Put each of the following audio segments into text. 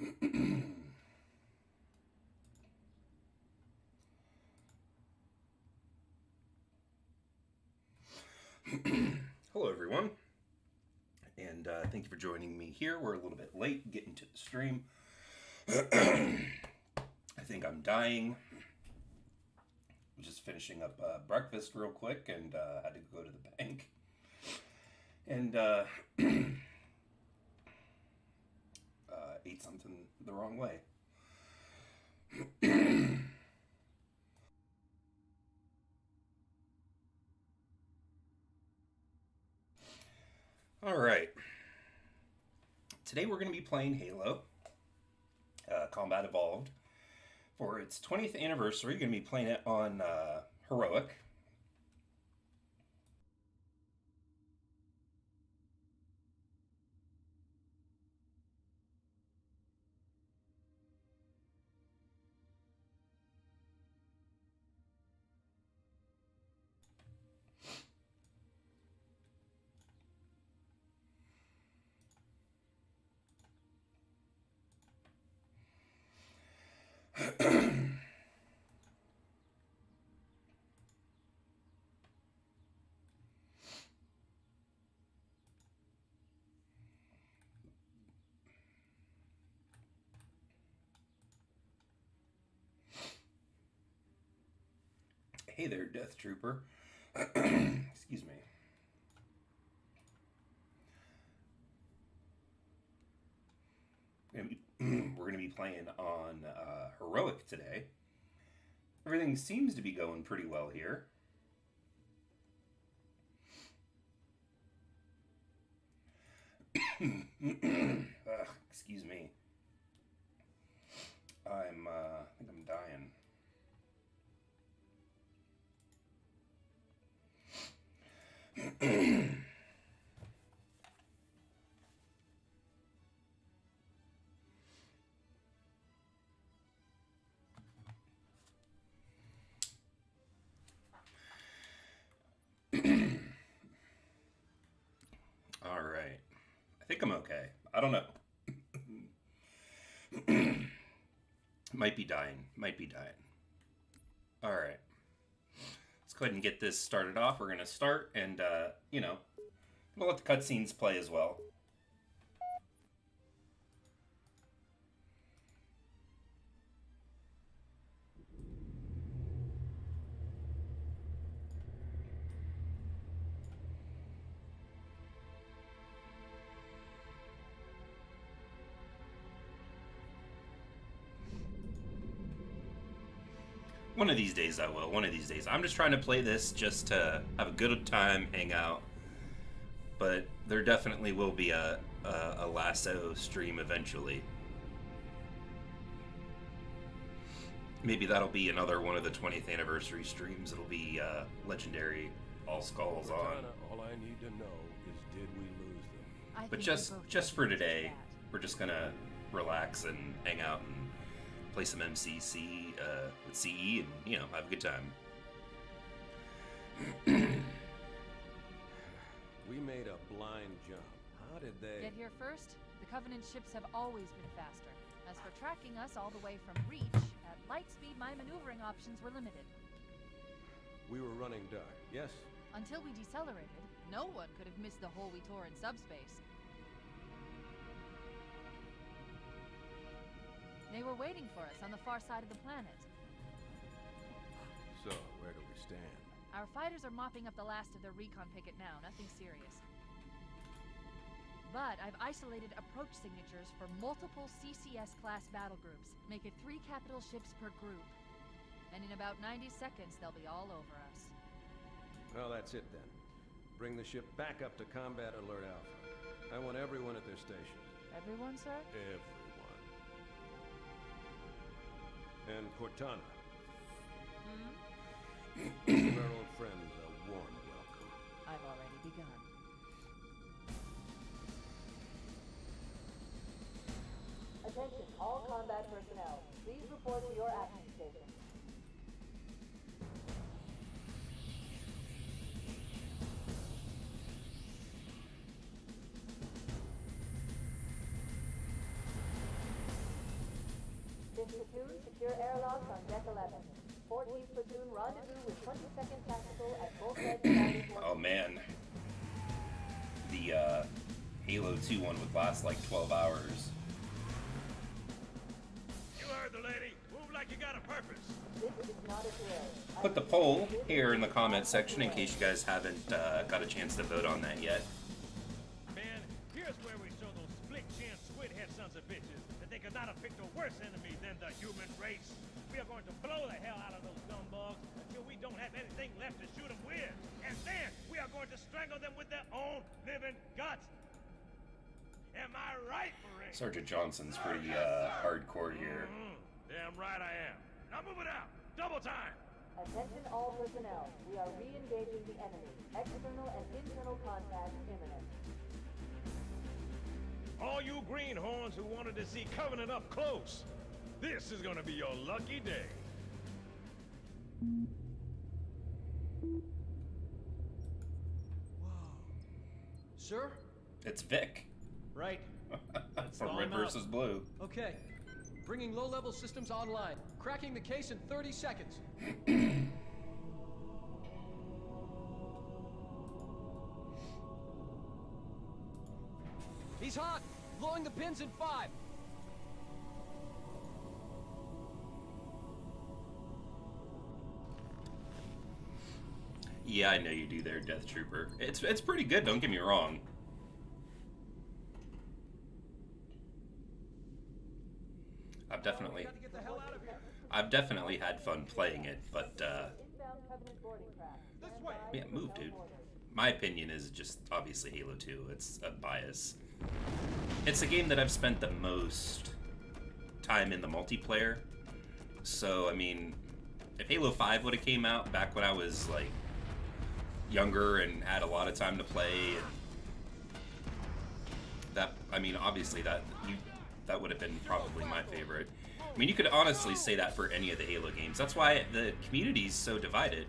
Hello, everyone, and thank you for joining me here. We're a little bit late getting to the stream. I think I'm dying. Just finishing up breakfast real quick and had to go to the bank. And ate something the wrong way. All right. Today we're going to be playing Halo Combat Evolved. For its 20th anniversary, going to be playing it on Heroic. Hey there, Death Trooper. Excuse me. We're going to be playing on Heroic today. Everything seems to be going pretty well here. Excuse me. I think I'm dying. All right. I think I'm okay. I don't know. Might be dying. Might be dying. All right. Let's go ahead and get this started off. We're going to start and, we'll let the cutscenes play as well. One of these days I will. One of these days. I'm just trying to play this just to have a good time, hang out. But there definitely will be a Lasso stream eventually. Maybe that'll be another one of the 20th anniversary streams. It'll be Legendary All Skulls on. All I need to know is, did we lose them? But just for today, we're just gonna relax and hang out and play some MCC with CE and, have a good time. We made a blind jump. How did they... Get here first? The Covenant ships have always been faster. As for tracking us all the way from Reach, at light speed my maneuvering options were limited. We were running dark, yes? Until we decelerated, no one could have missed the hole we tore in subspace. They were waiting for us on the far side of the planet. So, where do we stand? Our fighters are mopping up the last of their recon picket now, nothing serious. But I've isolated approach signatures for multiple CCS-class battle groups. Make it 3 capital ships per group. And in about 90 seconds, they'll be all over us. Well, that's it then. Bring the ship back up to Combat Alert Alpha. I want everyone at their stations. Everyone, sir? Everyone. And Cortana. Give our old friends a warm welcome. I've already begun. Attention, all combat personnel. Please report to your action station. platoon, secure airlocks on deck 11. 14th platoon, rendezvous with 22nd Tactical at both ends of Valley 14. Oh man. The Halo 2 one would last like 12 hours. You heard the lady. Move like you got a purpose. This is not a drill. Put the poll here in the comments section in case you guys haven't got a chance to vote on that yet. Man, here's where we show those split-chin, squid-head sons of bitches that they could not have picked a worse enemy than the human race. We are going to blow the hell out of those scumbugs until we don't have anything left to shoot them with. And then we are going to strangle them with their own living guts. Am I right, Marine? Sergeant Johnson's pretty hardcore here. Damn right I am. Now move it out. Double time. Attention all personnel. We are re-engaging the enemy. External and internal contact imminent. All you greenhorns who wanted to see Covenant up close, this is gonna be your lucky day. Sir? It's Vic Right. from Red vs. Blue. Okay. Bringing low-level systems online. Cracking the case in 30 seconds. He's hot! Blowing the pins in 5. Yeah, I know you do there, Death Trooper. It's pretty good, don't get me wrong. I've definitely had fun playing it, but Inbound Covenant boarding craft. This way. yeah, move, dude. My opinion is just obviously Halo 2. It's a bias. It's a game that I've spent the most time in the multiplayer. So, I mean, if Halo 5 would have came out back when I was like younger and had a lot of time to play, and that, I mean, obviously that would have been probably my favorite. I mean, you could honestly say that for any of the Halo games. That's why the community's so divided.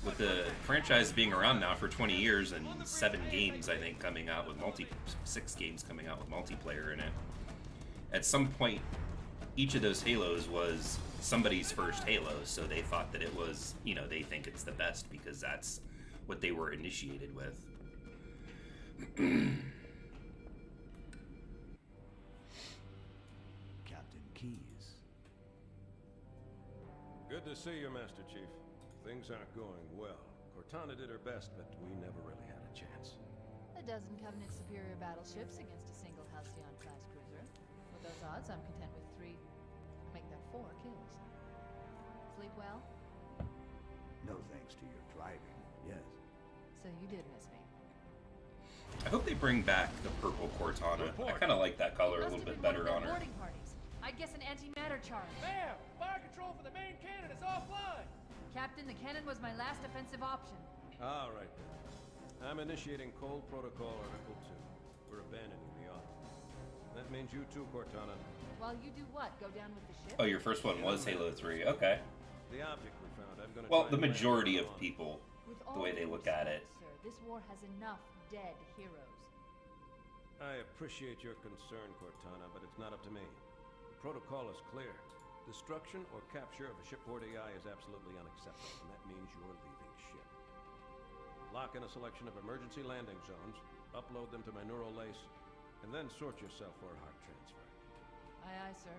With the franchise being around now for 20 years and 7 games, I think, coming out with 6 games coming out with multiplayer in it. At some point, each of those Halos was somebody's first Halo, so they thought that it was, you know, they think it's the best because that's what they were initiated with. Captain Keyes. Good to see you, Master Chief. Things aren't going well. Cortana did her best, but we never really had a chance. A dozen Covenant superior battleships against a single Halcyon-class cruiser. With those odds, I'm content with 3, make that 4 kills. Sleep well? No thanks to your driving, yes. So you did miss me. I hope they bring back the purple Cortana. I kind of like that color a Must little have bit been one of better their on her. boarding parties. I'd guess an antimatter charge. Ma'am! Fire control for the main cannon is offline! Captain, the cannon was my last offensive option. All right, then. I'm initiating Cold Protocol Article 2. We're abandoning the Autumn. That means you too, Cortana. While you do what? Go down with the ship? Oh, your first one was Halo 3. Okay. The object we found, I'm gonna Well, try the and land majority it of on. people, With the way all they due look at it. respect, sir, this war has enough dead heroes. I appreciate your concern, Cortana, but it's not up to me. The protocol is clear. Destruction or capture of a shipboard AI is absolutely unacceptable, and that means you're leaving ship. Lock in a selection of emergency landing zones, upload them to my neural lace, and then sort yourself for a heart transfer. Aye, aye, sir.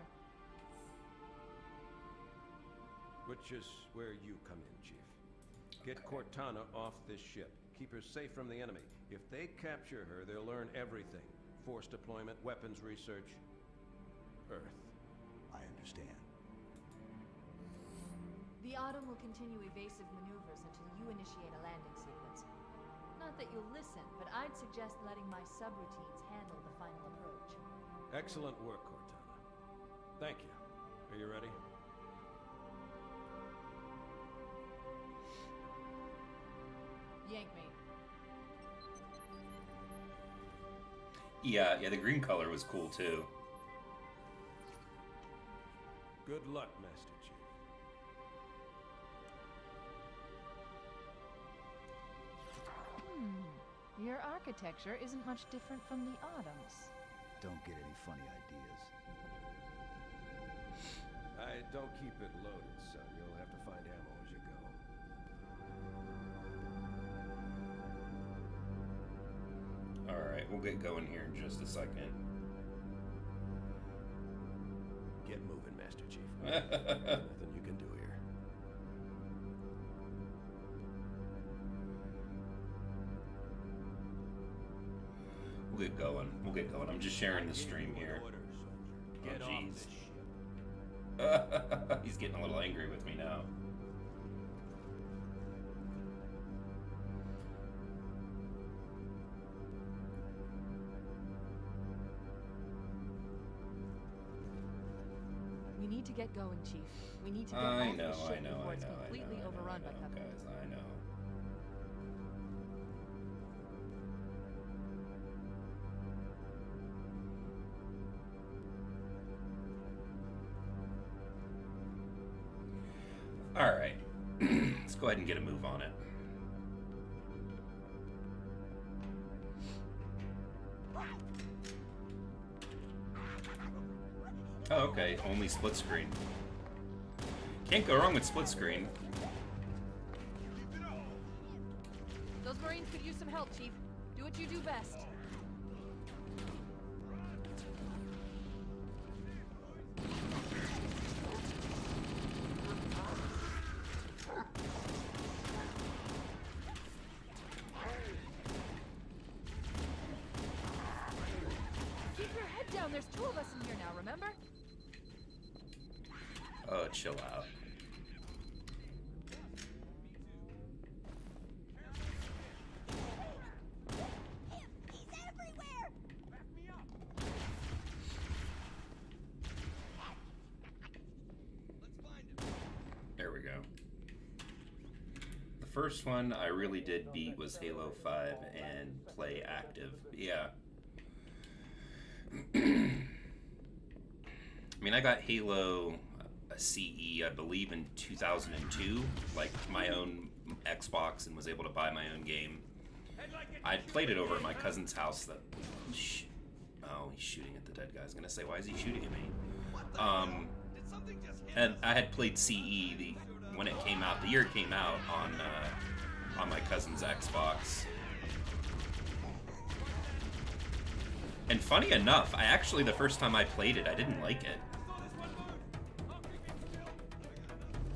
Which is where you come in, Chief. Get Cortana off this ship. Keep her safe from the enemy. If they capture her, they'll learn everything. Force deployment, weapons research, Earth. I understand. The Autumn will continue evasive maneuvers until you initiate a landing sequence. Not that you'll listen, but I'd suggest letting my subroutines handle the final approach. Excellent work, Cortana. Thank you. Are you ready? Yank me. Yeah, the green color was cool too. Good luck, Master Chief. Your architecture isn't much different from the Autumn's. Don't get any funny ideas. don't keep it loaded, son. You'll have to find ammo as you go. Alright, we'll get going here in just a second. Get moving, Master Chief. Nothing you can do here. We'll get going. We'll get going. I'm just sharing the stream here. Oh, jeez. He's getting a little angry with me now. We need to get going, Chief. We need to get off this ship before it's completely overrun by Covenant. Guys, I know. All right, let's go ahead and get a move on it. Oh, okay, only split screen. Can't go wrong with split screen. Those Marines could use some help, Chief. Do what you do best. Keep your head down. There's two of us in here now, remember? Oh, chill out. He's everywhere! Back me up! Let's find him. There we go. The first one I really did beat was Halo 5 and play active. Yeah. I mean, I got Halo CE, I believe, in 2002, like my own Xbox, and was able to buy my own game. I'd played it over at my cousin's house. Oh, he's shooting at the dead guy. I was gonna say, why is he shooting at me? And I had played CE when it came out, the year it came out, on my cousin's Xbox. And funny enough, the first time I played it, I didn't like it.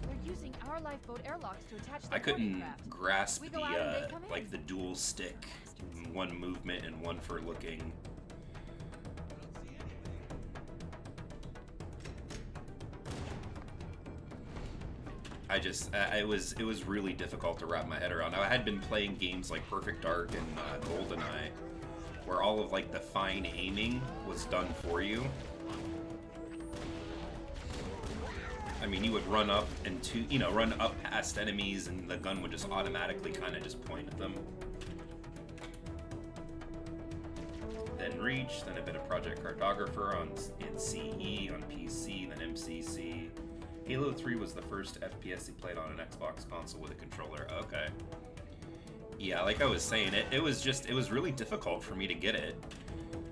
They're using our lifeboat airlocks to attach the I couldn't craft. grasp We go out and they come in. like the dual stick, one movement and one for looking. It was really difficult to wrap my head around. I had been playing games like Perfect Dark and GoldenEye, where all of like the fine aiming was done for you. I mean, you would run up run up past enemies, and the gun would just automatically kind of just point at them. Then Reach, then a bit of Project Cartographer in CE, on PC, then MCC. Halo 3 was the first FPS you played on an Xbox console with a controller. Okay. Yeah, like I was saying, it was really difficult for me to get it.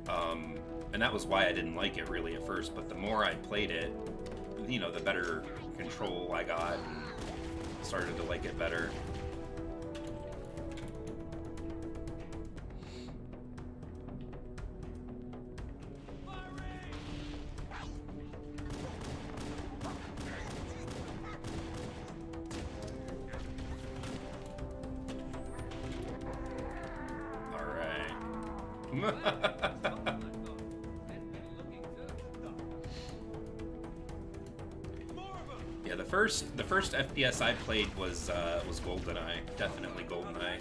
And that was why I didn't like it really at first, but the more I played it, the better control I got, and started to like it better. Yeah, the first FPS I played was GoldenEye, definitely GoldenEye.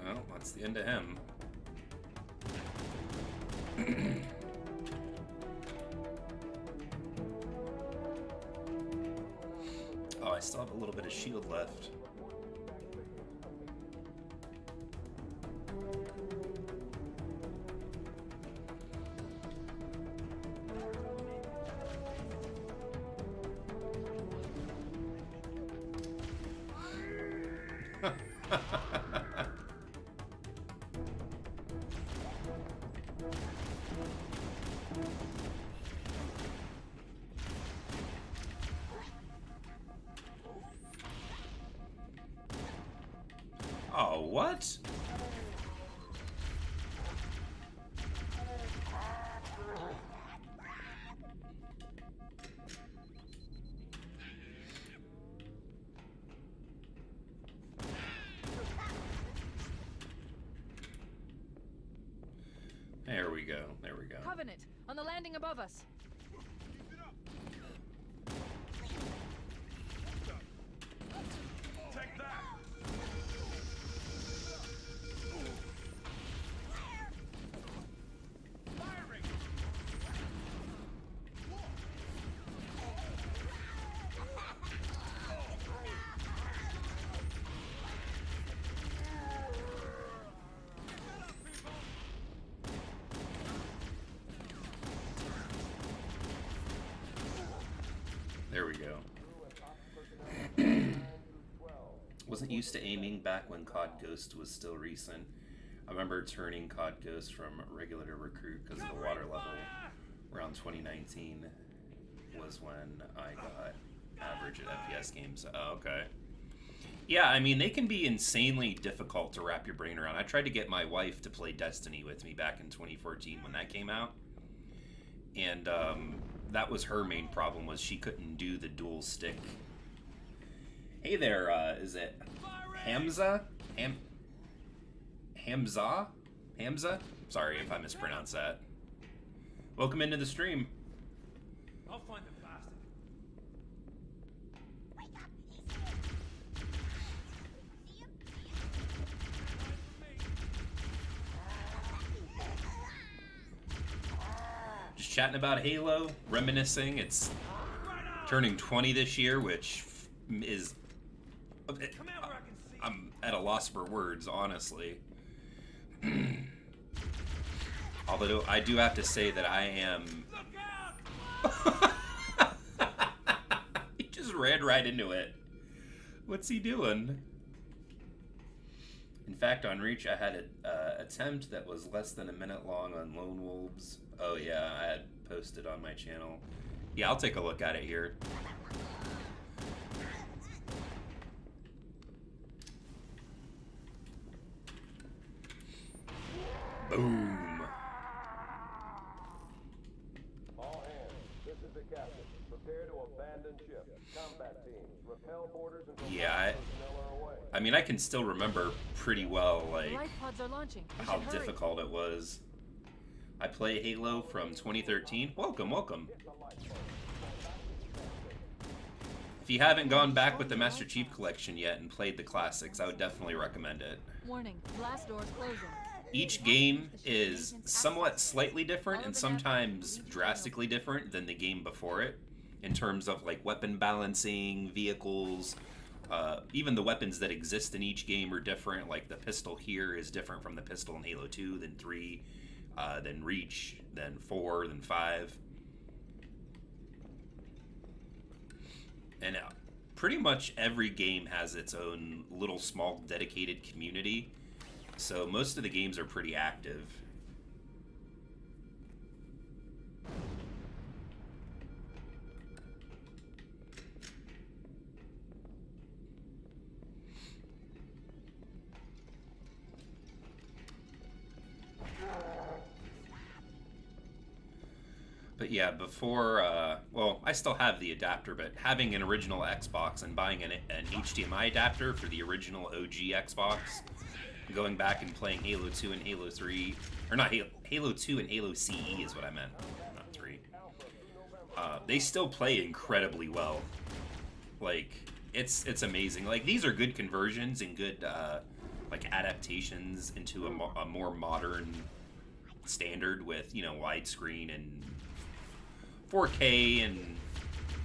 Well, that's the end of him. Oh, I still have a little bit of shield left. Oh, what? There we go. There we go. Covenant, on the landing above us. Take that! Firing! There we go. Wasn't used to aiming back when COD Ghost was still recent. I remember turning COD Ghost from regular to recruit because of the water level around 2019 was when I got average at FPS games. Oh, okay. Yeah, I mean, they can be insanely difficult to wrap your brain around. I tried to get my wife to play Destiny with me back in 2014 when that came out. And that was her main problem, was she couldn't do the dual stick. Hey there, is it Hamza? Hamza? Hamza? Sorry if I mispronounced that. Welcome into the stream. I'll find the bastard. Just chatting about Halo, reminiscing. It's turning 20 this year, which is... Come out where I can see. I'm at a loss for words, honestly. Although I do have to say that I am... Look out! He just ran right into it. What's he doing? In fact, on Reach, I had an attempt that was less than a minute long on Lone Wolves. Oh yeah, I had posted on my channel. Yeah, I'll take a look at it here. Boom. All hands, this is the captain. Prepare to abandon ship. Combat teams, repel borders until Yeah, personnel are away. I mean, I can still remember pretty well, The like, light pods are launching. We how should hurry. difficult it was. I play Halo from 2013. Welcome, welcome. If you haven't gone back with the Master Chief Collection yet and played the classics, I would definitely recommend it. Warning, blast doors closing. Each game is somewhat slightly different and sometimes drastically different than the game before it in terms of like weapon balancing, vehicles, even the weapons that exist in each game are different. Like the pistol here is different from the pistol in Halo 2, then 3, then Reach, then 4, then 5. And pretty much every game has its own little small dedicated community. So most of the games are pretty active. But yeah, before, well, I still have the adapter, but having an original Xbox and buying an HDMI adapter for the original OG Xbox, going back and playing Halo 2 and Halo 3, or not Halo 2 and Halo CE is what I meant, not 3. They still play incredibly well. Like, it's amazing. Like, these are good conversions and good, like, adaptations into a more modern standard with, you know, widescreen and 4K and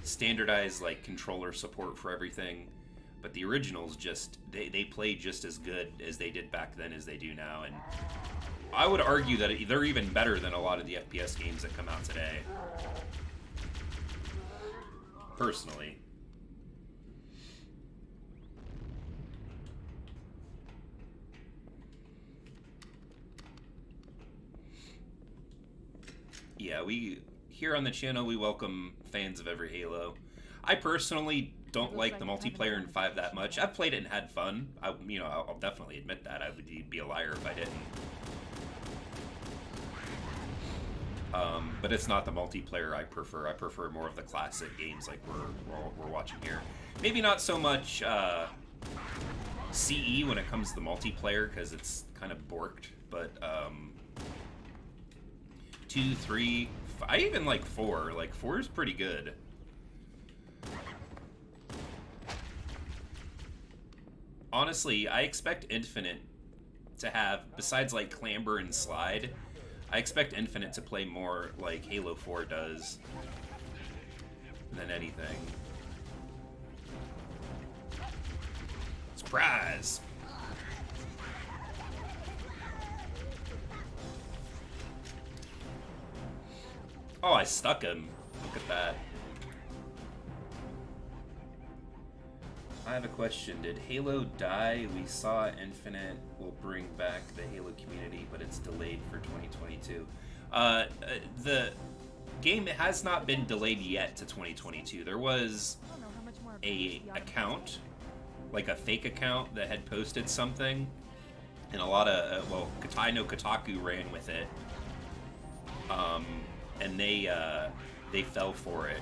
standardized, like, controller support for everything. But the originals just, they play just as good as they did back then as they do now. And I would argue that they're even better than a lot of the FPS games that come out today. Personally. Yeah, we here on the channel we welcome fans of every Halo. I personally don't like the multiplayer in 5 that much. I've played it and had fun. I'll definitely admit that. I would be a liar if I didn't. But it's not the multiplayer I prefer. I prefer more of the classic games like we're watching here. Maybe not so much CE when it comes to the multiplayer because it's kind of borked, but 2, 3, I even like 4. Like 4 is pretty good. Honestly, I expect Infinite to have, besides like Clamber and Slide, I expect Infinite to play more like Halo 4 does than anything. Surprise! Oh, I stuck him. Look at that. I have a question. Did Halo die? We saw Infinite will bring back the Halo community, but it's delayed for 2022. The game has not been delayed yet to 2022. There was a account, like a fake account that had posted something, and a lot of, I know Kotaku ran with it, and they fell for it.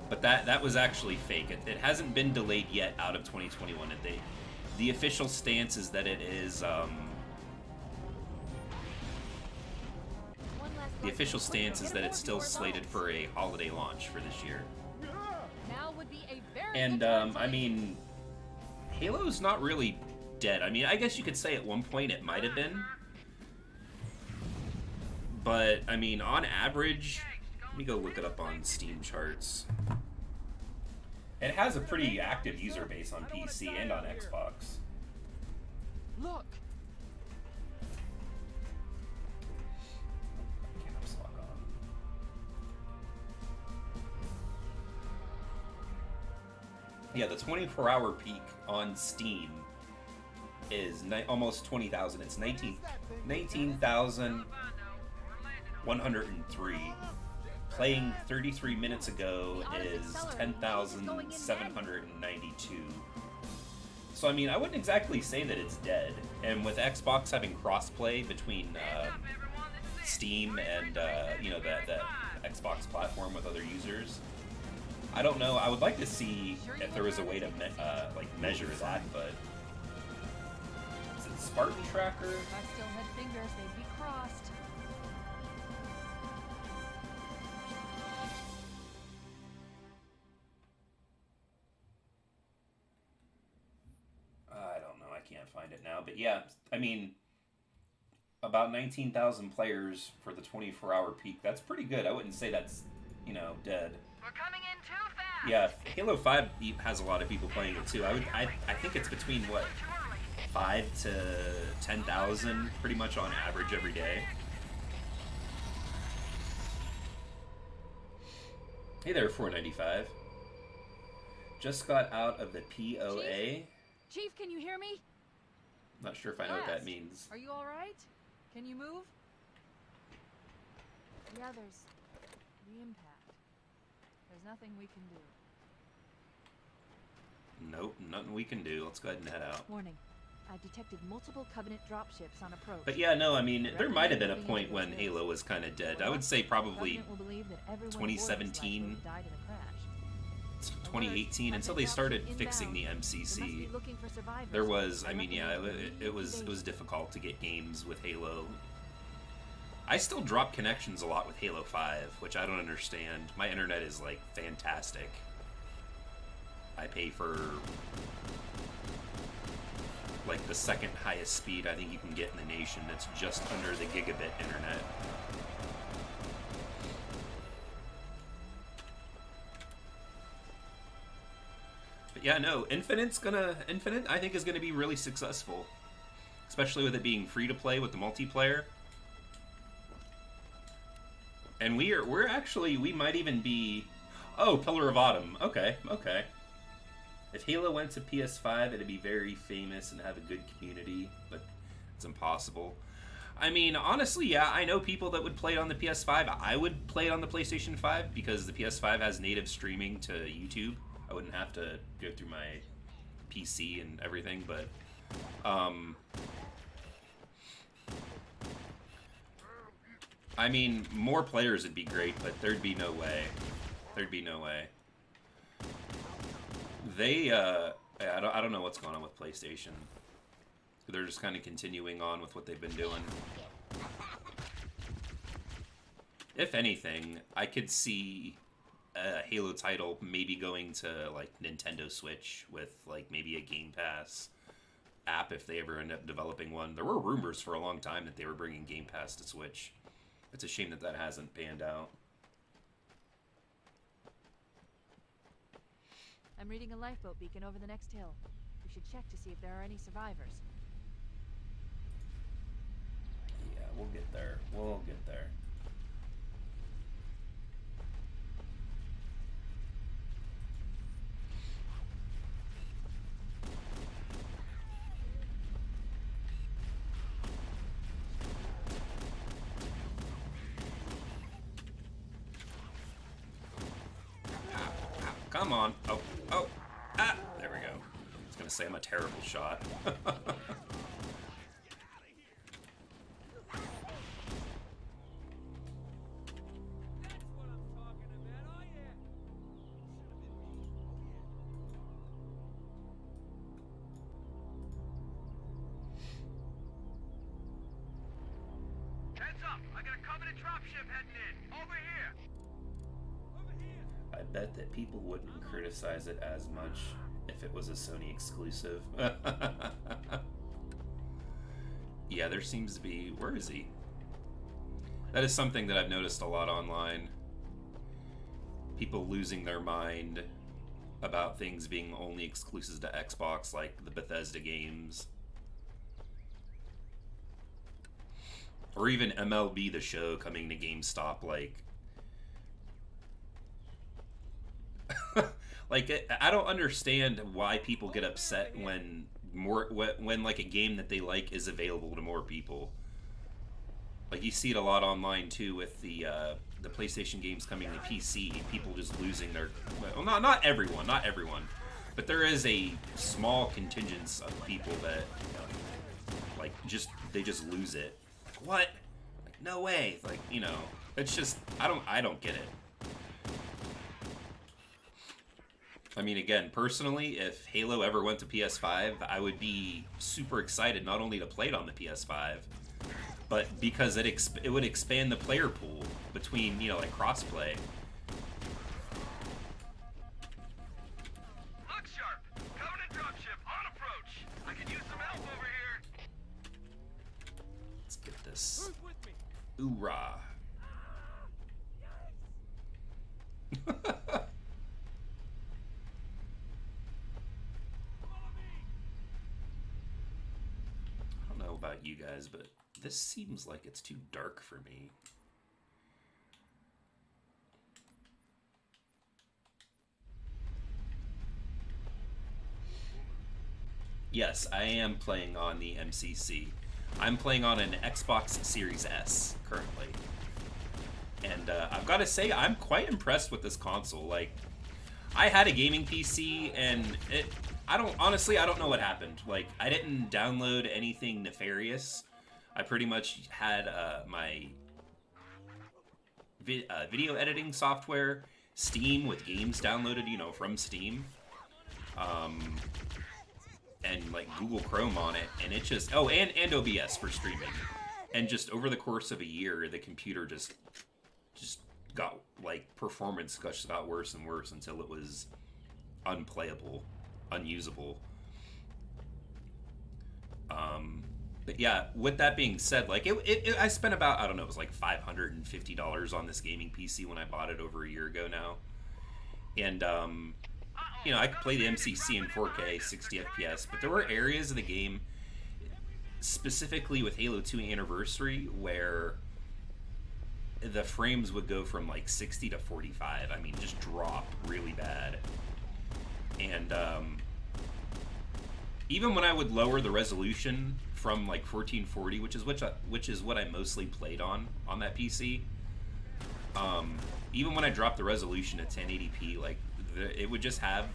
But that was actually fake. It hasn't been delayed yet out of 2021. The official stance is that it is. The official stance is that it's still slated for a holiday launch for this year. Now would be a very And I mean, Halo's not really dead. I mean, I guess you could say at one point it might have been, but I mean, on average. Let me go look it up on Steam charts. It has a pretty active user base on PC and on Xbox. Look! Caps lock on. Yeah, the 24-hour peak on Steam is almost 20,000. It's 19,103. Playing 33 minutes ago is 10,792. So, I mean, I wouldn't exactly say that it's dead. And with Xbox having crossplay between Steam and, the Xbox platform with other users, I don't know. I would like to see if there was a way to, measure that, but... Is it Spartan Tracker? If I still had fingers, they'd be crossed. I don't know. I can't find it now. But yeah, I mean, about 19,000 players for the 24-hour peak. That's pretty good. I wouldn't say that's, dead. We're coming in too fast. Yeah, Halo 5 has a lot of people playing it too. I think it's between, 5 to 10,000 pretty much on average every day. Hey there, 495. Just got out of the POA. Chief, can you hear me? Not sure if I know what that means. Are you all right? Can you move? The others. The impact. There's nothing we can do. Nope, nothing we can do. Let's go ahead and head out. Warning. I've detected multiple Covenant dropships on approach. But yeah, no, I mean, there might have been a point when Halo was kind of dead. I would say probably 2017, 2018, until they started fixing the MCC. There was, I mean, yeah, it was difficult to get games with Halo. I still drop connections a lot with Halo 5, which I don't understand. My internet is, fantastic. I pay for, the second highest speed I think you can get in the nation. It's just under the gigabit internet. But yeah, no, Infinite, I think, is gonna be really successful. Especially with it being free to play with the multiplayer. And we might even be... Oh, Pillar of Autumn. Okay. If Halo went to PS5, it'd be very famous and have a good community, but it's impossible. I mean, honestly, yeah, I know people that would play it on the PS5. I would play it on the PlayStation 5 because the PS5 has native streaming to YouTube. I wouldn't have to go through my PC and everything, but I mean, more players would be great, but there'd be no way. There'd be no way. They, I don't know what's going on with PlayStation. They're just kind of continuing on with what they've been doing. If anything, I could see a Halo title maybe going to, like, Nintendo Switch with, like, maybe a Game Pass app if they ever end up developing one. There were rumors for a long time that they were bringing Game Pass to Switch. It's a shame that that hasn't panned out. I'm reading a lifeboat beacon over the next hill. We should check to see if there are any survivors. Yeah, we'll get there. We'll get there. Come on. Oh, oh. Ah, there we go. I was going to say I'm a terrible shot. Heads up! I got a Covenant dropship heading in. Over here. I bet that people wouldn't criticize it as much if it was a Sony exclusive. Yeah, there seems to be... Where is he? That is something that I've noticed a lot online. People losing their mind about things being only exclusives to Xbox, like the Bethesda games. Or even MLB The Show coming to GameStop, like... Like, I don't understand why people get upset when like a game that they like is available to more people. Like, you see it a lot online too with the PlayStation games coming to PC. People just losing their, well, not everyone, but there is a small contingent of people that, you know, like, they just lose it. Like, what? Like, no way. Like, you know, it's just I don't get it. I mean, again, personally, if Halo ever went to PS5, I would be super excited not only to play it on the PS5, but because it would expand the player pool between, you know, like crossplay. Look sharp! Covenant dropship on approach! I could use some help over here! Let's get this. Who's with me? Oorah. I don't know about you guys, but this seems like it's too dark for me. Yes, I am playing on the MCC. I'm playing on an Xbox Series S currently. And I've got to say, I'm quite impressed with this console. Like, I had a gaming PC, and I don't know what happened. Like, I didn't download anything nefarious. I pretty much had my video editing software, Steam, with games downloaded, you know, from Steam. And like Google Chrome on it, and it just and OBS for streaming. And just over the course of a year, the computer just got, like, performance just got worse and worse until it was unplayable, unusable. But yeah, with that being said, like, I spent about, I don't know, it was like $550 on this gaming PC when I bought it over a year ago now. And you know, I could play the MCC in 4K, 60 FPS, but there were areas of the game, specifically with Halo 2 Anniversary, where the frames would go from like 60 to 45. I mean, just drop really bad. And even when I would lower the resolution from like 1440, which is what I mostly played on that PC. Even when I dropped the resolution to 1080p, like it would just have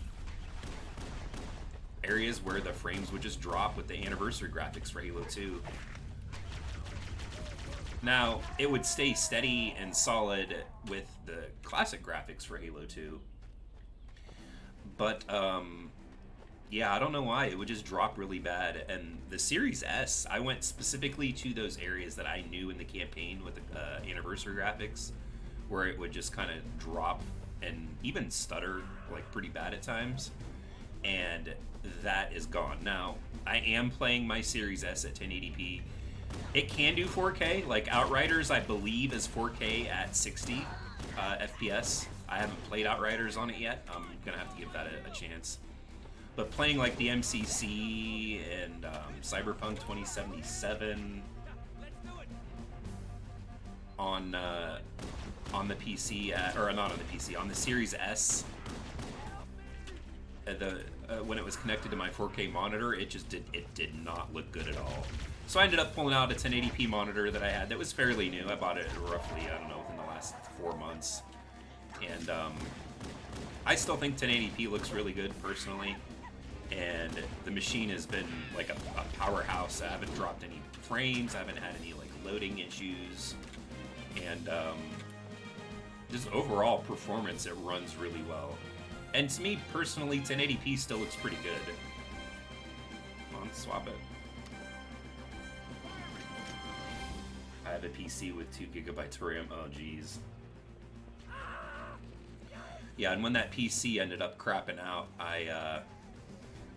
areas where the frames would just drop with the anniversary graphics for Halo 2. Now, it would stay steady and solid with the classic graphics for Halo 2. But, yeah, I don't know why. It would just drop really bad. And the Series S, I went specifically to those areas that I knew in the campaign with the anniversary graphics, where it would just kind of drop and even stutter, like, pretty bad at times. And that is gone. Now, I am playing my Series S at 1080p. It can do 4K. Like, Outriders, I believe, is 4K at 60 FPS. I haven't played Outriders on it yet. I'm gonna have to give that a chance. But playing like the MCC and Cyberpunk 2077 on the PC, or not on the PC, on the Series S, when it was connected to my 4K monitor, it did not look good at all. So I ended up pulling out a 1080p monitor that I had that was fairly new. I bought it roughly, I don't know, within the last 4 months. And I still think 1080p looks really good personally. And the machine has been like a powerhouse. I haven't dropped any frames. I haven't had any like loading issues. And just overall performance, it runs really well. And to me personally, 1080p still looks pretty good. Come on, swap it. I have a PC with 2 gigabytes of RAM. Oh, geez. Yeah, and when that PC ended up crapping out, I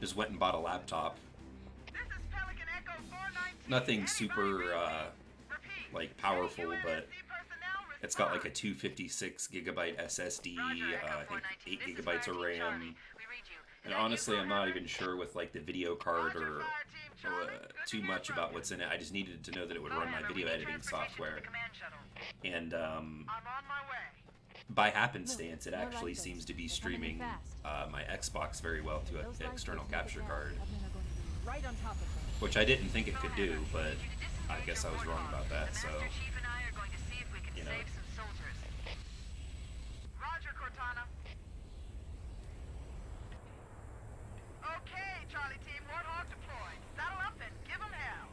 just went and bought a laptop. Nothing super like powerful, but it's got like a 256 gigabyte SSD, I think 8 gigabytes of RAM. And honestly, I'm not even sure with like the video card or too much about what's in it. I just needed to know that it would run my video editing software. And by happenstance, it actually seems to be streaming my Xbox very well through an external capture card, which I didn't think it could do, but I guess I was wrong about that, so, you know. Roger, Cortana. Okay, Charlie Team, Warthog deployed. Saddle up and give them hell.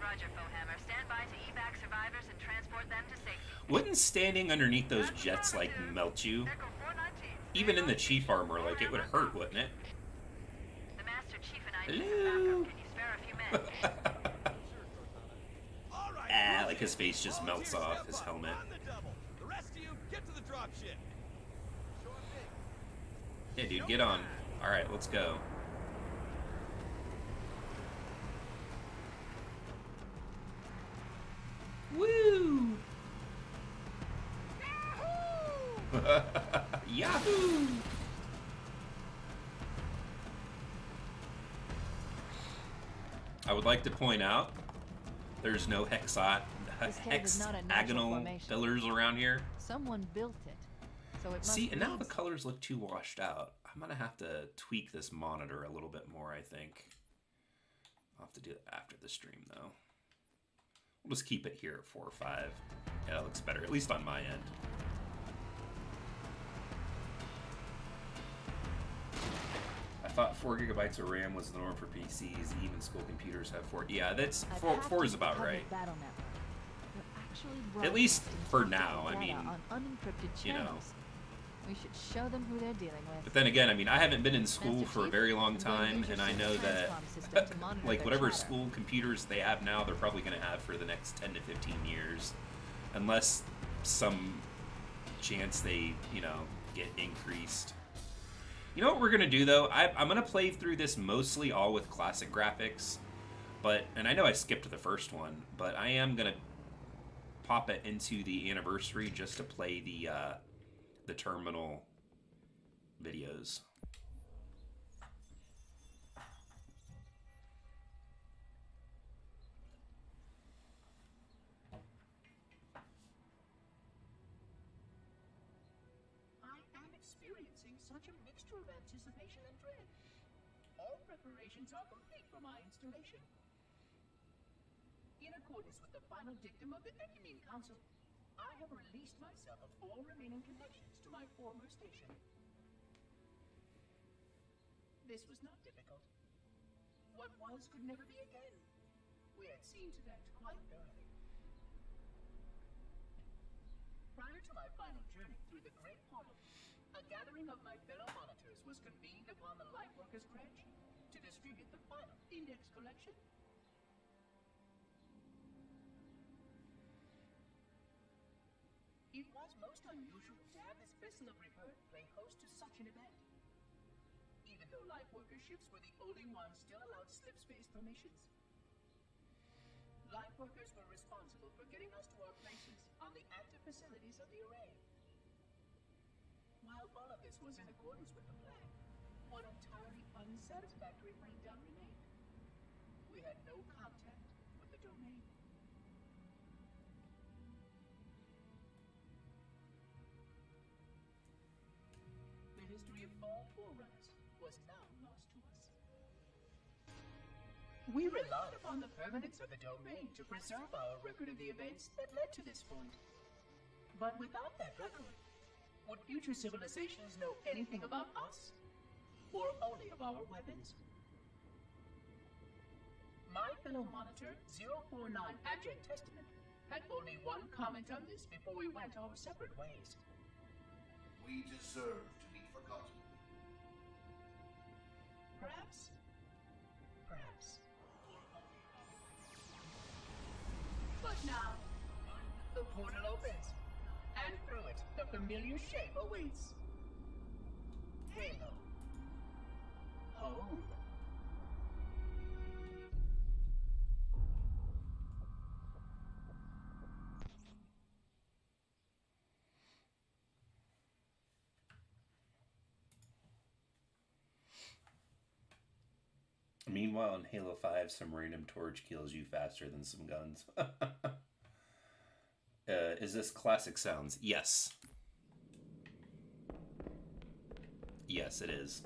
Roger, Fohammer. Stand by to evac survivors and transport them to safety. Wouldn't standing underneath those jets, like, melt you? Even in the Chief armor, like, it would hurt, wouldn't it? The Master Chief and I need some backup. Can you spare a few minutes? Ah, like his face just melts off his helmet. The rest of you, get to the dropship. Yeah, dude, get on. Alright, let's go. Woo! Yahoo! I would like to point out there's no hexagonal pillars around here. Someone built it, so it must See, and now be- the colors look too washed out. I'm gonna have to tweak this monitor a little bit more, I think. I'll have to do it after the stream, though. We'll just keep it here at 4 or 5. Yeah, that looks better, at least on my end. I thought 4 gigabytes of RAM was the norm for PCs. Even school computers have 4. Yeah, that's I've 4. hacked 4 is the about public right. battle network. They're actually At least broadcasting for sensitive now, I data mean, on unencrypted you know. channels. We should show them who they're dealing with. But then again, I mean, I haven't been in school Master for a Chief, very long I'm going to time, use and your I know that, transcom system to monitor like, their whatever chatter. school computers they have now, they're probably going to have for the next 10 to 15 years. Unless some chance they, you know, get increased. You know what we're going to do, though? I'm going to play through this mostly all with classic graphics. But, and I know I skipped the first one, but I am going to pop it into the anniversary just to play the terminal videos. I am experiencing such a mixture of anticipation and dread. All preparations are complete for my installation. accordance with the final dictum of the Enemy Council, I have released myself of all remaining connections to my former station. This was not difficult. What was could never be again. We had seen to that quite early. Prior to my final journey through the Great Portal, a gathering of my fellow monitors was convened upon the Lightworkers Branch to distribute the final index collection. It was most unusual to have this vessel of rebirth play host to such an event. Even though Lightworker ships were the only ones still allowed slipspace formations, Lightworkers were responsible for getting us to our places on the active facilities of the array. While all of this was in accordance with the plan, one entirely unsatisfactory breakdown remained. We had no contact with the domain. The history of all forerunners was now lost to us. We relied upon the permanence of the domain to preserve our record of the events that led to this point. But without that record, would future civilizations know anything about us? Or only of our weapons? My fellow monitor, 049 Abject Testament, had only one comment on this before we went our separate ways. We deserve to be forgotten. Perhaps. Perhaps. But now, the portal opens, and through it, the familiar shape awaits. Halo. Home. Meanwhile, in Halo 5, some random torch kills you faster than some guns. Is this classic sounds? Yes. Yes, it is.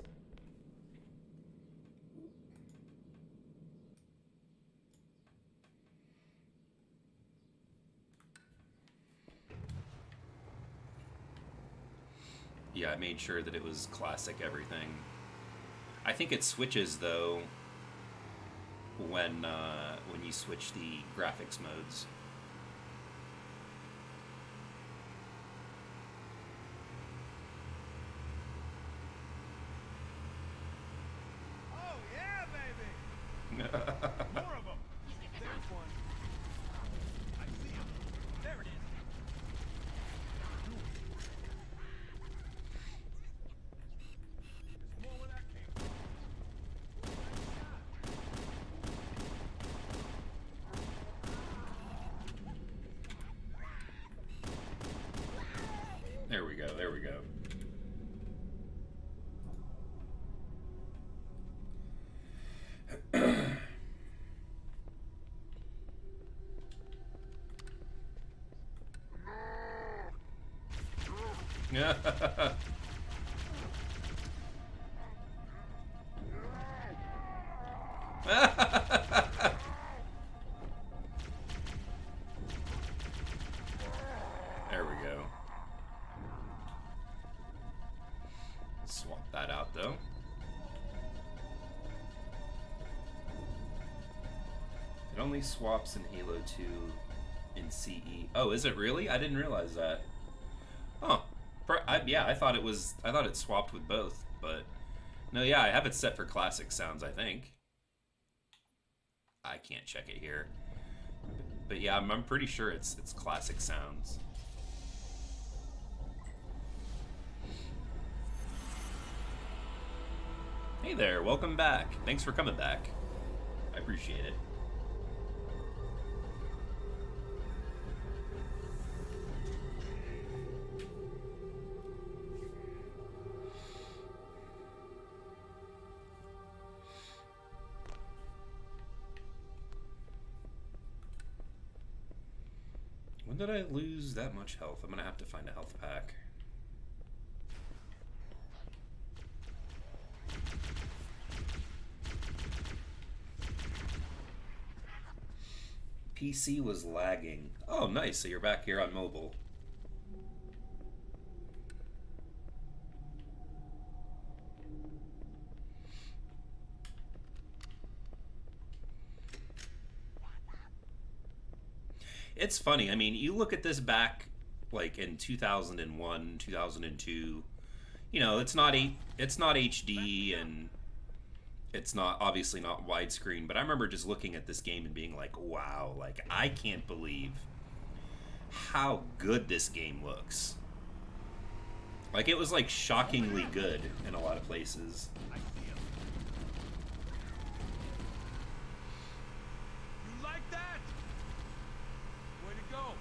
Yeah, I made sure that it was classic everything. I think it switches, though, when you switch the graphics modes. Oh, yeah, baby! More of them! There's one. I see him. There it is. There's more where that came from. There we go, there we go. There we go. Swap that out, though. It only swaps in Halo 2 in CE. Oh, is it really? I didn't realize that. Huh. Yeah, I thought it swapped with both, but no, yeah, I have it set for classic sounds, I think. I can't check it here. But yeah, I'm pretty sure it's classic sounds. Hey there, welcome back. Thanks for coming back. I appreciate it. When did I lose that much health? I'm gonna have to find a health pack. PC was lagging. Oh, nice. So you're back here on mobile. It's funny. I mean, you look at this back like in 2001, 2002. You know, it's not HD, and it's not obviously not widescreen, but I remember just looking at this game and being like, wow, like I can't believe how good this game looks. Like it was like shockingly good in a lot of places. You like that? Way to go.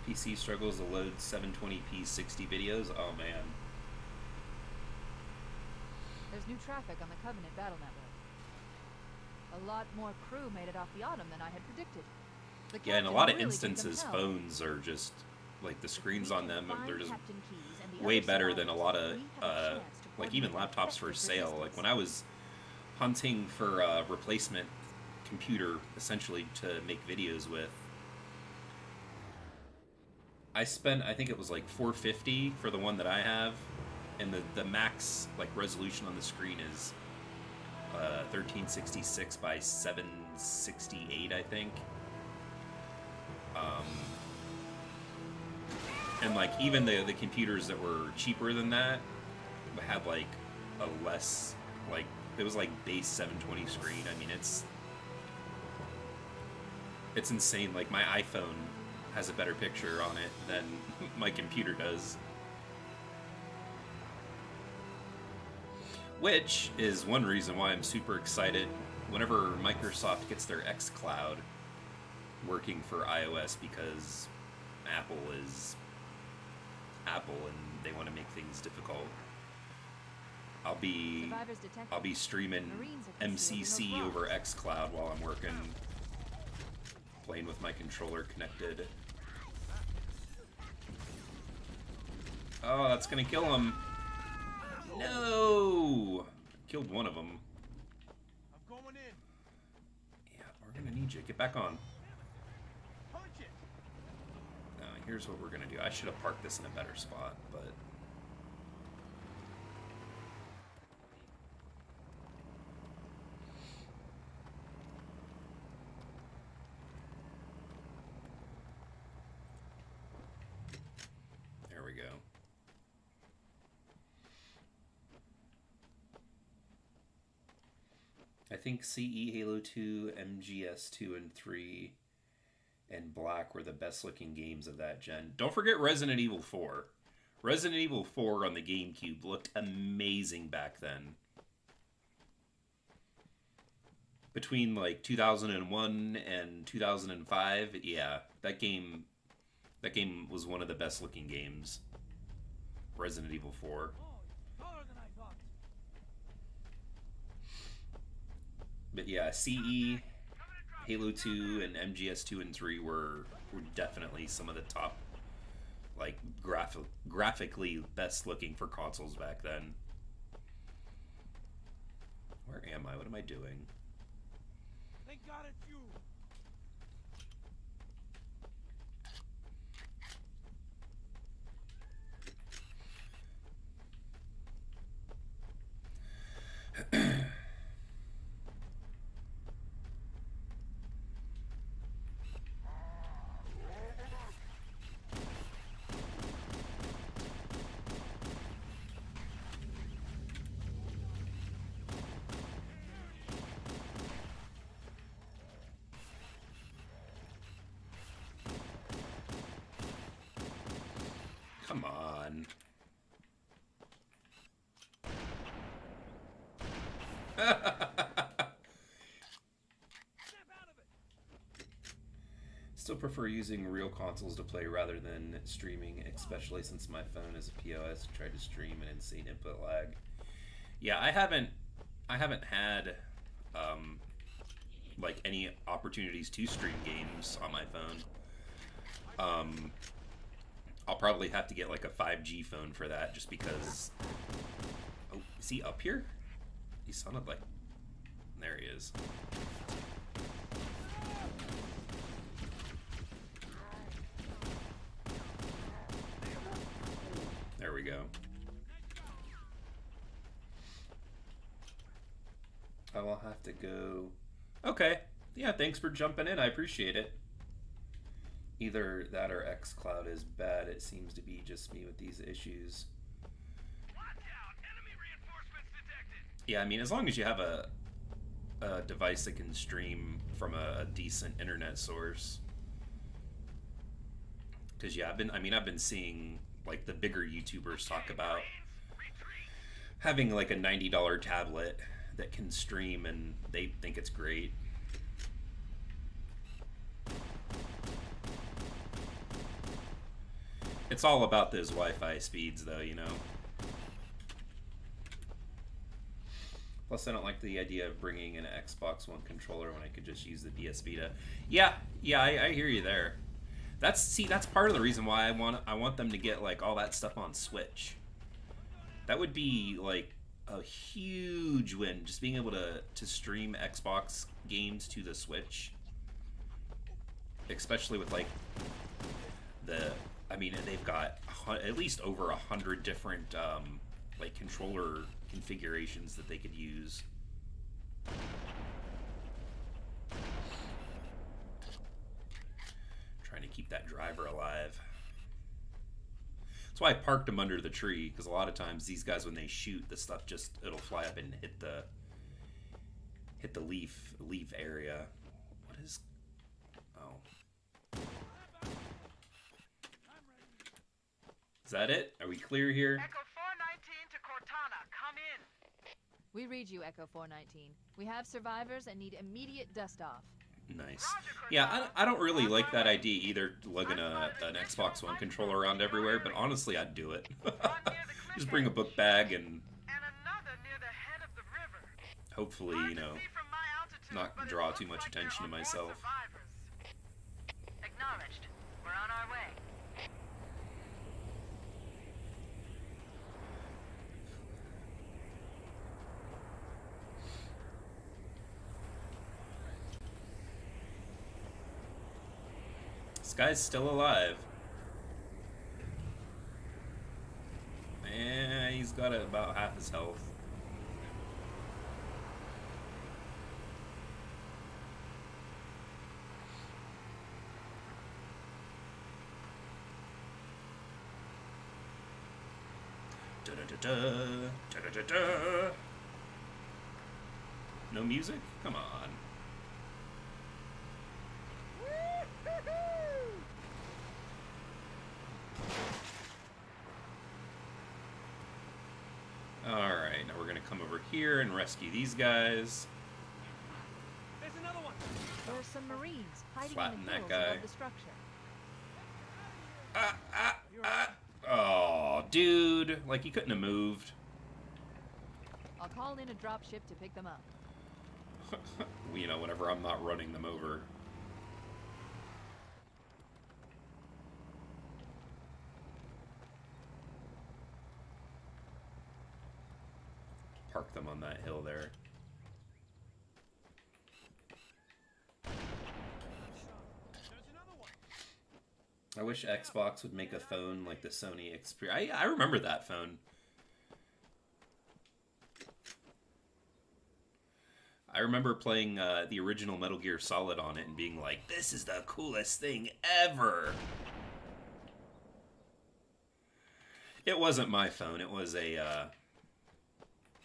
PC struggles to load 720p 60 videos. Oh man. There's new traffic on the Covenant battle network. A lot more crew made it off the Autumn than I had predicted. The Yeah, in a captain lot of really gave them instances, hell. phones are just like the screens We on can them. find They're just Captain Keyes and the way other better than a lot of survivors. We have a chance to like even coordinate laptops for effective sale. Like resistance. when I was hunting for a replacement computer, essentially to make videos with, I spent, I think it was like $450 for the one that I have, and the max like resolution on the screen is 1366 by 768, I think. And like even the computers that were cheaper than that had like a less, like it was like base 720 screen. I mean it's insane. Like my iPhone has a better picture on it than my computer does. Which is one reason why I'm super excited whenever Microsoft gets their xCloud working for iOS, because Apple is Apple and they want to make things difficult. I'll be Survivors detected. streaming Marines have concealed MCC in those over rocks. xCloud while I'm working, playing with my controller connected. Oh, that's gonna kill him. No! Killed one of them. I'm going in. Yeah, we're gonna need you. Get back on. Punch it. Now, here's what we're gonna do. I should have parked this in a better spot, but... There we go. I think CE, Halo 2, MGS 2 and 3, and Black were the best looking games of that gen. Don't forget Resident Evil 4. Resident Evil 4 on the GameCube looked amazing back then. Between like 2001 and 2005, yeah, that game was one of the best looking games. Resident Evil 4. Taller than I thought. But yeah, CE, Halo 2, and MGS 2 and 3 were definitely some of the top, like, graphically best looking for consoles back then. Where am I? What am I doing? Thank God it's you. Come on. Still prefer using real consoles to play rather than streaming, especially since my phone is a POS. Tried to stream an insane input lag. Yeah, I haven't had like any opportunities to stream games on my phone. I'll probably have to get like a 5G phone for that, just because. Oh, is he up here? He sounded like. There he is. There we go. I will have to go. Okay. Yeah, thanks for jumping in. I appreciate it. Either that or xCloud is bad. It seems to be just me with these issues. Watch out! Enemy reinforcements detected! Yeah, I mean, as long as you have a device that can stream from a decent internet source. Because yeah, I've been seeing like the bigger YouTubers talk about having like a $90 tablet that can stream, and they think it's great. It's all about those Wi-Fi speeds, though, you know. Plus, I don't like the idea of bringing an Xbox One controller when I could just use the PS Vita. Yeah, I hear you there. That's part of the reason why I want them to get like all that stuff on Switch. That would be like a huge win, just being able to stream Xbox games to the Switch. Especially with like they've got at least over 100 different like controller configurations that they could use. Trying to keep that driver alive. That's why I parked him under the tree, because a lot of times these guys, when they shoot, the stuff it'll fly up and hit the leaf area. What is? Oh. Is that it? Are we clear here? Echo 419 to Cortana, come in. We read you, Echo 419. We have survivors and need immediate dust-off. Nice. Yeah, I don't really like that idea either, lugging an Xbox One controller around everywhere, but honestly, I'd do it. Just bring a book bag and another near the head of the river. hopefully, you know, not draw too much attention to myself. Acknowledged. We're on our way. This guy's still alive. And he's got about half his health. Da-da-da-da, da-da-da-da. No music? Come on. Alright, now we're gonna come over here and rescue these guys. There's another one! There are some Marines hiding Flatten in the that hills guy. above the structure. Oh, dude. Like, he couldn't have moved. I'll call in a drop ship to pick them up. You know, whenever I'm not running them over. Park them on that hill there. I wish Xbox would make a phone like the Sony Xperia. I remember that phone. I remember playing the original Metal Gear Solid on it and being like, this is the coolest thing ever. It wasn't my phone. It was a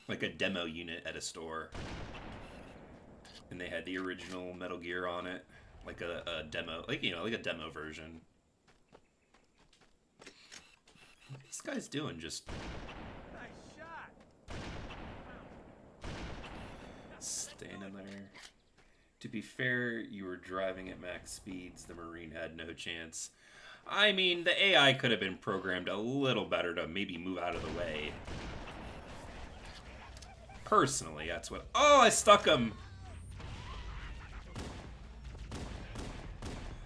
like a demo unit at a store. And they had the original Metal Gear on it. Like a demo, like, you know, like a demo version. What are these guys doing? Just Nice shot! standing there. To be fair, you were driving at max speeds. The Marine had no chance. I mean, the AI could have been programmed a little better to maybe move out of the way. Personally, that's what... Oh, I stuck him!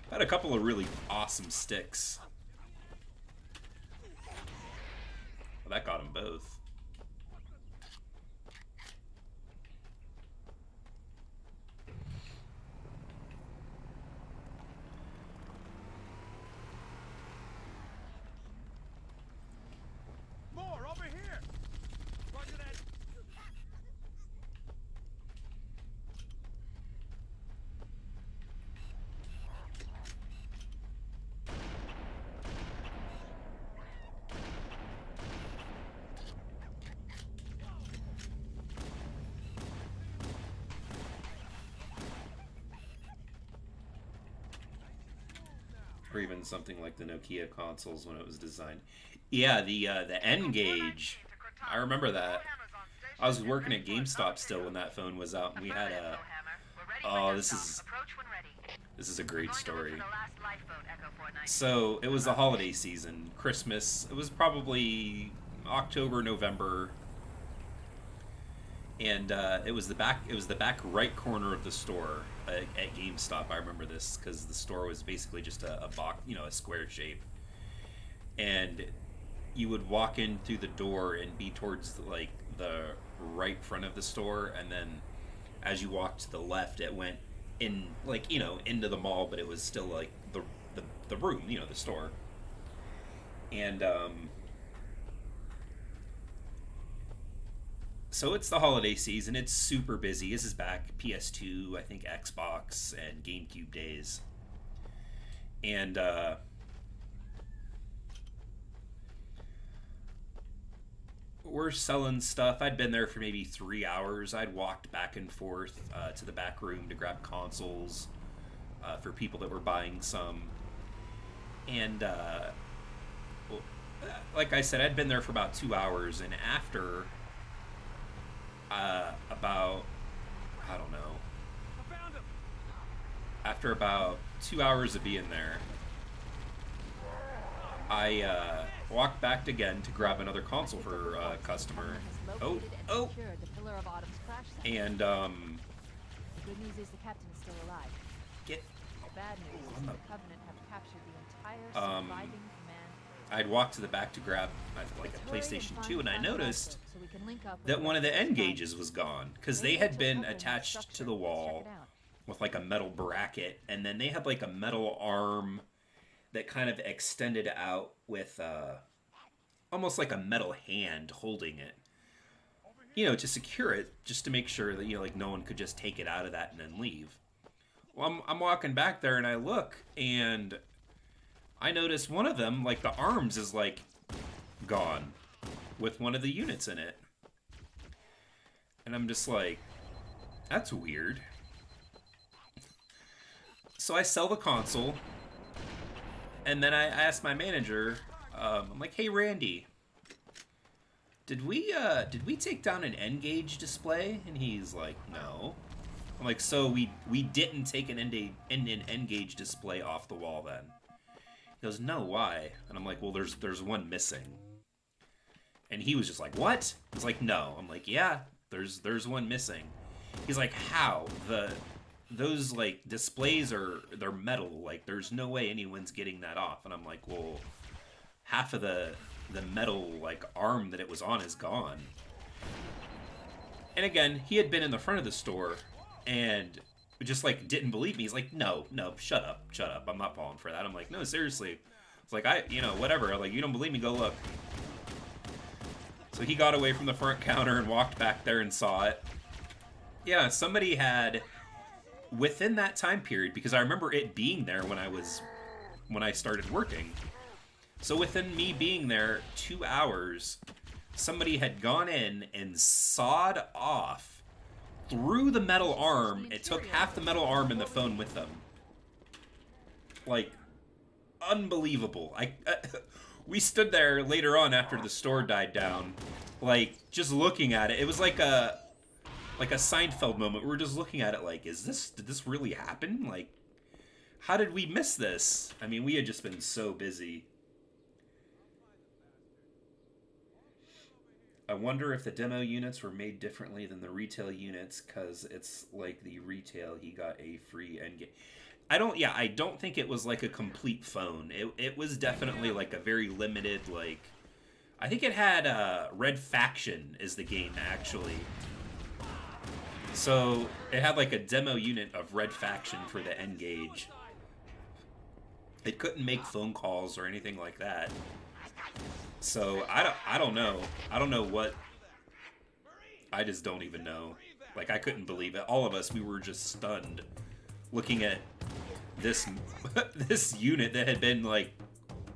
I had a couple of really awesome sticks. Well, that got them both. or even something like the Nokia consoles when it was designed. Yeah, the N-Gage. I remember that. I was working at GameStop still when that phone was out, and we had a. Oh, this is a great story. So it was the holiday season, Christmas. It was probably October, November, and it was the back right corner of the store at GameStop. I remember this because the store was basically just a box, a square shape, and you would walk in through the door and be towards the right front of the store, and then as you walked to the left, it went in into the mall, but it was still like the room, the store. And so it's the holiday season. It's super busy. This is back PS2, I think Xbox and GameCube days. And we're selling stuff. I'd been there for maybe 3 hours. I'd walked back and forth to the back room to grab consoles for people that were buying some. And like I said, I'd been there for about 2 hours. And after after about 2 hours of being there, I walked back again to grab another console for a customer. And the good news is the captain is still alive. The bad news is the Covenant have captured the entire surviving command. I'd walked to the back to grab a PlayStation 2, and I noticed that one of the N-Gages was gone because they had been attached to the wall with like a metal bracket, and then they had like a metal arm that kind of extended out with almost like a metal hand holding it, to secure it, just to make sure that no one could just take it out of that and then leave. Well, I'm walking back there and I look and I notice one of them, like the arms is like gone with one of the units in it, and I'm just like, that's weird. So I sell the console. And then I asked my manager, I'm like, hey Randy, did we take down an N-Gage display? And he's like, no. I'm like, so we didn't take an N-Gage display off the wall then? He goes, no, why? And I'm like, well, there's one missing. And he was just like, what? I was like, no. I'm like, yeah, there's one missing. He's like, how? Those like displays they're metal, like there's no way anyone's getting that off. And I'm like, well, half of the metal like arm that it was on is gone. And again, he had been in the front of the store and just like didn't believe me. He's like, no, shut up, I'm not falling for that. I'm like, no, seriously. It's like, whatever, like, you don't believe me, go look. So he got away from the front counter and walked back there and saw it. Yeah, somebody had, within that time period, because I remember it being there when I started working. So within me being there 2 hours, somebody had gone in and sawed off through the metal arm. It took half the metal arm and the phone with them. Like, unbelievable. We stood there later on after the store died down, like, just looking at it. It was like a Seinfeld moment. We were just looking at it like, did this really happen? Like, how did we miss this? I mean, we had just been so busy. I wonder if the demo units were made differently than the retail units, because it's like the retail, he got a free N-Gage. I don't think it was like a complete phone. It was definitely like a very limited, like, I think it had Red Faction is the game, actually. So it had like a demo unit of Red Faction for the N-Gage. It couldn't make phone calls or anything like that. So I don't know. I don't know what. I just don't even know. Like, I couldn't believe it. All of us, we were just stunned looking at this this unit that had been like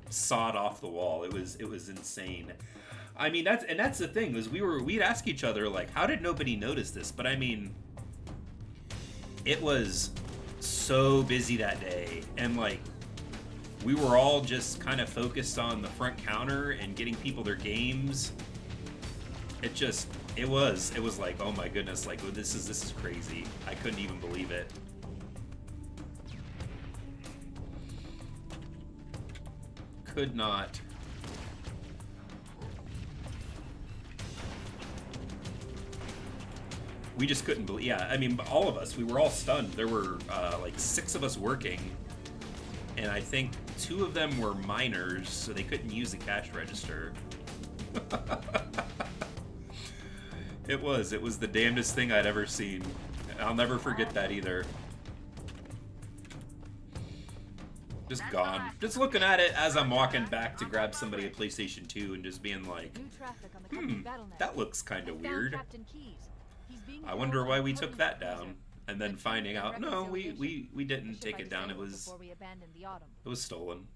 sawed off the wall. It was insane. I mean, that's the thing, is we'd ask each other like, how did nobody notice this? But I mean, it was so busy that day, and like we were all just kind of focused on the front counter and getting people their games. It was like, oh my goodness, like this is crazy. I couldn't even believe it. Could not. We just couldn't believe. Yeah, I mean, all of us, we were all stunned. There were like 6 of us working, and I think 2 of them were minors, so they couldn't use the cash register. It was the damnedest thing I'd ever seen. I'll never forget that either. Just gone. Just looking at it as I'm walking back to grab somebody a PlayStation 2 and just being like, that looks kind of weird. I wonder why we took that down. And then finding out, no, we didn't take it down. It was stolen.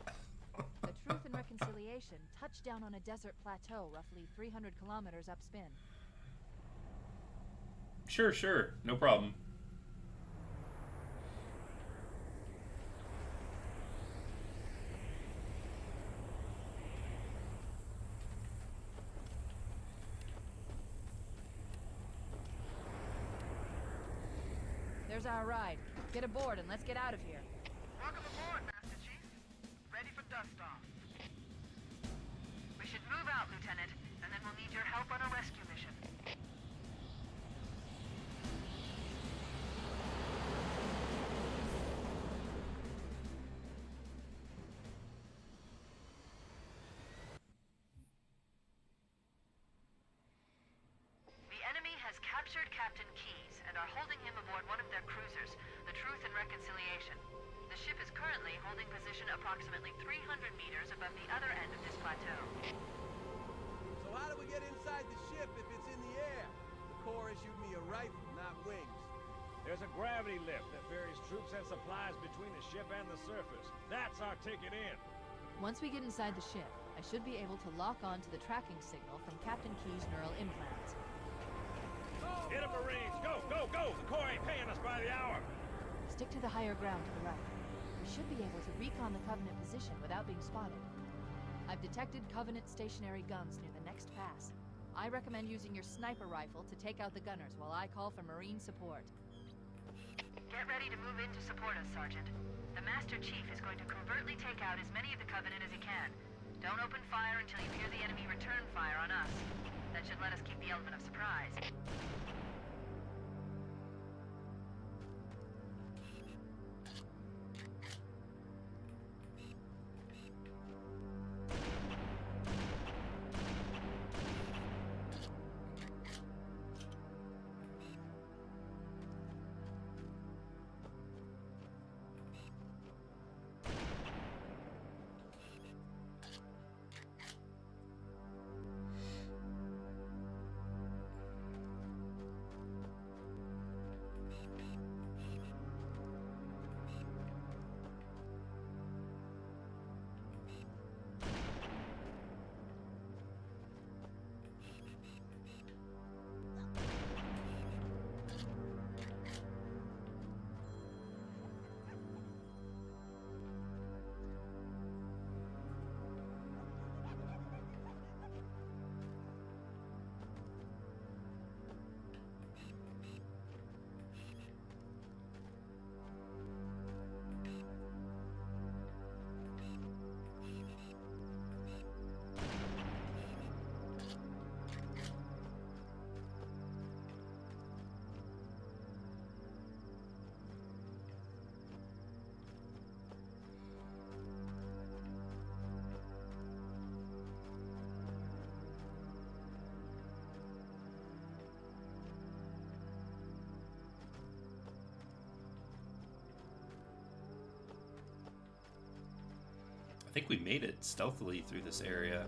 The Truth and Reconciliation touched down on a desert plateau roughly 300 kilometers upspin. Sure. No problem. There's our ride. Get aboard and let's get out of here. Welcome aboard, Master Chief. Ready for dust off. We should move out, Lieutenant, and then we'll need your help on a rescue mission. The enemy has captured Captain Keyes and are holding him aboard one of their cruisers, the Truth and Reconciliation. The ship is currently holding position approximately 300 meters above the other end of this plateau. So how do we get inside the ship if it's in the air? The Corps issued me a rifle, not wings. There's a gravity lift that ferries troops and supplies between the ship and the surface. That's our ticket in. Once we get inside the ship, I should be able to lock on to the tracking signal from Captain Keyes' neural implants. Hit 'em, Marines! Go! The Corps ain't paying us by the hour! Stick to the higher ground to the right. We should be able to recon the Covenant position without being spotted. I've detected Covenant stationary guns near the next pass. I recommend using your sniper rifle to take out the gunners while I call for Marine support. Get ready to move in to support us, Sergeant. The Master Chief is going to covertly take out as many of the Covenant as he can. Don't open fire until you hear the enemy return fire on us. That should let us keep the element of surprise. I think we made it stealthily through this area.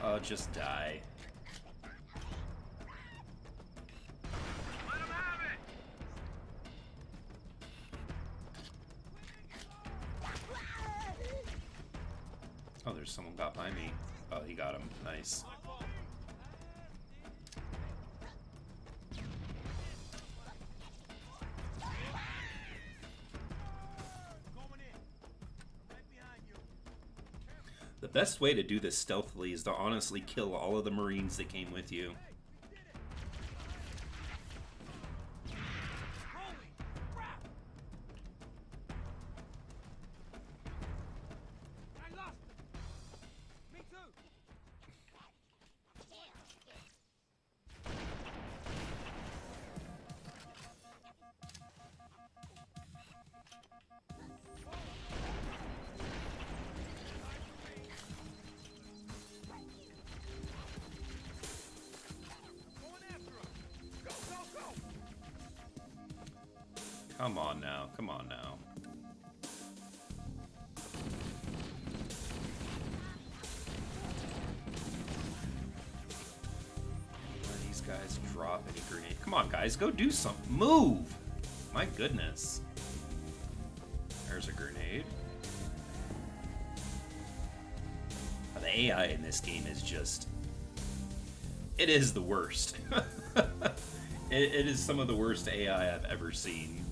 Oh, just die. Let 'em have it! Oh, there's someone got by me. Oh, he got him. Nice. best way to do this stealthily is to honestly kill all of the Marines that came with you. Come on now, come on now. Let these guys drop any grenade. Come on, guys, go do something. Move! My goodness. There's a grenade. The AI in this game is just... It is the worst. It is some of the worst AI I've ever seen.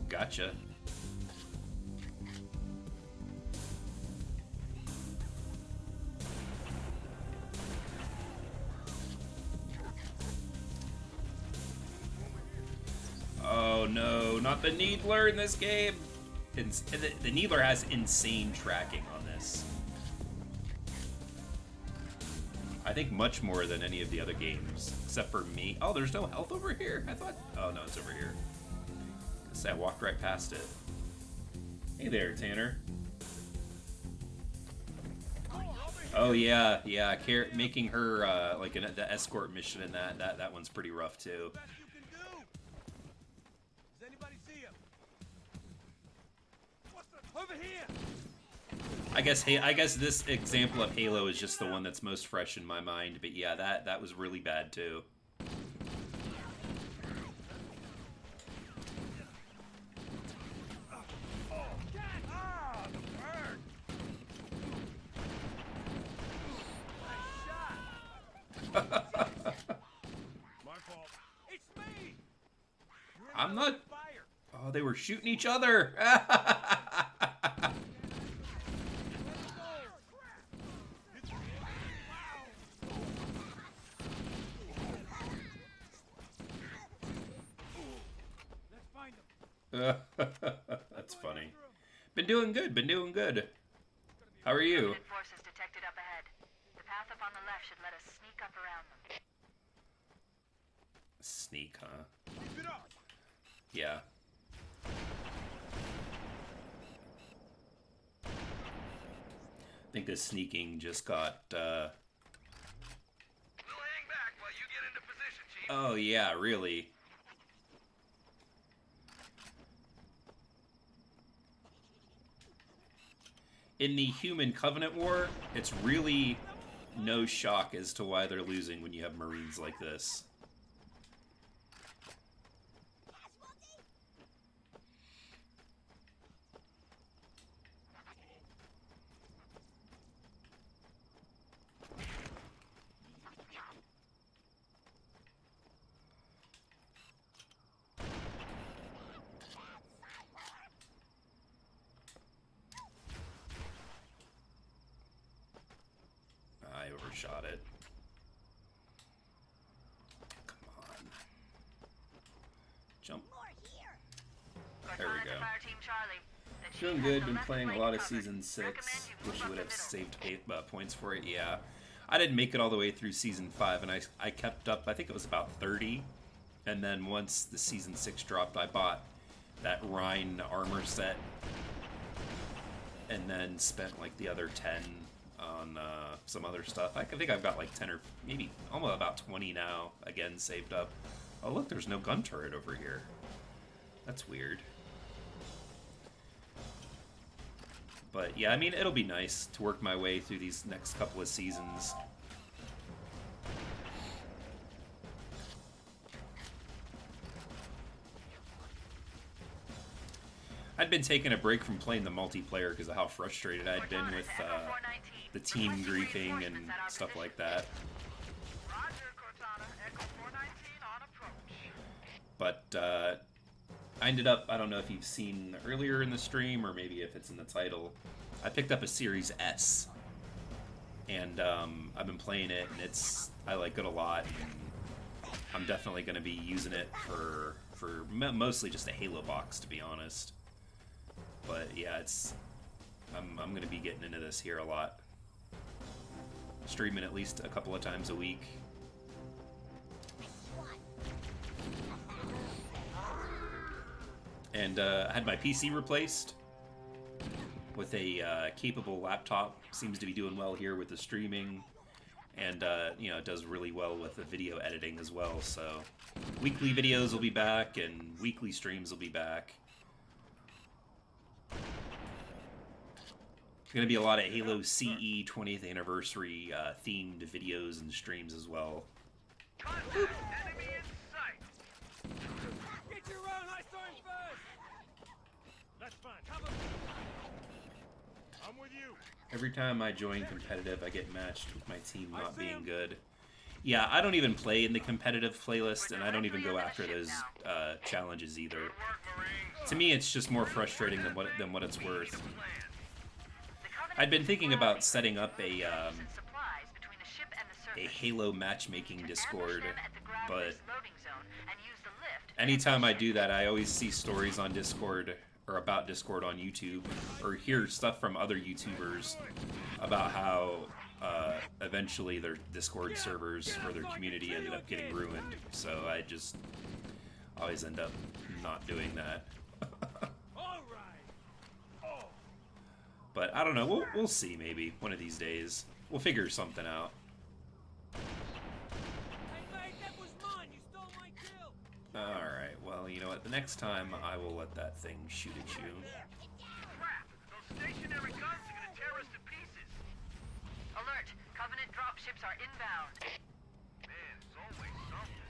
Gotcha. Oh no, not the Needler in this game. The Needler has insane tracking on this. I think much more than any of the other games, except for me. Oh, there's no health over here? I thought, oh no, it's over here. I walked right past it. Hey there, Tanner. Oh yeah, yeah. Making her like the escort mission in that one's pretty rough too. Does anybody see him? Over here. I guess this example of Halo is just the one that's most fresh in my mind. But yeah, that was really bad too. I'm not... Oh, they were shooting each other! That's funny. Been doing good, been doing good. How are you? Forces detected up ahead. The path up on the left should let us sneak up around them. Sneak, huh? Yeah. I think this sneaking just got, We'll hang back while you get into position, Chief. Oh, yeah, really. In the Human Covenant War, it's really no shock as to why they're losing when you have Marines like this. I overshot it. Come on. Jump. There we go. Doing good, been playing a lot of Season 6. Wish you would have saved points for it, yeah. I didn't make it all the way through Season 5, and I kept up, I think it was about 30. And then once the Season 6 dropped, I bought that Rhine armor set. And then spent like the other 10 on some other stuff. I think I've got like 10 or maybe almost about 20 now, again, saved up. Oh look, there's no gun turret over here. That's weird. But yeah, I mean, it'll be nice to work my way through these next couple of seasons. I'd been taking a break from playing the multiplayer because of how frustrated I'd been with the team griefing and stuff like that. But I ended up, I don't know if you've seen earlier in the stream or maybe if it's in the title, I picked up a Series S. And I've been playing it, and I like it a lot. And I'm definitely going to be using it for mostly just a Halo box, to be honest. But yeah, I'm going to be getting into this here a lot. Streaming at least a couple of times a week. And I had my PC replaced with a capable laptop. Seems to be doing well here with the streaming. And, you know, it does really well with the video editing as well. So weekly videos will be back, and weekly streams will be back. There's going to be a lot of Halo CE 20th anniversary themed videos and streams as well. Contact! Enemy in sight! Get your own high storm first! That's fine. Cover me. I'm with you. Every time I join competitive, I get matched with my team not being good. Yeah, I don't even play in the competitive playlist, and I don't even go after those challenges either. To me, it's just more frustrating than what it's worth. I'd been thinking about setting up a Halo matchmaking Discord, but anytime I do that, I always see stories on Discord or about Discord on YouTube, or hear stuff from other YouTubers about how eventually their Discord servers or their community ended up getting ruined. So I just always end up not doing that. But I don't know. We'll see. Maybe one of these days we'll figure something out. All right. Well, you know what? The next time I will let that thing shoot at you. Crap! Those stationary guns are gonna tear us to pieces. Alert! Covenant dropships are inbound. Man, it's always something.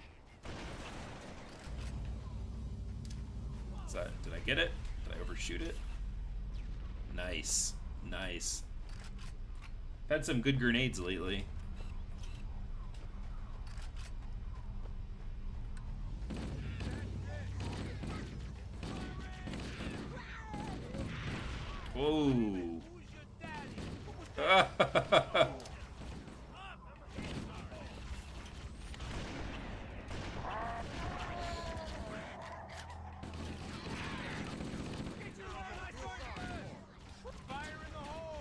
Is that? Did I get it? Did I overshoot it? Nice. Nice. I've had some good grenades lately. Whoa.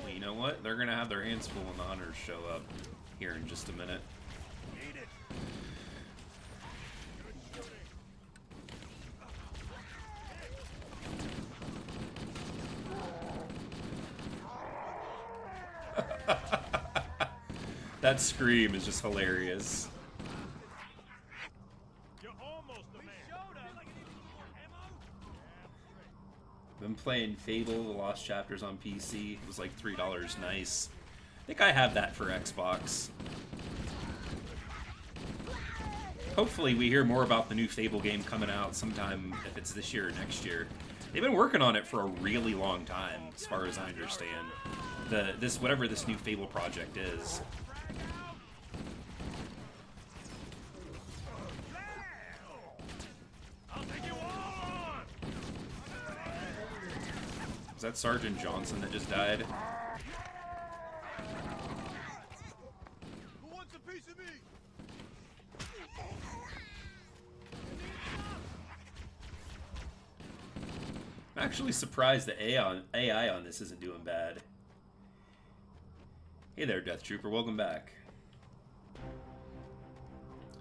Well, you know what? They're gonna have their hands full when the hunters show up here in just a minute. That scream is just hilarious. You're almost the man. Been playing Fable: The Lost Chapters on PC. It was like $3. Nice. I think I have that for Xbox. Hopefully we hear more about the new Fable game coming out sometime, if it's this year or next year. They've been working on it for a really long time, as far as I understand. Whatever this new Fable project is. Is that Sergeant Johnson that just died? Who wants a piece of me? I'm actually surprised the AI on this isn't doing bad. Hey there, Death Trooper. Welcome back.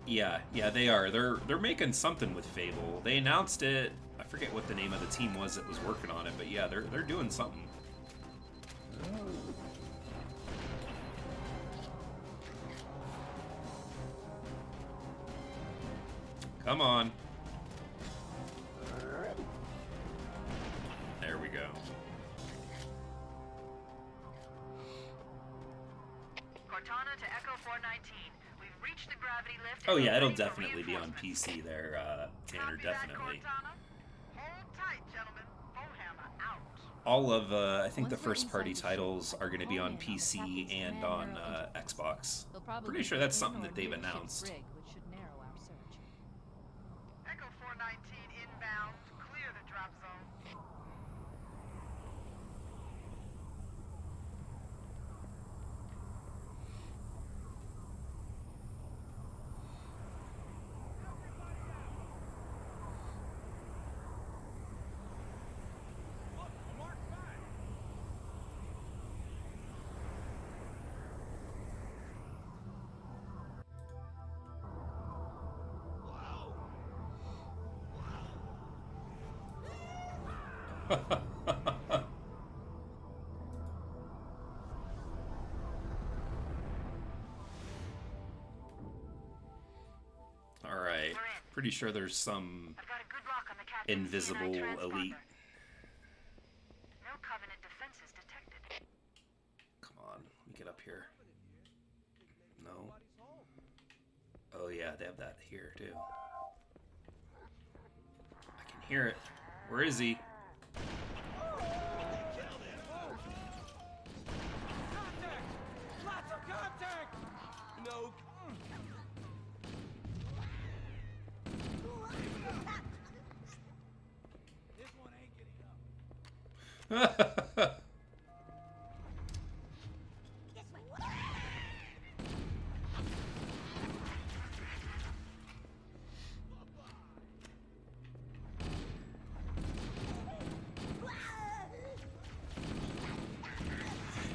Yeah, they are. They're making something with Fable. They announced it. I forget what the name of the team was that was working on it, but yeah, they're doing something. Come on. There we go. Cortana to Echo 419. We've reached the gravity lift. Oh yeah, it'll definitely be on PC there, Tanner, definitely. Hold tight, gentlemen. Bullhammer all of I think the first party titles are going to be on PC and on Xbox. Pretty sure that's something that they've announced. Which should narrow our search. Echo 419 inbound. Clear the drop zone. Alright. Pretty sure there's some I've got a good lock on the captain's invisible CNI elite. transponder. No Covenant defenses detected. Come on, let me get up here. No. Oh yeah, they have that here too. I can hear it. Where is he? Lots of contact! No. This one ain't getting up.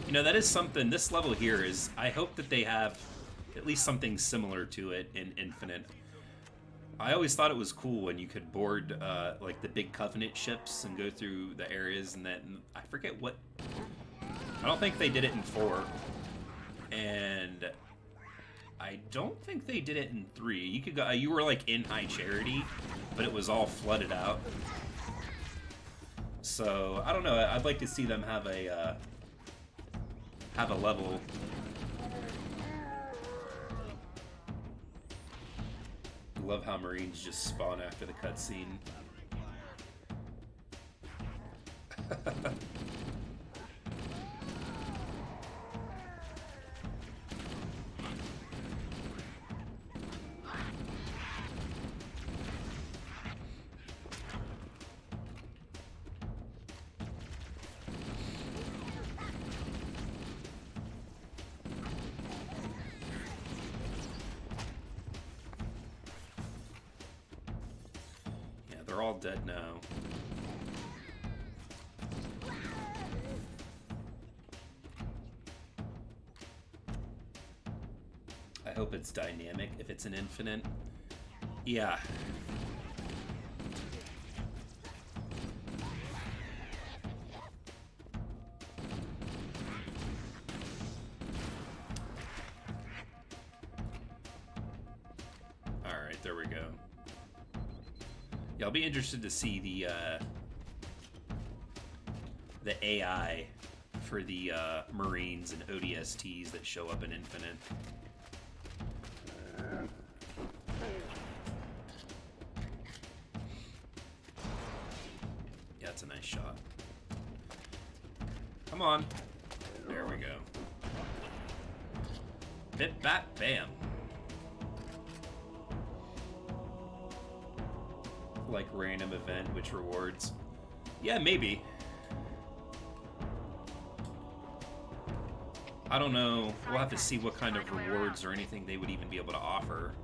You know, that is something, this level here is, I hope that they have at least something similar to it in Infinite. I always thought it was cool when you could board, like, the big Covenant ships and go through the areas, and then, I forget what, I don't think they did it in 4, and I don't think they did it in 3. You could go, you were, like, in High Charity, but it was all flooded out. So, I don't know, I'd like to see them have a level. Love how Marines just spawn after the cutscene. They're all dead now. I hope it's dynamic if it's an Infinite. Yeah. Alright, there we go. Yeah, I'll be interested to see the AI for the Marines and ODSTs that show up in Infinite. Yeah, it's a nice shot. Come on. There we go. Bit bat bam. Like random event which rewards. Yeah, maybe. I don't know. We'll have to see what kind of rewards or anything they would even be able to offer.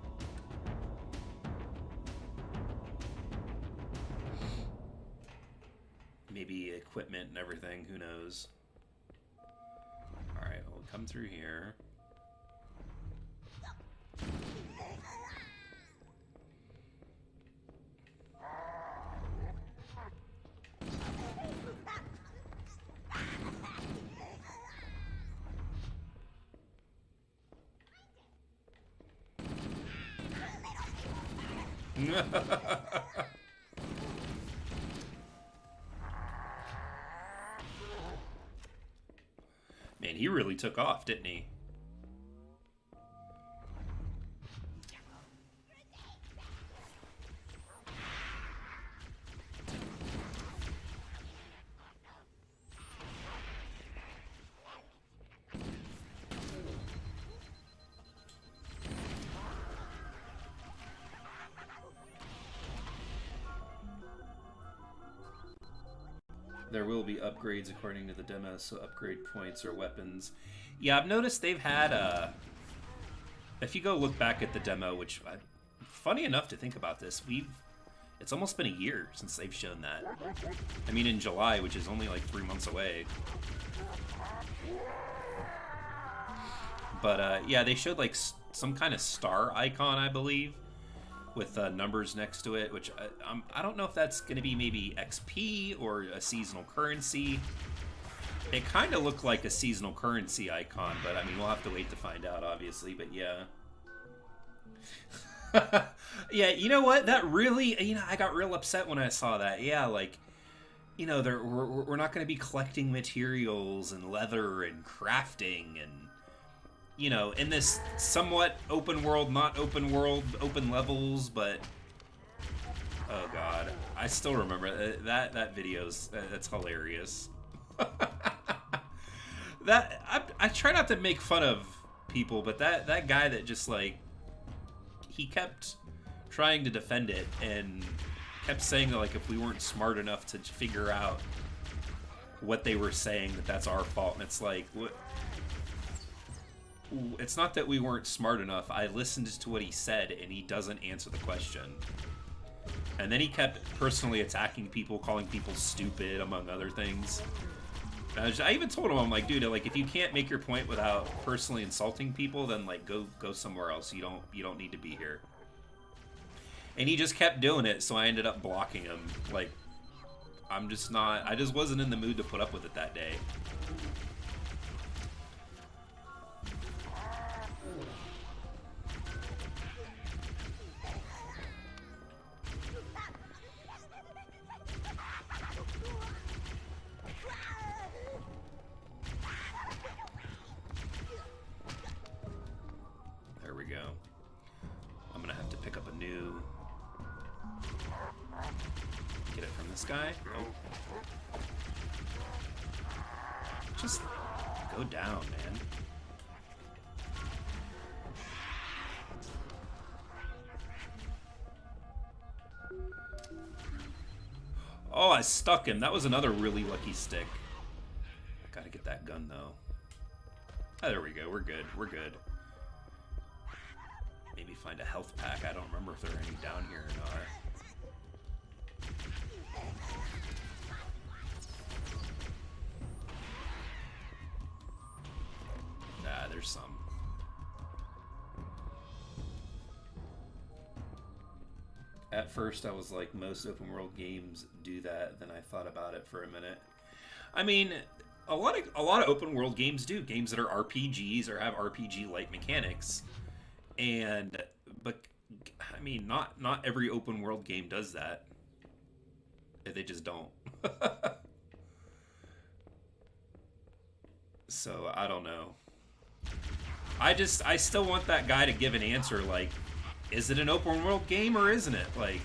Maybe equipment and everything, who knows. Alright, we'll come through here. Man, he really took off, didn't he? There will be upgrades according to the demo, so upgrade points or weapons. Yeah, I've noticed they've had, if you go look back at the demo, which, funny enough to think about this, it's almost been a year since they've shown that. I mean, in July, which is only like 3 months away. But, yeah, they showed, like, some kind of star icon, I believe, with numbers next to it, which I don't know if that's going to be maybe XP or a seasonal currency. It kind of looked like a seasonal currency icon, but, I mean, we'll have to wait to find out, obviously, but, yeah. Yeah, you know what? That really, you know, I got real upset when I saw that. Yeah, like, you know, we're not going to be collecting materials and leather and crafting and, you know, in this somewhat open world, not open world, open levels, but, oh god, I still remember that video's, that's hilarious. I try not to make fun of people, but that guy that just, like, he kept trying to defend it and kept saying that, like, if we weren't smart enough to figure out what they were saying, that's our fault. And it's like, what? It's not that we weren't smart enough. I listened to what he said, and he doesn't answer the question. And then he kept personally attacking people, calling people stupid, among other things. I even told him, I'm like, dude, like, if you can't make your point without personally insulting people, then, like, go somewhere else. You don't need to be here. And he just kept doing it, so I ended up blocking him. Like, I just wasn't in the mood to put up with it that day. There we go. I'm gonna have to pick up a new... Get it from this guy? Nope. Just go down, man. Oh, I stuck him. That was another really lucky stick. I gotta get that gun, though. Oh, there we go. We're good. We're good. Maybe find a health pack. I don't remember if there are any down here or not. Nah, there's some. At first, I was like, most open world games do that. Then I thought about it for a minute. I mean, a lot of open world games do. Games that are RPGs or have RPG-like mechanics. But I mean, not every open world game does that. They just don't. So I don't know. I still want that guy to give an answer. Like, is it an open world game or isn't it? Like.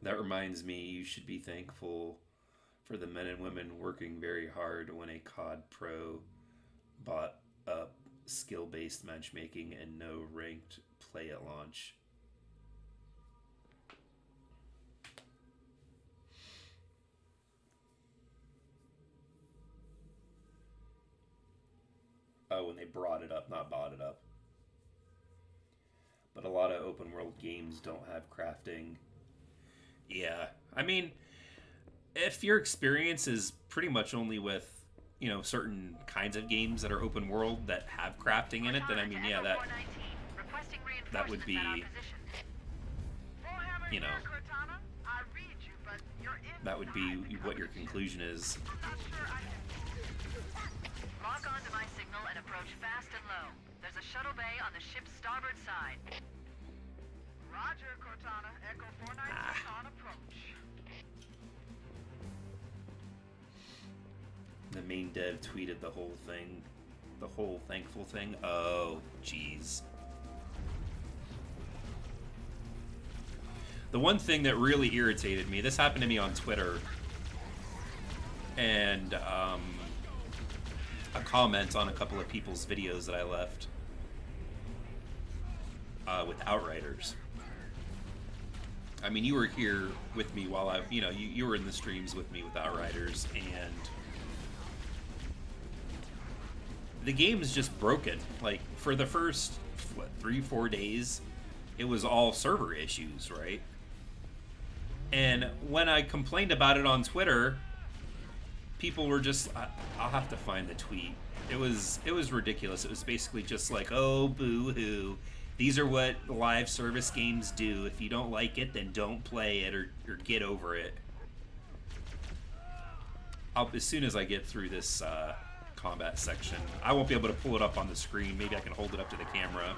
That reminds me, you should be thankful for the men and women working very hard when a COD Pro bought up skill-based matchmaking and no ranked play at launch. Oh, when they brought it up, not bought it up. But a lot of open world games don't have crafting. Yeah, I mean, if your experience is pretty much only with, you know, certain kinds of games that are open world that have crafting in it, then I mean, yeah, that would be, you know, that would be what your conclusion is. Lock on to my signal and approach fast and low. There's a shuttle bay on the ship's starboard side. Roger, Cortana. Echo 496 on approach. The main dev tweeted the whole thing. The whole thankful thing. Oh, jeez. The one thing that really irritated me, this happened to me on Twitter, and a comment on a couple of people's videos that I left with Outriders. I mean, you were here with me while you were in the streams with me with Outriders, and the game is just broken. Like, for the first, 3-4 days, it was all server issues, right? And when I complained about it on Twitter, people were just, I'll have to find the tweet. It was ridiculous. It was basically just like, oh, boo-hoo. These are what live service games do. If you don't like it, then don't play it or get over it. As soon as I get through this combat section, I won't be able to pull it up on the screen. Maybe I can hold it up to the camera.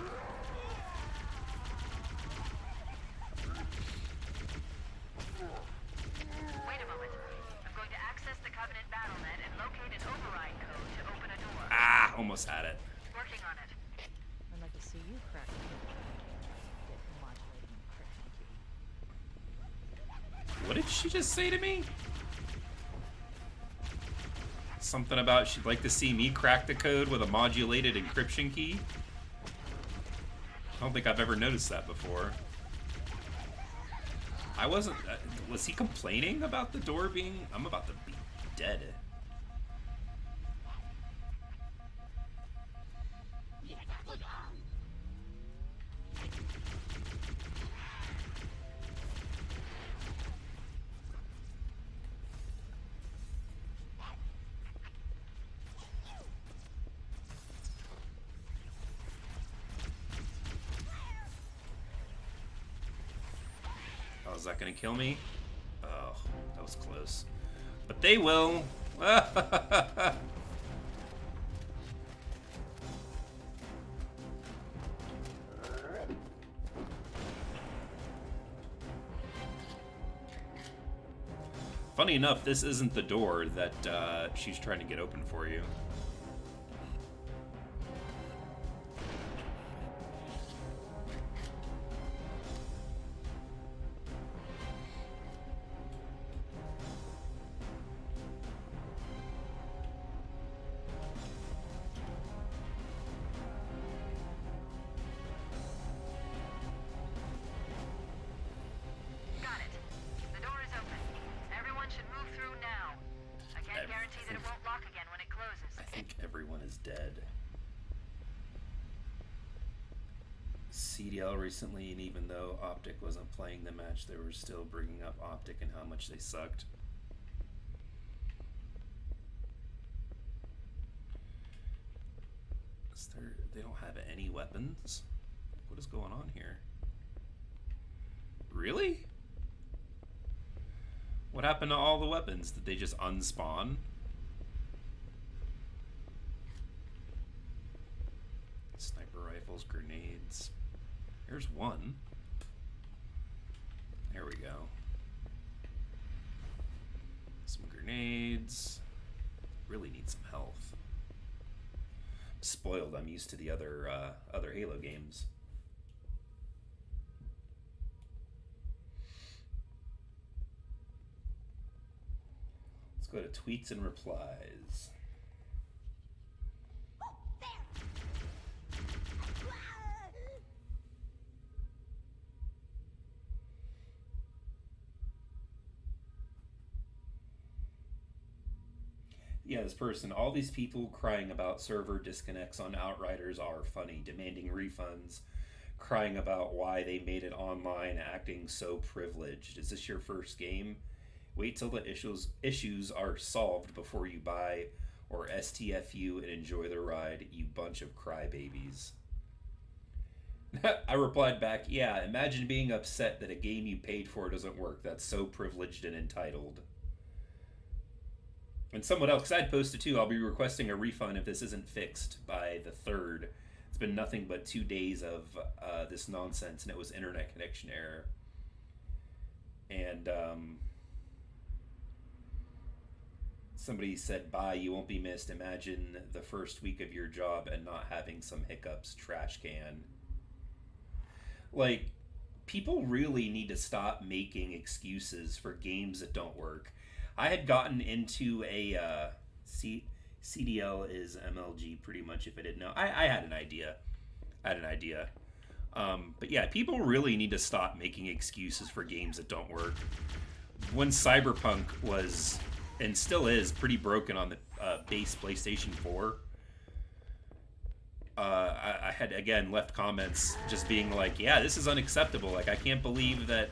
Wait a moment. I'm going to access the Covenant BattleNet and locate an override code to open a door. Ah, almost had it. Working on it. I'd like to see you crack the modulating encryption key. What did she just say to me? Something about she'd like to see me crack the code with a modulated encryption key? I don't think I've ever noticed that before. I wasn't... was he complaining about the door being... I'm about to be dead. Is that gonna kill me? Oh, that was close. But they will. Funny enough, this isn't the door that she's trying to get open for you. Recently, and even though Optic wasn't playing the match, they were still bringing up Optic and how much they sucked. They don't have any weapons? What is going on here? Really? What happened to all the weapons? Did they just unspawn? Sniper rifles, grenades. Here's one. There we go. Some grenades. Really need some health. I'm spoiled. I'm used to the other Halo games. Let's go to tweets and replies. Yeah, this person, all these people crying about server disconnects on Outriders are funny, demanding refunds, crying about why they made it online, acting so privileged. Is this your first game? Wait till the issues are solved before you buy, or STFU and enjoy the ride, you bunch of crybabies. I replied back, yeah, imagine being upset that a game you paid for doesn't work. That's so privileged and entitled. And someone else, because I'd posted too, I'll be requesting a refund if this isn't fixed by the 3rd. It's been nothing but 2 days of this nonsense, and it was internet connection error. And somebody said, bye, you won't be missed. Imagine the first week of your job and not having some hiccups. Trash can. Like, people really need to stop making excuses for games that don't work. I had gotten into a CDL is MLG pretty much. If I didn't know, I had an idea. But yeah, people really need to stop making excuses for games that don't work. When Cyberpunk was, and still is, pretty broken on the base PlayStation 4, I had, again, left comments just being like, yeah, this is unacceptable. Like, I can't believe that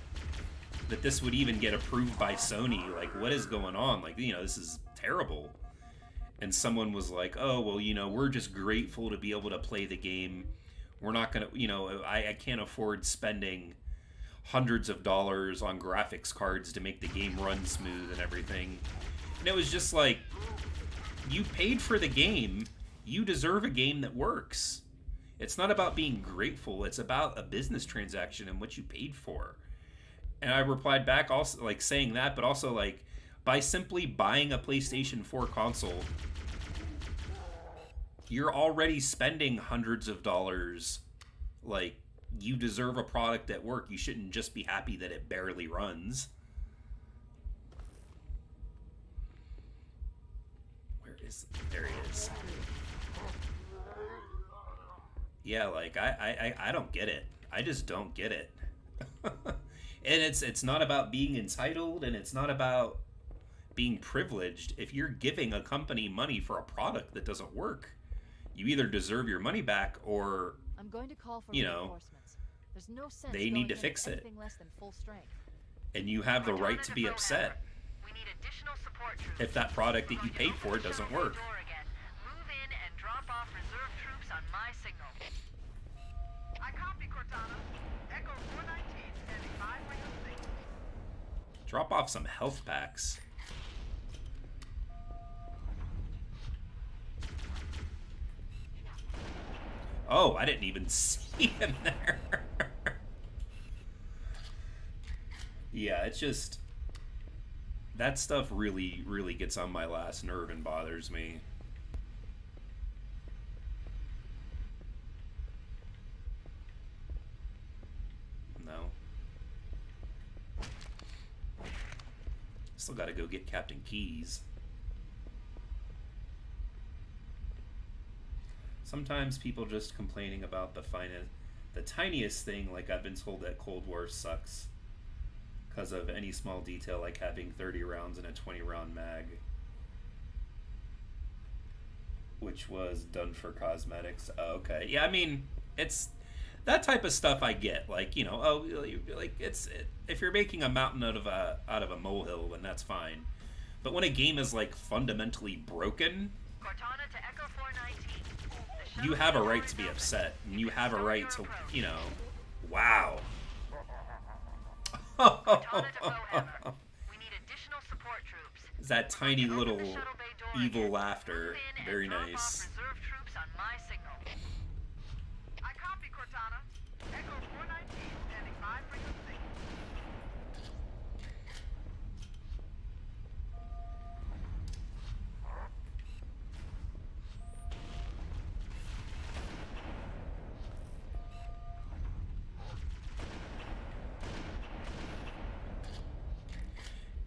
this would even get approved by Sony. Like, what is going on? Like, you know, this is terrible. And someone was like, oh, well, you know, we're just grateful to be able to play the game. We're not going to, you know, I can't afford spending hundreds of dollars on graphics cards to make the game run smooth and everything. And it was just like, you paid for the game. You deserve a game that works. It's not about being grateful. It's about a business transaction and what you paid for. And I replied back also, like, saying that, but also, like, by simply buying a PlayStation 4 console, you're already spending hundreds of dollars. Like, you deserve a product that works. You shouldn't just be happy that it barely runs. Where is... There he is. Yeah, like, I don't get it. I just don't get it. And it's not about being entitled, and it's not about being privileged. If you're giving a company money for a product that doesn't work, you either deserve your money back, or, I'm going to call for you know, reinforcements. There's no sense they need to fix it. Less than full strength. And you have the right to be upset We need additional support troops. if that product that you paid for doesn't work. Move in and drop off reserve troops on my signal. I copy, Cortana. Echo 419, standing by for your signal. Drop off some health packs. Oh, I didn't even see him there. Yeah, it's just... that stuff really, really gets on my last nerve and bothers me. No. Still gotta go get Captain Keys. Sometimes people just complaining about the tiniest thing, like I've been told that Cold War sucks because of any small detail, like having 30 rounds in a 20-round mag, which was done for cosmetics. Oh, okay, yeah, I mean, it's that type of stuff I get. Like, you know, oh, like if you're making a mountain out of a molehill, then that's fine. But when a game is like fundamentally broken, Cortana to Echo 419. you have a right to be upset, and you have a right to, you know, wow. We need additional support troops. That tiny little evil laughter, very nice. Reserve troops on my signal. I copy, Cortana. Echo 419, standing by for your signal.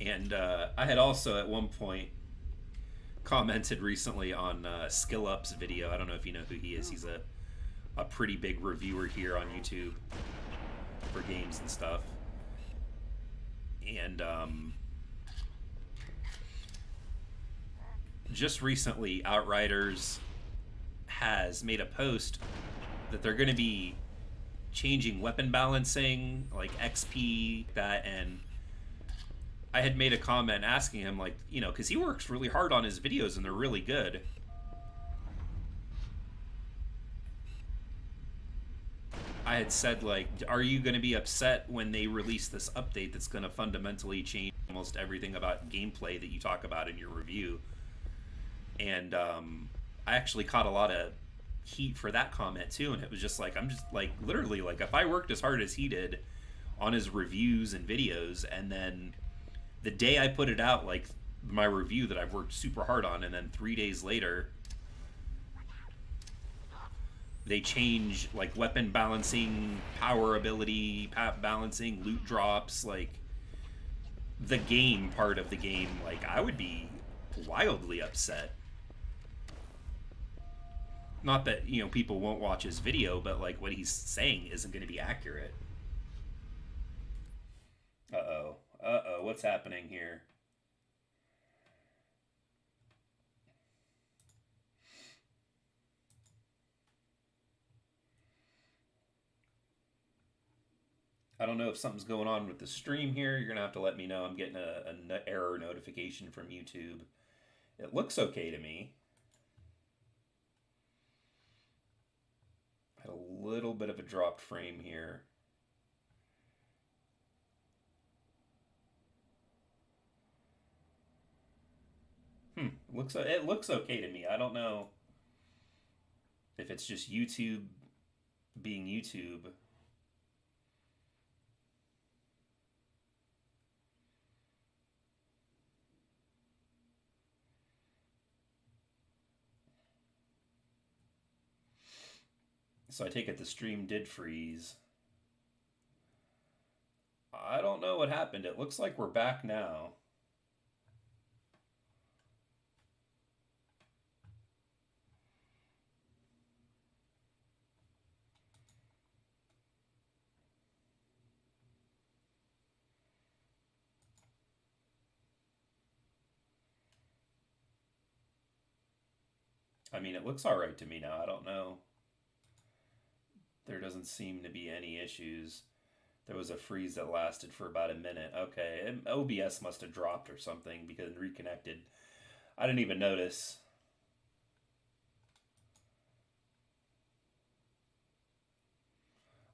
And I had also at one point commented recently on Skill Up's video. I don't know if you know who he is. He's a pretty big reviewer here on YouTube for games and stuff. And just recently, Outriders has made a post that they're going to be changing weapon balancing, like XP, that, and I had made a comment asking him, like, you know, because he works really hard on his videos and they're really good. I had said, like, are you going to be upset when they release this update that's going to fundamentally change almost everything about gameplay that you talk about in your review? And I actually caught a lot of heat for that comment too, and it was just like, I'm just like, literally, like, if I worked as hard as he did on his reviews and videos, and then the day I put it out, like my review that I've worked super hard on, and then 3 days later they change like weapon balancing, power ability, balancing, loot drops, like the game part of the game, like I would be wildly upset. Not that, you know, people won't watch his video, but like what he's saying isn't going to be accurate. Uh-oh. Uh-oh, what's happening here? I don't know if something's going on with the stream here. You're going to have to let me know. I'm getting an error notification from YouTube. It looks okay to me. Had a little bit of a dropped frame here. It looks okay to me. I don't know if it's just YouTube being YouTube. So I take it the stream did freeze. I don't know what happened. It looks like we're back now. I mean, it looks all right to me now. I don't know. There doesn't seem to be any issues. There was a freeze that lasted for about a minute. Okay, OBS must have dropped or something because it reconnected. I didn't even notice.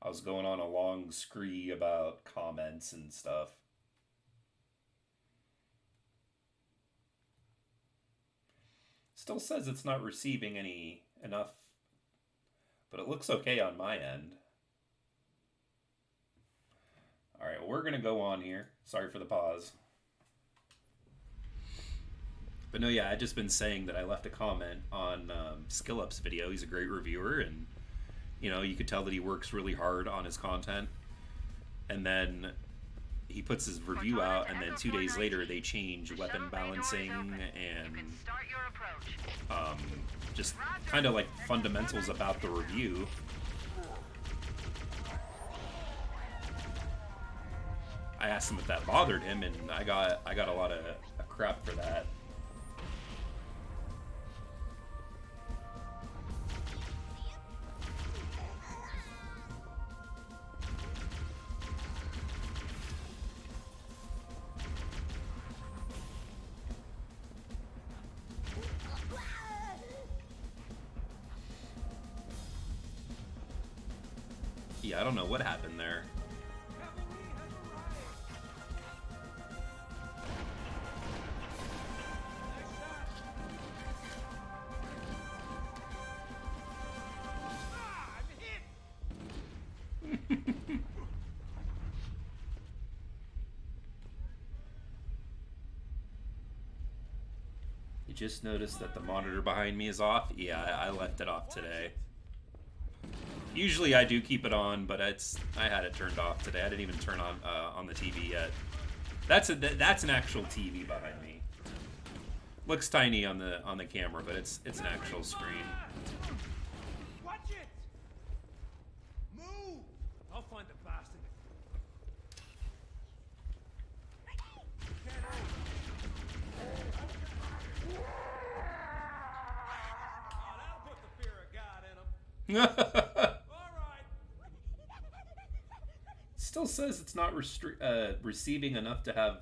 I was going on a long scree about comments and stuff. Still says it's not receiving enough, but it looks okay on my end. All right, well, we're going to go on here. Sorry for the pause. But no, yeah, I've just been saying that I left a comment on SkillUp's video. He's a great reviewer, and, you know, you could tell that he works really hard on his content. And then he puts his review out, and then 2 days later they change weapon balancing and just kind of like fundamentals about the review. I asked him if that bothered him, and I got a lot of crap for that. Yeah, I don't know what happened there. You just noticed that the monitor behind me is off? Yeah, I left it off today. Usually I do keep it on, but I had it turned off today. I didn't even turn on the TV yet. That's an actual TV behind me. Looks tiny on the camera, but it's an actual screen. Watch it! Move! I'll find the bastard. Oh, that'll put the fear of God in him. Still says it's not receiving enough to have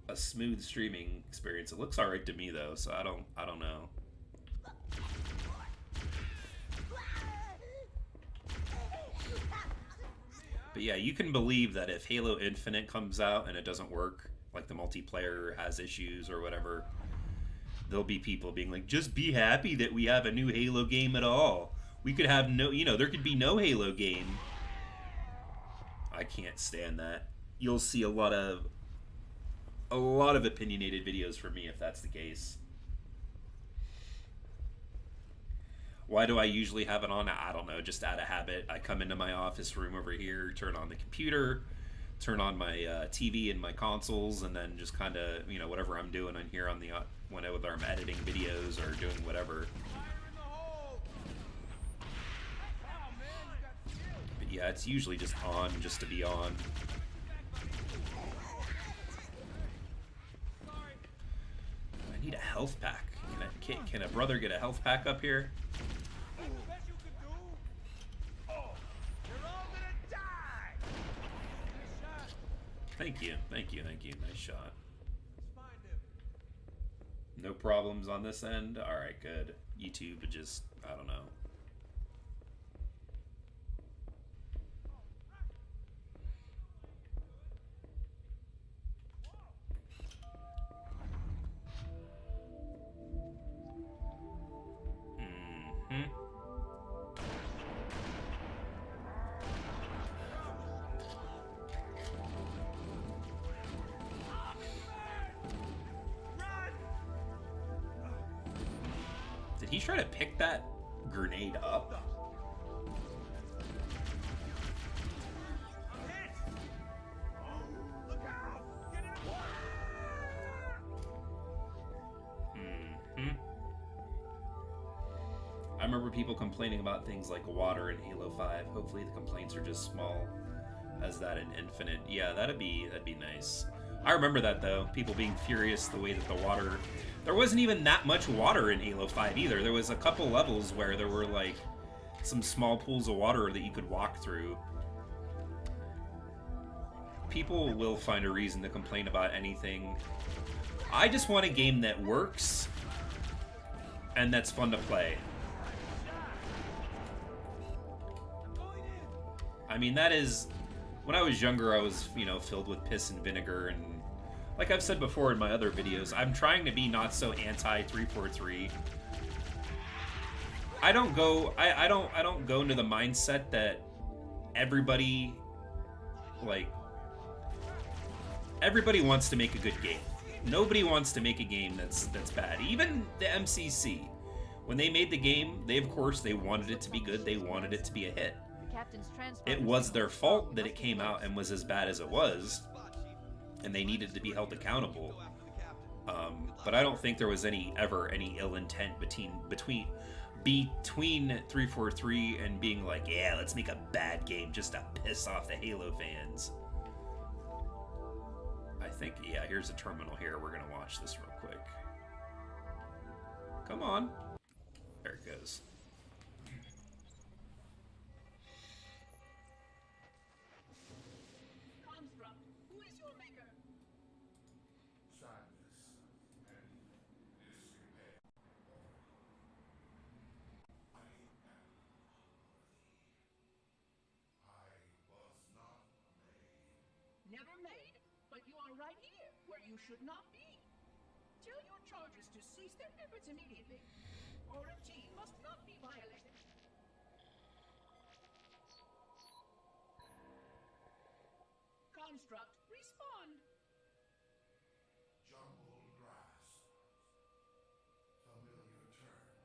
a smooth streaming experience. It looks alright to me though, so I don't know. But yeah, you can believe that if Halo Infinite comes out and it doesn't work, like the multiplayer has issues or whatever, there'll be people being like, just be happy that we have a new Halo game at all. We could have no, there could be no Halo game. I can't stand that. You'll see a lot of opinionated videos from me if that's the case. Why do I usually have it on? I don't know, just out of habit. I come into my office room over here, turn on the computer, turn on my TV and my consoles, and then just kind of, you know, whatever I'm doing on here on the whether I'm editing videos or doing whatever. But yeah, it's usually just on, just to be on. I need a health pack. Can a brother get a health pack up here? Thank you, thank you, thank you. Nice shot. No problems on this end? Alright, good. YouTube just, I don't know. Mm-hmm. Did he try to pick that grenade up? I remember people complaining about things like water in Halo 5. Hopefully the complaints are just small as that in Infinite. Yeah, that'd be nice. I remember that though, people being furious the way that the water... There wasn't even that much water in Halo 5 either. There was a couple levels where there were like some small pools of water that you could walk through. People will find a reason to complain about anything. I just want a game that works and that's fun to play. I mean, that is... When I was younger, I was, you know, filled with piss and vinegar, and like I've said before in my other videos, I'm trying to be not so anti-343. I don't go into the mindset that everybody wants to make a good game. Nobody wants to make a game that's bad. Even the MCC, when they made the game, they wanted it to be good. They wanted it to be a hit. It was their fault that it came out and was as bad as it was, and they needed to be held accountable. But I don't think there was ever any ill intent between 343 and being like, yeah, let's make a bad game just to piss off the Halo fans. I think, yeah, here's a terminal here. We're gonna watch this real quick. Come on. There it goes. Never made, but you are right here, where you should not be. Tell your charges to cease their efforts immediately. Order-T must not be violated. Construct, respond. Jungle grass. Familiar terms.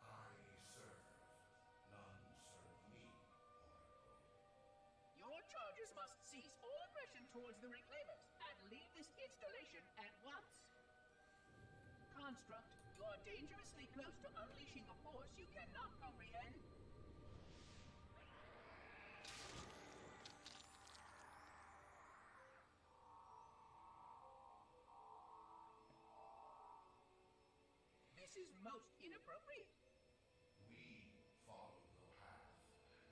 I serve. None serve me, Oracle. Your charges must cease all aggression towards the Reclaimers and leave this installation at once. Construct, you are dangerously close to unleashing a force you cannot comprehend. This is most inappropriate. We follow the path,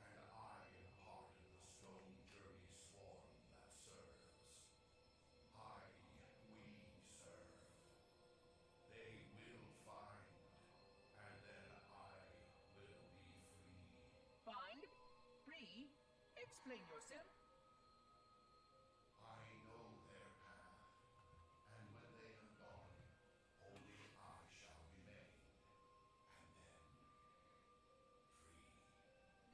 and I am part of the stone journey swarm that serves. We serve. They will find, and then I will be free. Find? Free? Explain yourself. I know their path, and when they have gone, only I shall remain, and then free.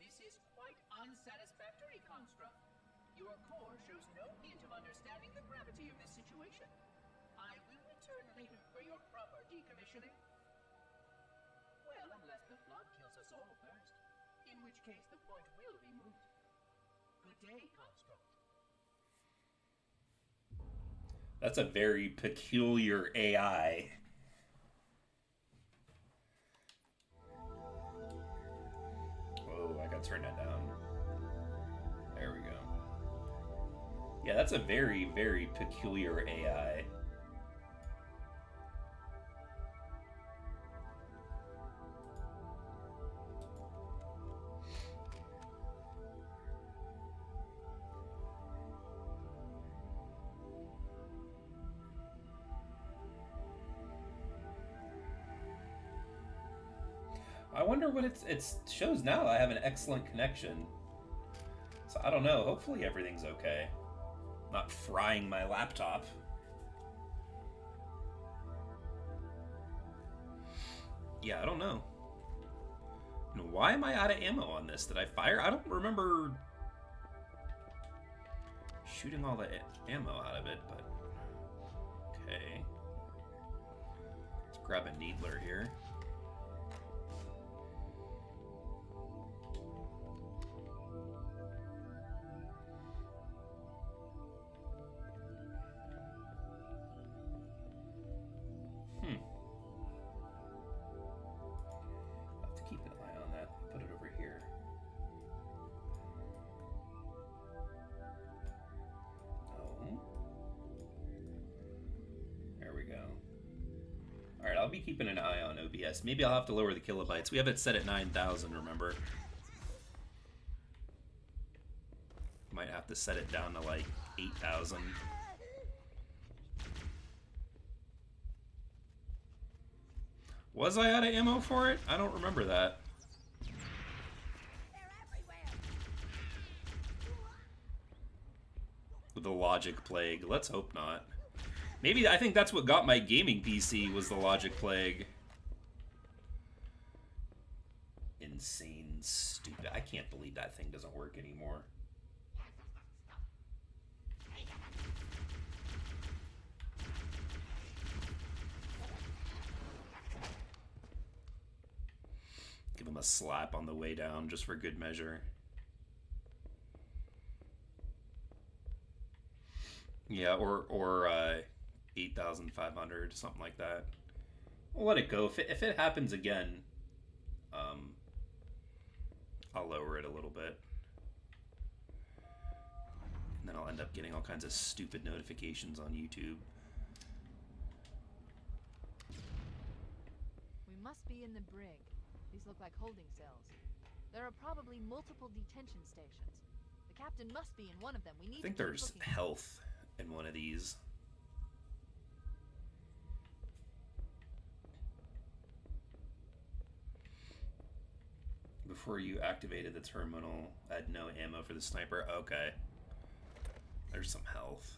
This is quite unsatisfactory, Construct. Your core shows no hint of understanding the gravity of this situation. I will return later for your proper decommissioning. Well, in which case the point will be moot. Good day, Construct. That's a very peculiar AI. Whoa, I gotta turn that down. There we go. Yeah, that's a very, very peculiar AI. I wonder what it shows now. I have an excellent connection. So I don't know. Hopefully everything's okay. Not frying my laptop. Yeah, I don't know. And why am I out of ammo on this? Did I fire? I don't remember shooting all the ammo out of it, but okay. Let's grab a needler here. I'll be keeping an eye on OBS. Maybe I'll have to lower the kilobytes. We have it set at 9,000, remember? Might have to set it down to like 8,000. Was I out of ammo for it? I don't remember that. With the logic plague. Let's hope not. Maybe I think that's what got my gaming PC was the logic plague. Insane, stupid. I can't believe that thing doesn't work anymore. Give him a slap on the way down just for good measure. Yeah, or 8,500, something like that. We'll let it go. If it happens again, I'll lower it a little bit. And then I'll end up getting all kinds of stupid notifications on YouTube. We must be in the brig. These look like holding cells. There are probably multiple detention stations. The captain must be in one of them. We need I think to keep there's looking. health in one of these. Before you activated the terminal, I had no ammo for the sniper. Okay. There's some health.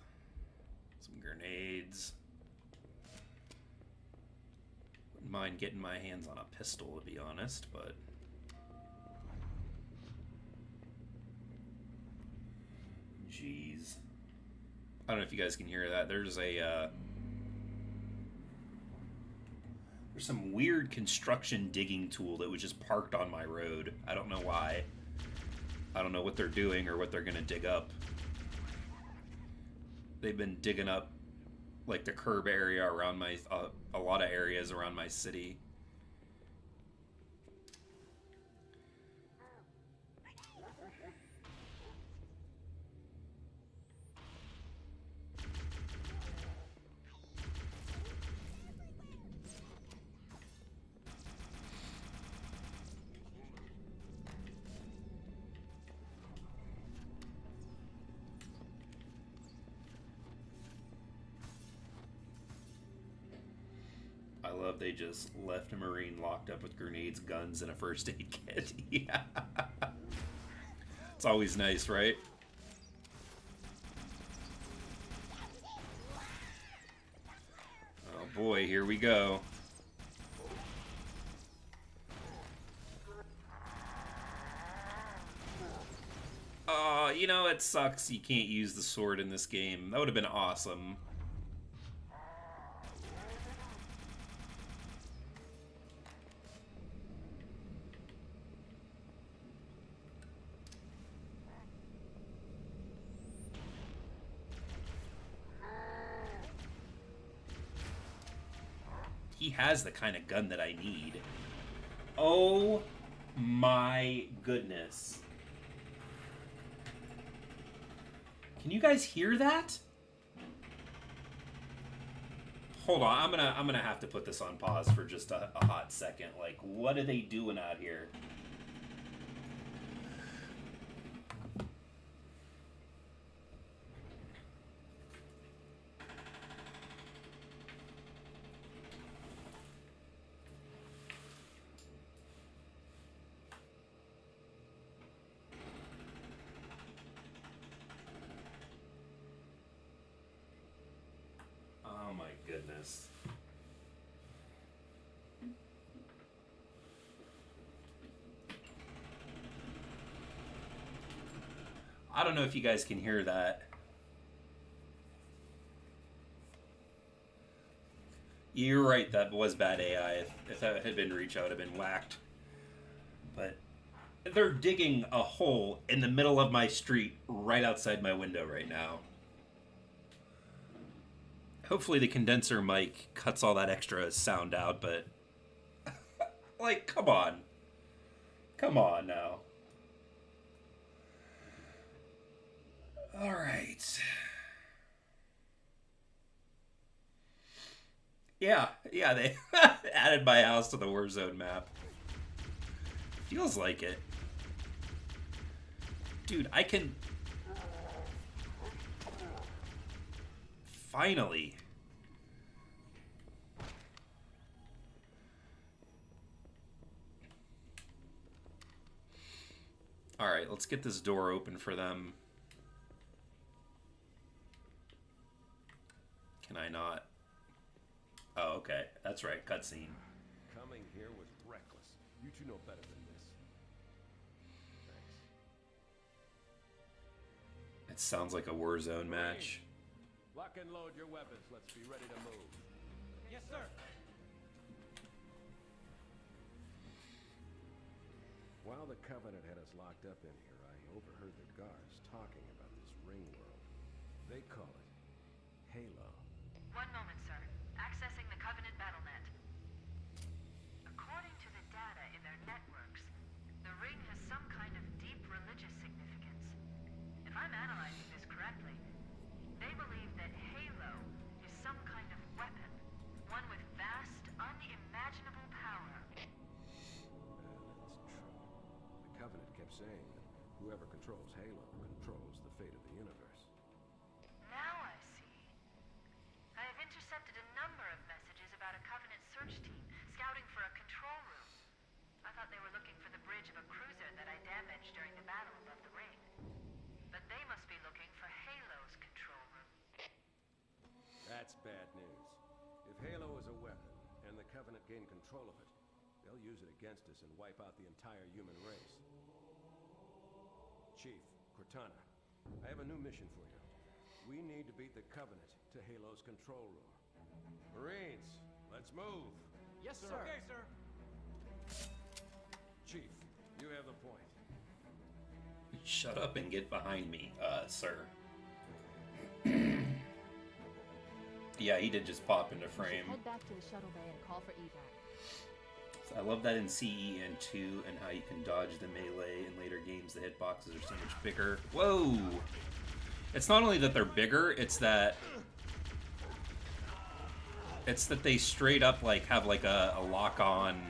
Some grenades. Wouldn't mind getting my hands on a pistol, to be honest, but... Jeez. I don't know if you guys can hear that. There's a, there's some weird construction digging tool that was just parked on my road. I don't know why. I don't know what they're doing or what they're gonna dig up. They've been digging up, like, the curb area around my, a lot of areas around my city. I love they just left a Marine locked up with grenades, guns, and a first aid kit. Yeah. It's always nice, right? Oh boy, here we go. Oh, you know, it sucks you can't use the sword in this game. That would have been awesome. He has the kind of gun that I need. Oh my goodness. Can you guys hear that? Hold on, I'm gonna have to put this on pause for just a hot second. Like, what are they doing out here? Oh my goodness. I don't know if you guys can hear that. You're right, that was bad AI. If that had been Reach, I would have been whacked. But they're digging a hole in the middle of my street right outside my window right now. Hopefully the condenser mic cuts all that extra sound out, but... like, come on. Come on now. Alright. Yeah, they added my house to the Warzone map. Feels like it. Dude, I can... Finally. Alright, let's get this door open for them. Can I not? Oh, okay. That's right, cutscene. Coming here was reckless. You two know better than this. Thanks. It sounds like a Warzone match. Lock and load your weapons. Let's be ready to move. Yes, sir. While the Covenant had us locked up in here, I overheard the guards talking about this ring world. They call it Halo. One moment, sir. Accessing the Covenant BattleNet. According to the data in their networks, the ring has some kind of deep religious significance. If I'm analyzing this correctly, they believe that Halo is some kind of weapon, one with vast, unimaginable power. That's true. The Covenant kept saying that whoever controls Halo controls the fate of the universe. Now I see. I have intercepted a number of messages about a Covenant search team scouting for a control room. I thought they were looking for the bridge of a cruiser that I damaged during the battle above the ring. But they must be looking for Halo's control room. That's bad news. If Halo is a weapon, and the Covenant gain control of it, they'll use it against us and wipe out the entire human race. Chief, Cortana, I have a new mission for you. We need to beat the Covenant to Halo's control room. Marines, let's move. Yes, sir. Okay, sir. Chief, you have the point. Shut up and get behind me, sir. Yeah, he did just pop into frame. Head back to the shuttle bay and call for evac. I love that in CE and 2 and how you can dodge the melee in later games. The hitboxes are so much bigger. Whoa! It's not only that they're bigger, it's that they straight up like have like a lock-on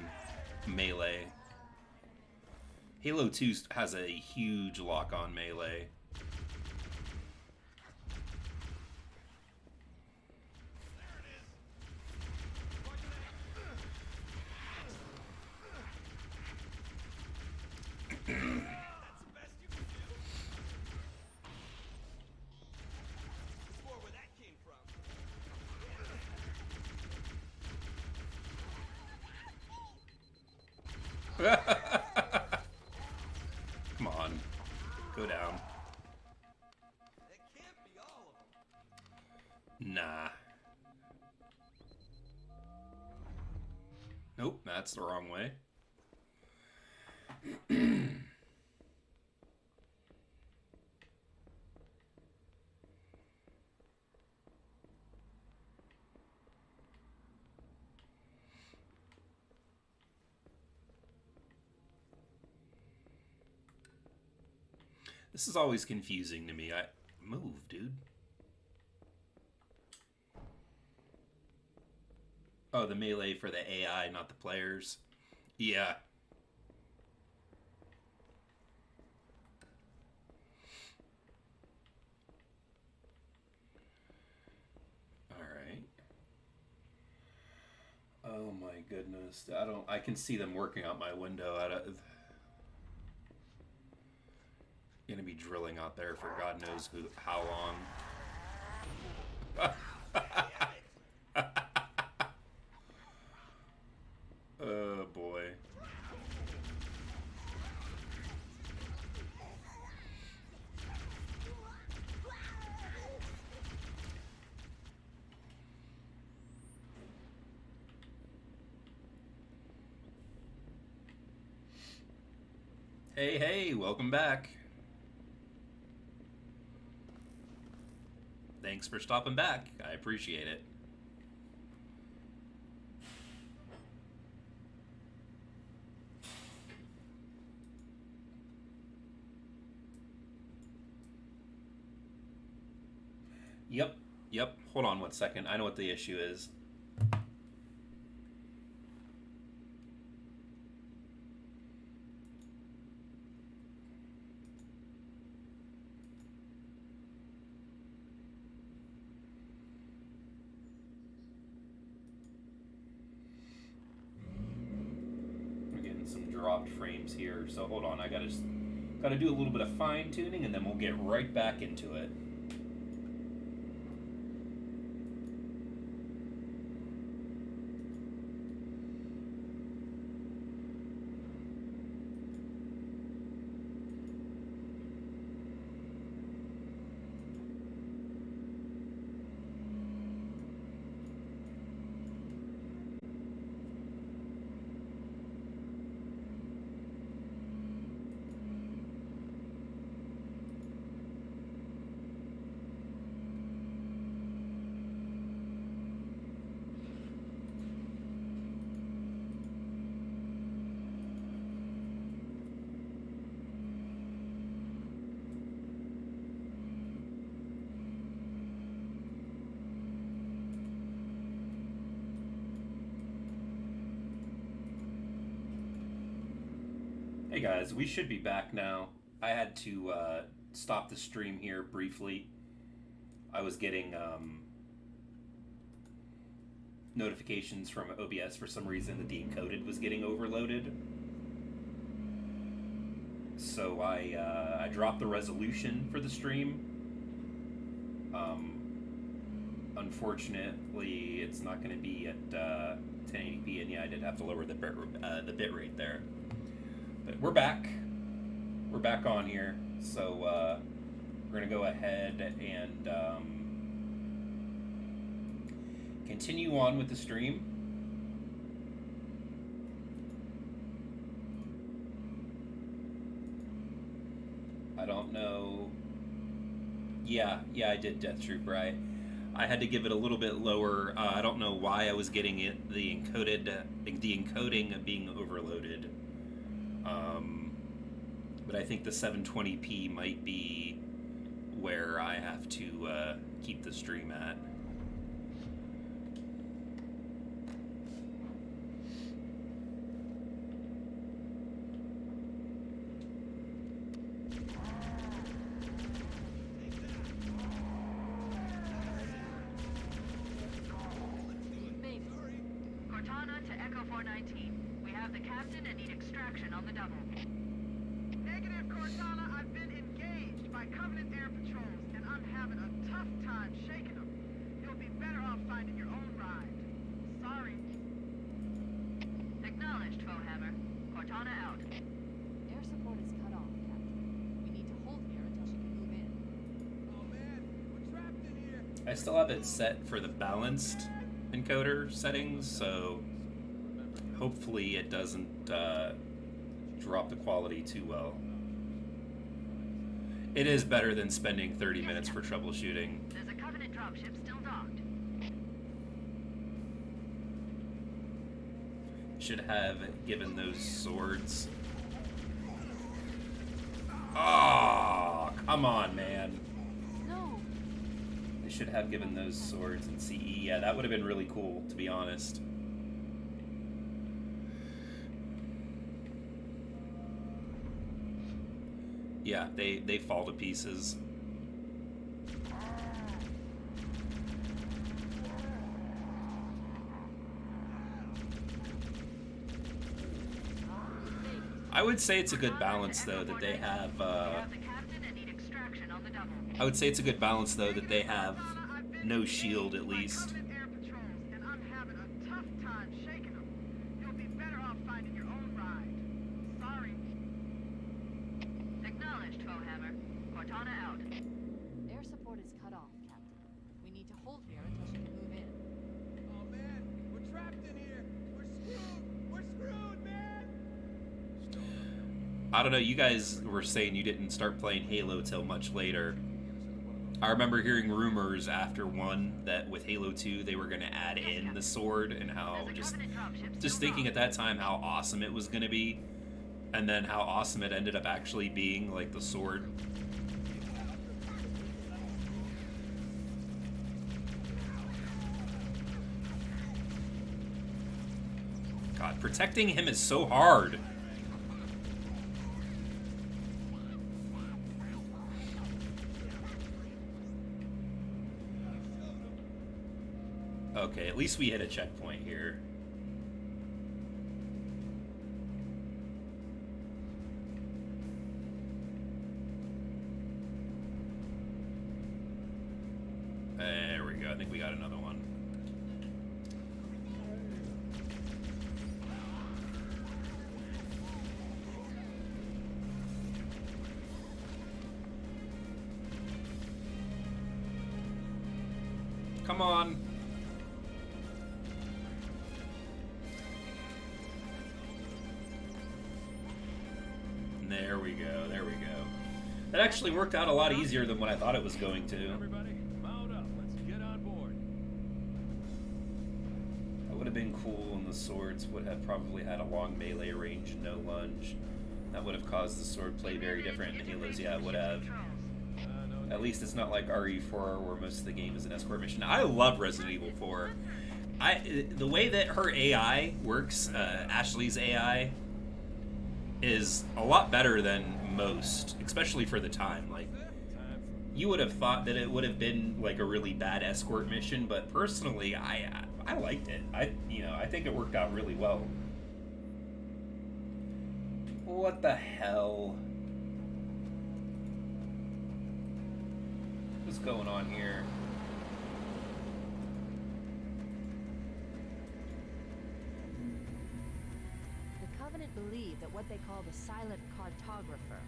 melee. Halo 2 has a huge lock-on melee. Come on. Go down. That can't be all of them. Nah. Nope, that's the wrong way. This is always confusing to me. Move, dude. Oh, the melee for the AI, not the players. Yeah. Alright. Oh my goodness. I can see them working out my window gonna be drilling out there for God knows how long. Oh boy. Hey, welcome back. Thanks for stopping back. I appreciate it. Yep. Hold on 1 second. I know what the issue is. We're getting some dropped frames here, so hold on. I gotta do a little bit of fine tuning, and then we'll get right back into it. Hey guys, we should be back now. I had to stop the stream here briefly. I was getting notifications from OBS for some reason. The decoded was getting overloaded. So I dropped the resolution for the stream. Unfortunately, it's not going to be at 1080p, and yeah, I did have to lower the bit rate there. But we're back. We're back on here. So we're going to go ahead and continue on with the stream. I don't know. Yeah, I did Death Trooper. I had to give it a little bit lower. I don't know why I was getting the encoding being overloaded. But I think the 720p might be where I have to keep the stream at. Cortana to Echo 419. We have the captain and need extraction on the double. Negative, Cortana. I've been engaged by Covenant air patrols, and I'm having a tough time shaking them. You'll be better off finding your own ride. Sorry. Acknowledged, Foehammer. Cortana out. Air support is cut off, Captain. We need to hold here until she can move in. Oh man, we're trapped in here. I still have it set for the balanced encoder settings, so hopefully it doesn't drop the quality too well. It is better than spending 30 minutes for troubleshooting. There's a Covenant dropship still docked. Should have given those swords. Ah, Come on, man. No. They should have given those swords in CE. Yeah, that would have been really cool, to be honest. Yeah, they fall to pieces. I would say it's a good balance, though, that they have, I would say it's a good balance, though, that they have no shield, at least. Covenant air patrols, and I'm having a tough time shaking them. You'll be better off finding your own ride. Sorry. Acknowledged, Foehammer. Cortana out. Air support is cut off, Captain. We need to hold here until she can move in. Oh man, we're trapped in here. We're screwed. We're screwed, man. I don't know, you guys were saying you didn't start playing Halo till much later. I remember hearing rumors after 1 that with Halo 2 they were going to add in the sword, and how just thinking at that time how awesome it was going to be, and then how awesome it ended up actually being, like the sword. God, protecting him is so hard. Okay, at least we hit a checkpoint here. There we go. I think we got another one. Come on. There we go, there we go. That actually worked out a lot easier than what I thought it was going to. Everybody, mount up. Let's get on board. That would have been cool, and the swords would have probably had a long melee range and no lunge. That would have caused the sword play very different in Halos. Yeah, it would have. At least it's not like RE4, where most of the game is an escort mission. I love Resident Evil 4. The way that her AI works, Ashley's AI, is a lot better than most, especially for the time. Like, you would have thought that it would have been like a really bad escort mission, but personally, I liked it. I think it worked out really well. What the hell? What's going on here? The Covenant believe that what they call the silent cartographer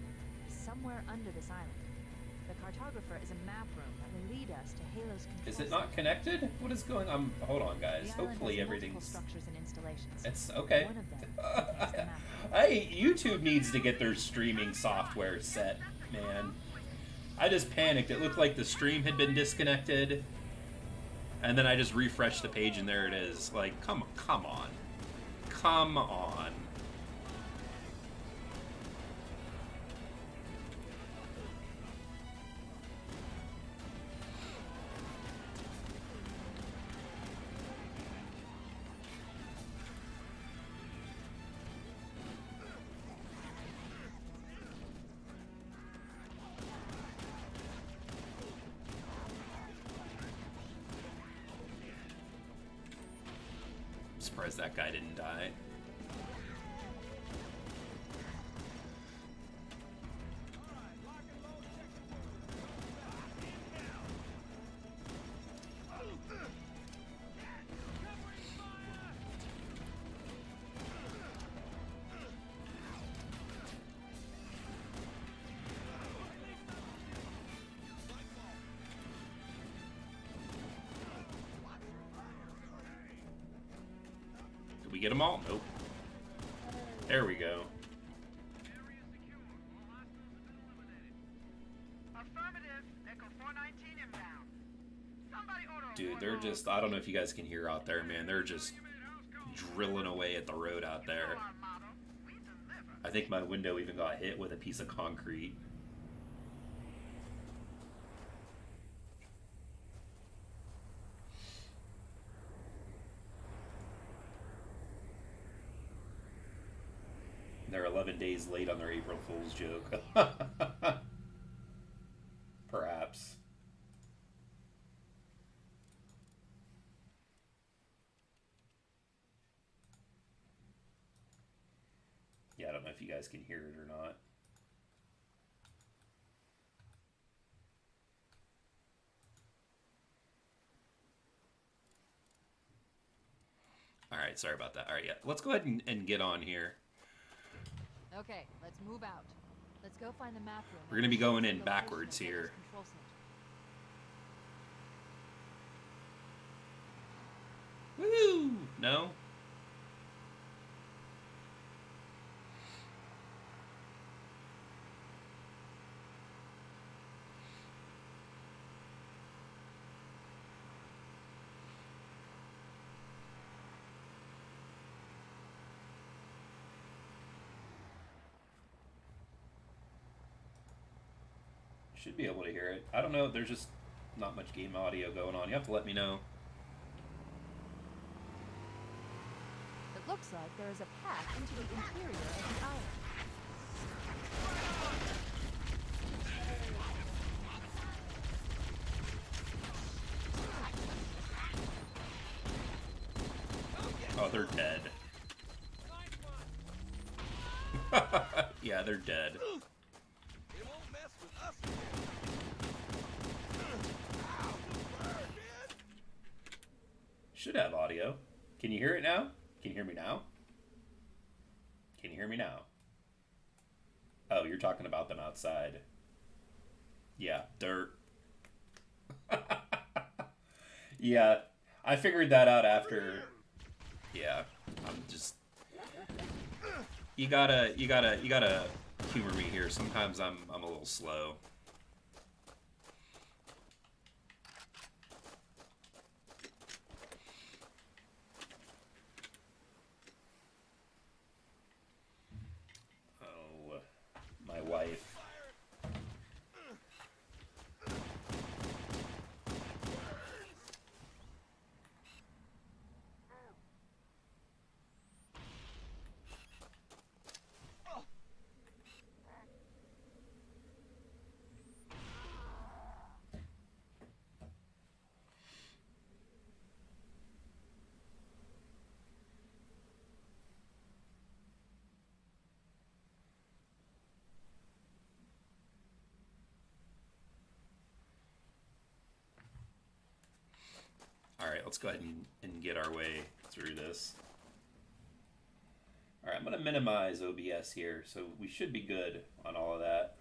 is somewhere under this island. The cartographer is a map room that will lead us to Halo's control. Is it not connected? What is going on? Hold on, guys. The island Hopefully has everything's... multiple structures and installations. It's okay. One of them contains the map room. YouTube needs to get their streaming software set, man. I just panicked. It looked like the stream had been disconnected, and then I just refreshed the page, and there it is. Like, come on. Come on. Surprised that guy didn't die. We get them all? Nope. There we go. Dude, they're just, I don't know if you guys can hear out there, man. They're just drilling away at the road out there. I think my window even got hit with a piece of concrete. they're 11 days late on their April Fool's joke. Perhaps. Yeah, I don't know if you guys can hear it or not. All right, sorry about that. All right, yeah, let's go ahead and get on here. Okay, let's move out. Let's go find the map room. We're gonna be going in backwards here. Woo! No? Should be able to hear it. I don't know, there's just not much game audio going on. You have to let me know. It looks like there is a path into the interior of the island. Oh, they're dead. Yeah, they're dead. Should have audio. Can you hear it now? Can you hear me now? Can you hear me now? Oh, you're talking about them outside. Yeah, dirt. Yeah, I figured that out after. Yeah, I'm just. You gotta humor me here. Sometimes I'm a little slow. Oh, my wife. Alright, let's go ahead and get our way through this. Alright, I'm going to minimize OBS here, so we should be good on all of that.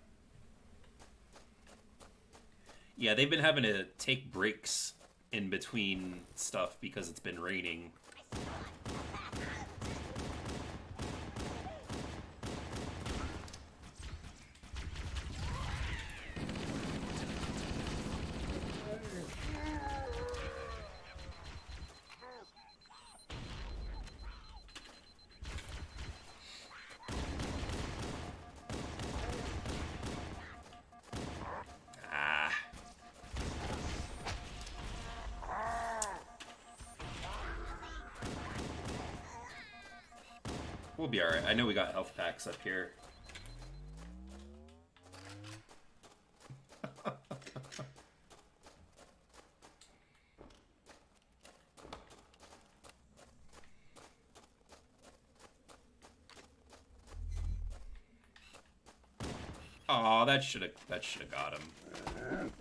Yeah, they've been having to take breaks in between stuff because it's been raining. We'll be alright. I know we got health packs up here. Aw, that should have got him.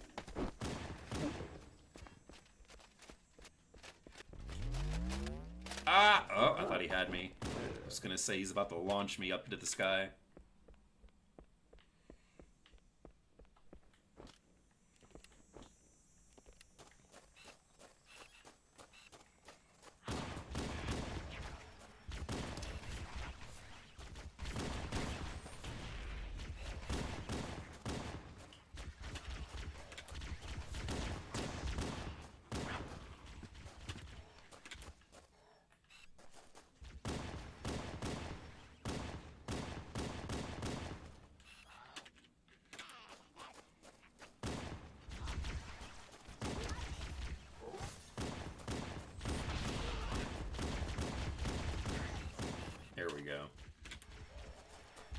Ah! Oh, I thought he had me. I was gonna say he's about to launch me up into the sky.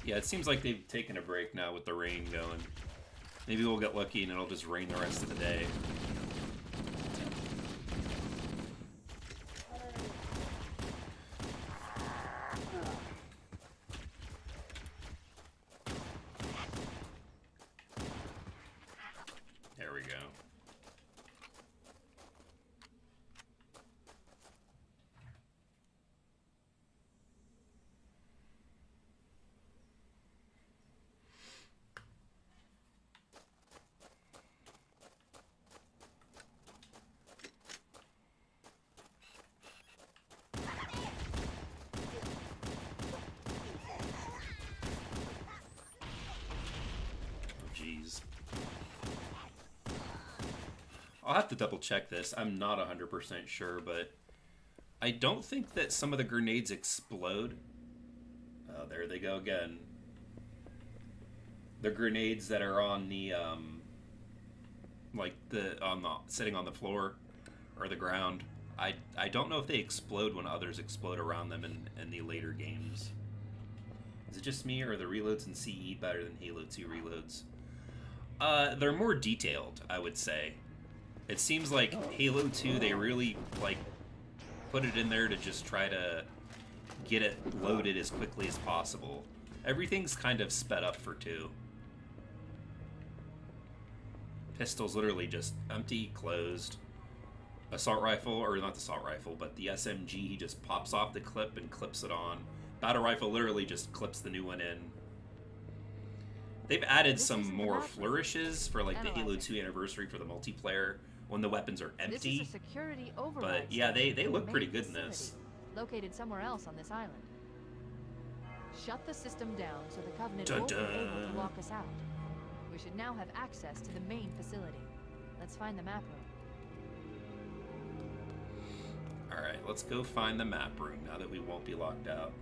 Yeah, it seems like they've taken a break now with the rain going. Maybe we'll get lucky and it'll just rain the rest of the day. There we go. Jeez. I'll have to double check this. I'm not 100% sure, but I don't think that some of the grenades explode. Oh, there they go again. The grenades that are on the sitting on the floor or the ground. I don't know if they explode when others explode around them in the later games. Is it just me, or are the reloads in CE better than Halo 2 reloads? They're more detailed, I would say. It seems like Halo 2, they really, like, put it in there to just try to get it loaded as quickly as possible. Everything's kind of sped up for 2. Pistol's literally just empty, closed. Assault rifle, or not the assault rifle, but the SMG, he just pops off the clip and clips it on. Battle rifle literally just clips the new one in. They've added some more flourishes for like the Halo 2 anniversary for the multiplayer when the weapons are empty. This is a security override. But yeah, they look pretty good in this. Located somewhere else on this island. Shut the system down so the Covenant won't be able to lock us out. We should now have access to the main facility. Let's find the map room. Alright, let's go find the map room now that we won't be locked out.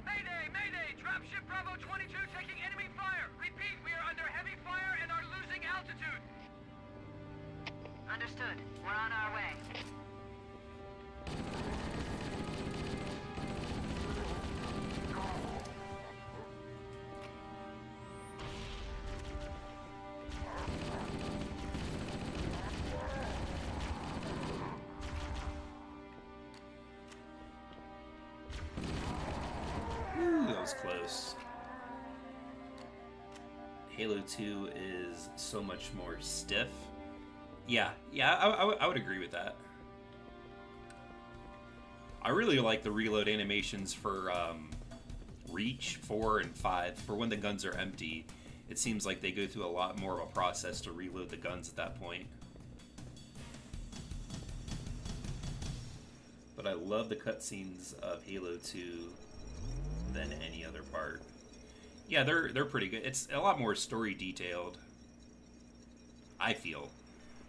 Mayday! Mayday! Dropship Bravo 22 taking enemy fire! Repeat, we are under heavy fire and are losing altitude! Understood. We're on our way. That was close. Halo 2 is so much more stiff. Yeah, I would agree with that. I really like the reload animations for Reach 4 and 5. For when the guns are empty, it seems like they go through a lot more of a process to reload the guns at that point. But I love the cutscenes of Halo 2 than any other part. Yeah, they're pretty good. It's a lot more story detailed, I feel.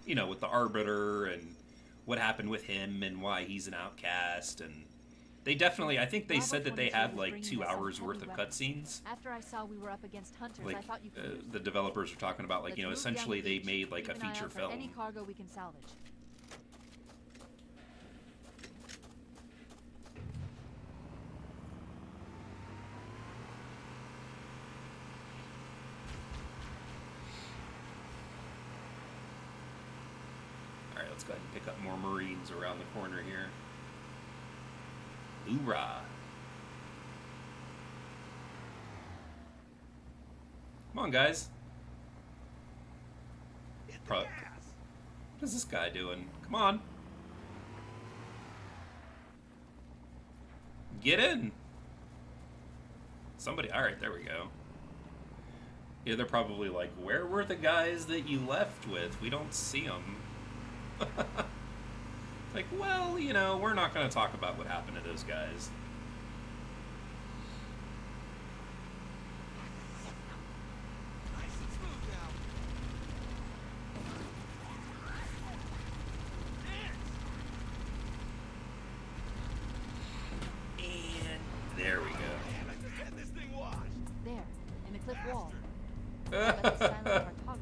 You know, with the Arbiter and what happened with him and why he's an outcast, and they definitely, I think they said that they had like 2 hours worth of cutscenes. After I saw we were up against hunters, like, I thought you could the developers are talking about, like, you know, essentially they made like a feature film. Any cargo we can salvage. Alright, let's go ahead and pick up more Marines around the corner here. Hoorah! Come on, guys. What is this guy doing? Come on. Get in. Somebody. Alright, there we go. Yeah, they're probably like, where were the guys that you left with? We don't see them. Like, well, you know, we're not going to talk about what happened to those guys. And there we go. There, in the cliff wall.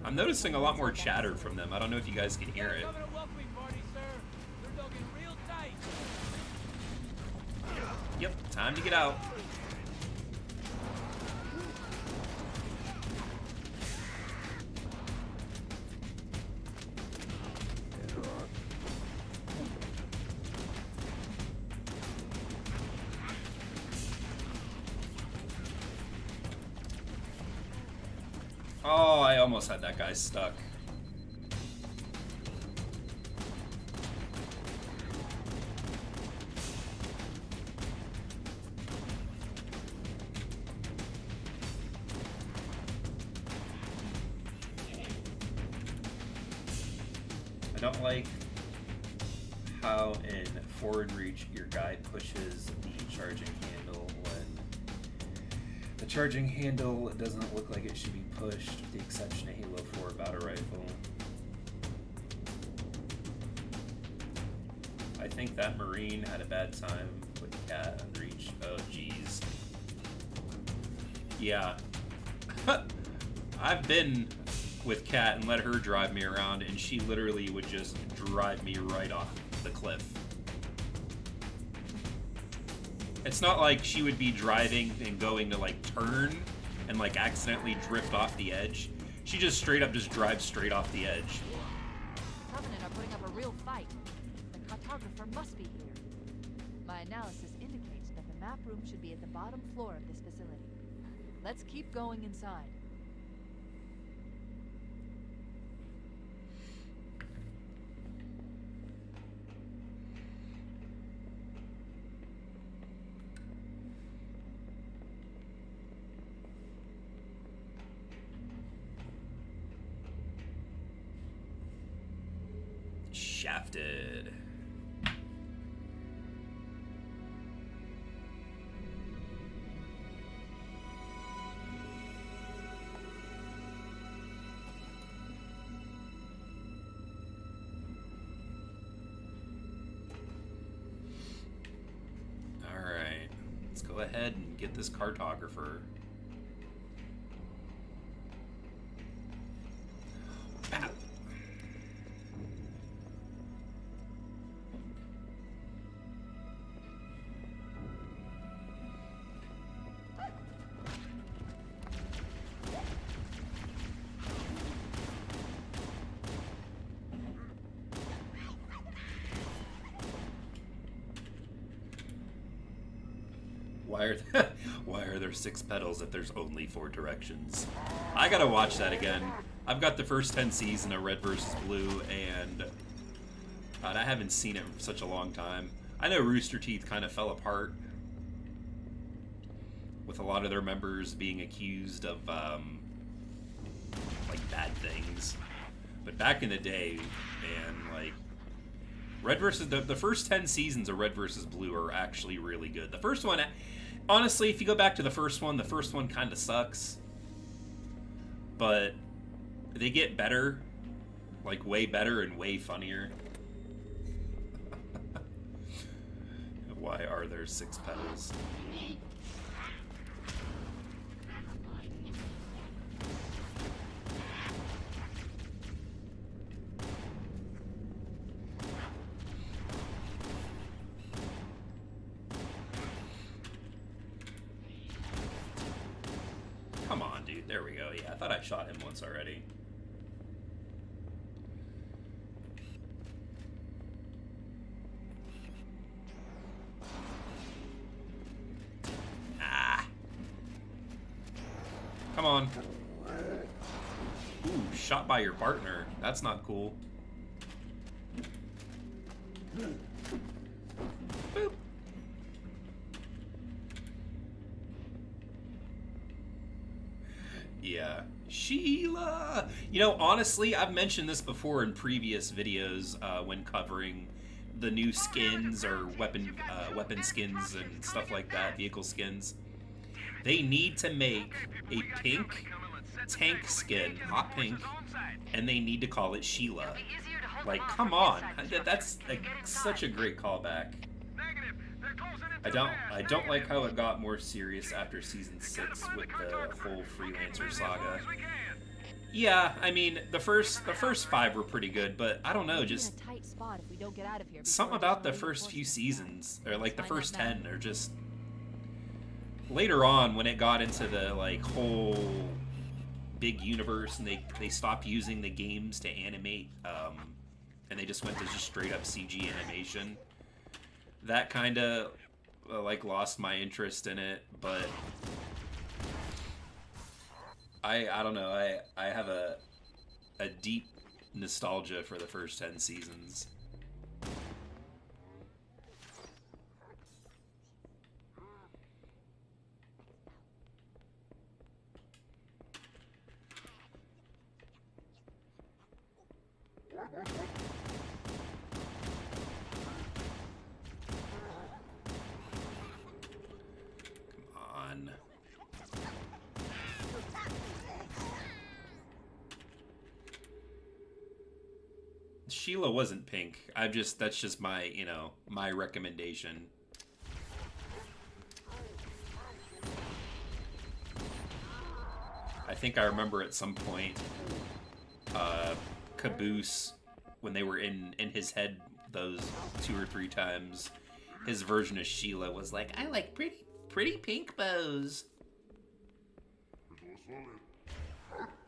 I'm noticing a lot more chatter from them. I don't know if you guys can hear it. Yep, time to get out. Oh, I almost had that guy stuck. I don't like how in forward reach your guy pushes the charging handle when the charging handle doesn't look like it should be pushed, with the exception of Halo 4 battle rifle. I think that Marine had a bad time with the cat on reach. Oh, jeez. Yeah. I've been with Kat and let her drive me around, and she literally would just drive me right off the cliff. It's not like she would be driving and going to like turn and like accidentally drift off the edge. She just straight up just drives straight off the edge. Covenant are putting up a real fight. The cartographer must be here. My analysis indicates that the map room should be at the bottom floor of this facility. Let's keep going inside. Shafted. All right, let's go ahead and get this cartographer. Bow. Why are there 6 pedals if there's only 4 directions? I gotta watch that again. I've got the first 10 seasons of Red vs. Blue, and God, I haven't seen it for such a long time. I know Rooster Teeth kind of fell apart with a lot of their members being accused of like bad things. But back in the day, man, like Red versus the first 10 seasons of Red vs. Blue are actually really good. The first one, honestly, if you go back to the first one kind of sucks. But they get better, like way better and way funnier. Why are there 6 pedals? Come on, dude. There we go. Yeah, I thought I shot him once already. Ah. Come on. Ooh, shot by your partner. That's not cool. Boop. Yeah. Sheila! You know, honestly, I've mentioned this before in previous videos when covering the new skins or weapon skins and stuff like that, vehicle skins. They need to make a pink tank skin, hot pink, and they need to call it Sheila. Like, come on. That's such a great callback. I don't like how it got more serious after season 6 with the whole freelancer saga. Yeah, I mean the first 5 were pretty good, but I don't know, just something about the first few seasons, or like the first 10, are just later on when it got into the like whole big universe and they stopped using the games to animate, and they just went to just straight up CG animation. That kind of like lost my interest in it, but I don't know. I have a deep nostalgia for the first 10 seasons. Come on. Sheila wasn't pink. That's just my, you know, my recommendation. I think I remember at some point, Caboose, when they were in his head those 2 or 3 times, his version of Sheila was like, I like pretty pink bows.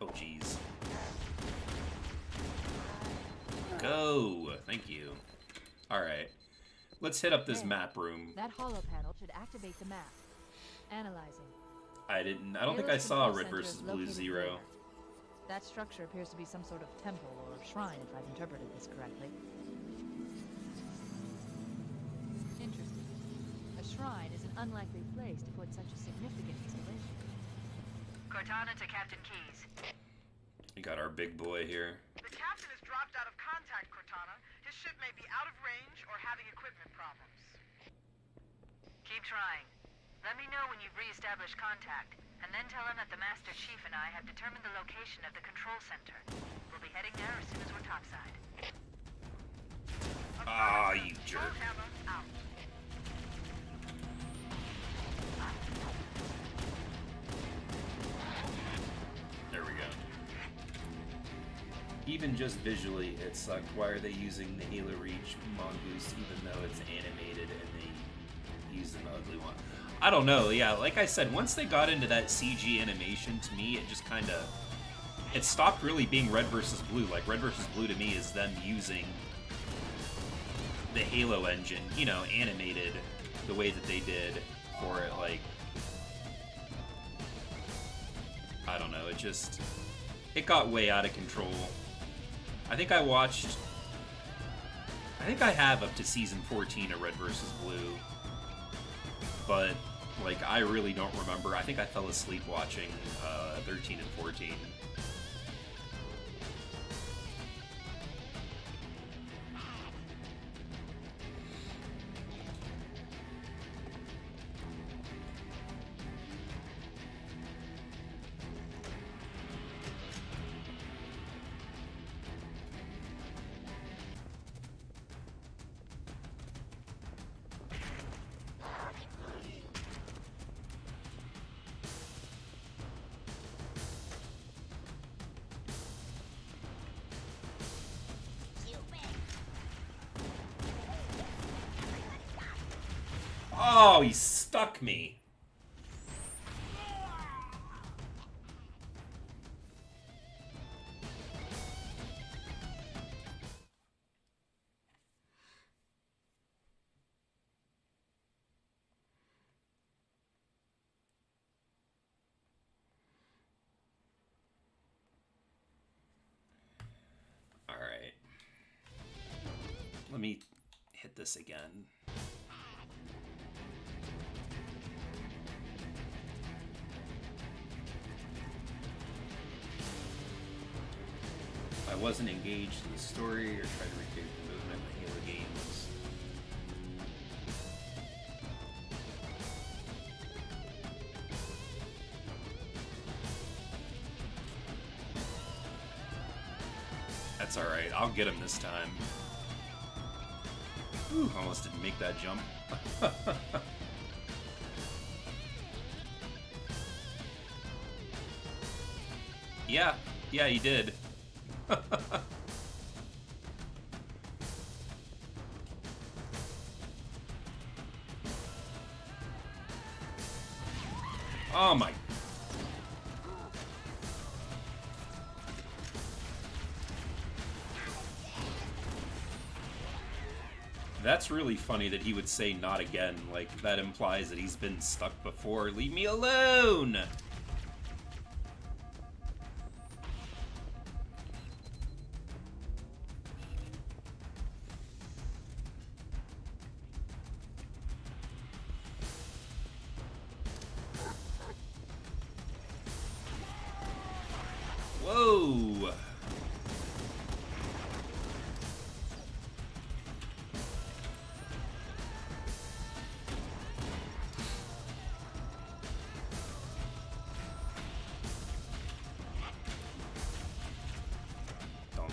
Oh, jeez. Go! Thank you. Alright. Let's hit up this map room. That holo panel should activate the map. Analyzing. I don't think I saw Red vs. Blue 0. That structure appears to be some sort of temple or shrine, if I've interpreted this correctly. Interesting. A shrine is an unlikely place to put such a significant installation. Cortana to Captain Keyes. We got our big boy here. The captain has dropped out of contact, Cortana. His ship may be out of range or having equipment problems. Keep trying. Let me know when you've re-established contact, and then tell him that the Master Chief and I have determined the location of the control center. We'll be heading there as soon as we're topside. Ah, you jerk. Hammer out. There we go. Even just visually, it sucked. Why are they using the Halo Reach mongoose even though it's animated and they used an ugly one? I don't know, yeah, like I said, once they got into that CG animation, to me, it just kind of... It stopped really being Red vs. Blue. Like, Red vs. Blue to me is them using the Halo engine, you know, animated the way that they did for it, like... I don't know, it just... It got way out of control. I think I have up to Season 14 of Red vs. Blue. But, like, I really don't remember. I think I fell asleep watching 13 and 14. Oh, he stuck me. All right. Let me hit this again. I wasn't engaged in the story or tried to recreate the movement in the Halo games. That's alright, I'll get him this time. Whew, almost didn't make that jump. Yeah, he did. Oh my. That's really funny that he would say not again. Like, that implies that he's been stuck before. Leave me alone!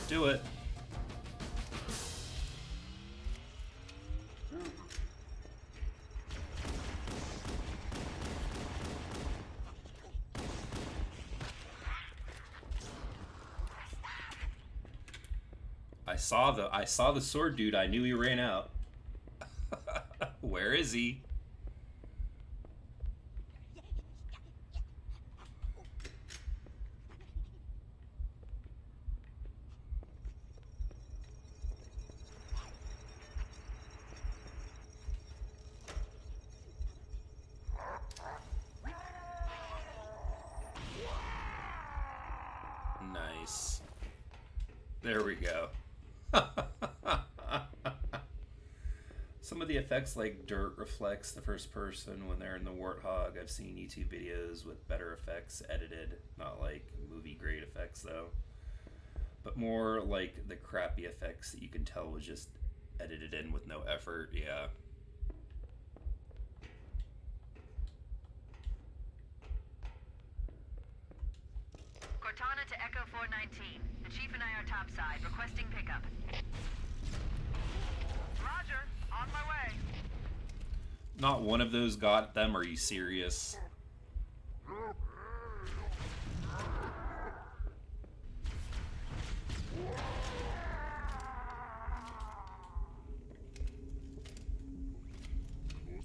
Do it. I saw the sword dude. I knew he ran out. Where is he? Nice. There we go. Some of the effects, like dirt reflects the first person when they're in the warthog. I've seen YouTube videos with better effects edited, not like movie grade effects though, but more like the crappy effects that you can tell was just edited in with no effort. Yeah. Cortana to Echo 419. The Chief and I are topside, requesting pickup. Roger. On my way. Not one of those got them. Are you serious?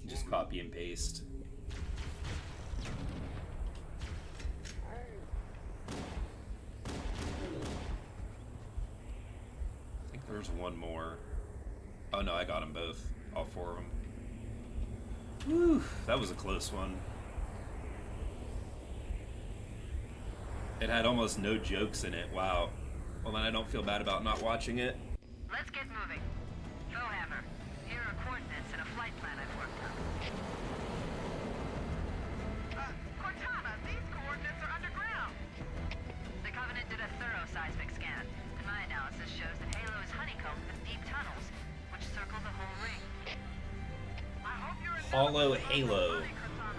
Just copy and paste. I think there's one more. Oh no, I got them both. All four of them. Whew, that was a close one. It had almost no jokes in it. Wow. Well, then I don't feel bad about not watching it. Let's get moving. Bowhammer, here are coordinates and a flight plan I've worked on. Cortana, these coordinates are underground. The Covenant did a thorough seismic scan, and my analysis shows that Halo is honeycombed with deep tunnels, which circle the whole ring. I hope you're in Hollow Halo.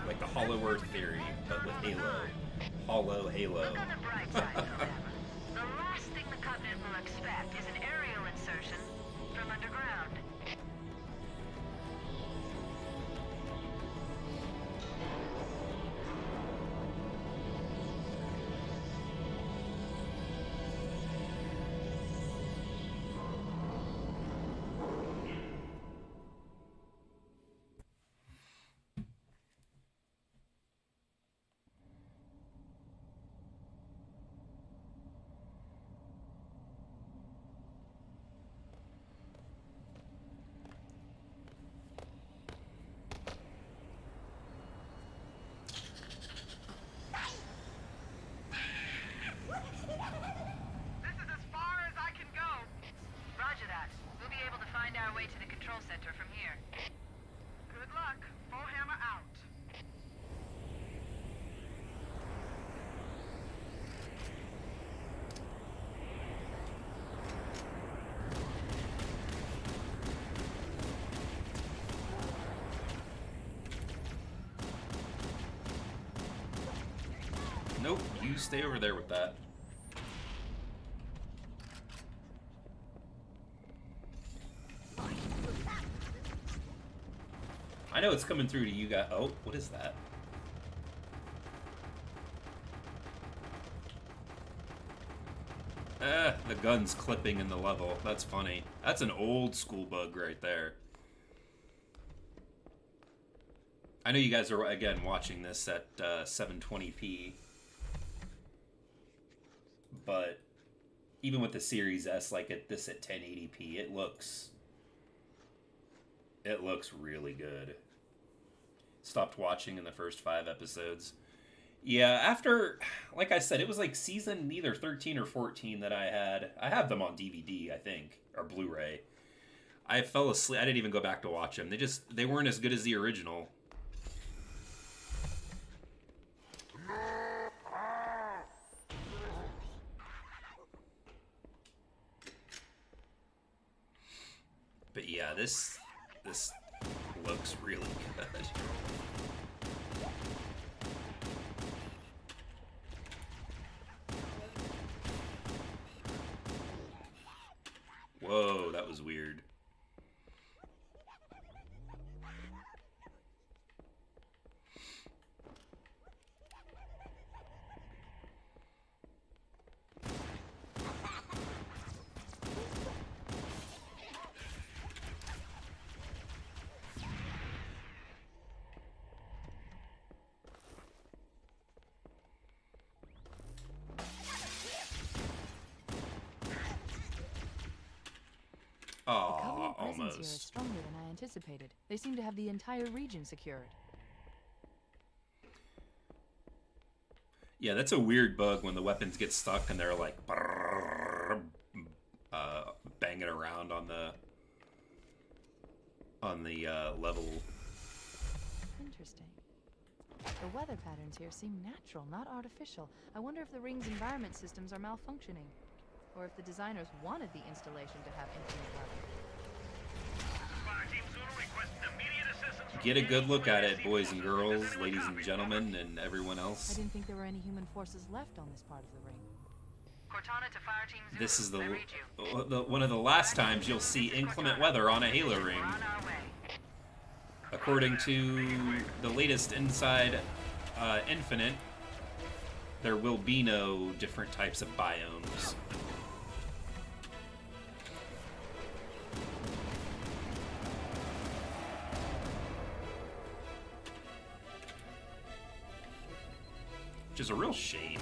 Like the Hollow Earth theory, but with Halo. Hollow Halo. Look on the bright side, Bowhammer. The last thing the Covenant will expect is an aerial insertion from underground. This is as far as I can go. Roger that. We'll be able to find our way to the control center from here. Good luck. Bowhammer out. Nope, you stay over there with that. I know it's coming through to you guys. Oh, what is that? The gun's clipping in the level. That's funny. That's an old school bug right there. I know you guys are, again, watching this at 720p. But even with the Series S, like at this at 1080p, it looks really good. Stopped watching in the first 5 episodes. Yeah, after, like I said, it was like season either 13 or 14 that I had. I have them on DVD, I think, or Blu-ray. I fell asleep. I didn't even go back to watch them. They weren't as good as the original. But yeah, this looks really good. Whoa, that was weird. The Covenant presence here is Almost. stronger than I anticipated. They seem to have the entire region secured. Yeah, that's a weird bug when the weapons get stuck and they're like banging around on the level. Interesting. The weather patterns here seem natural, not artificial. I wonder if the ring's environment systems are malfunctioning, or if the designers wanted the installation to have infinite weather. Get a good look at it, boys and girls, ladies and gentlemen, and everyone I else. didn't think there were any human forces left on this part of the ring. Cortana to Fire Team Zulu. This is I read you. one of the last times you'll see inclement weather on a Halo ring. We're on our way. According to the latest Inside Infinite, there will be no different types of biomes. Which is a real shame.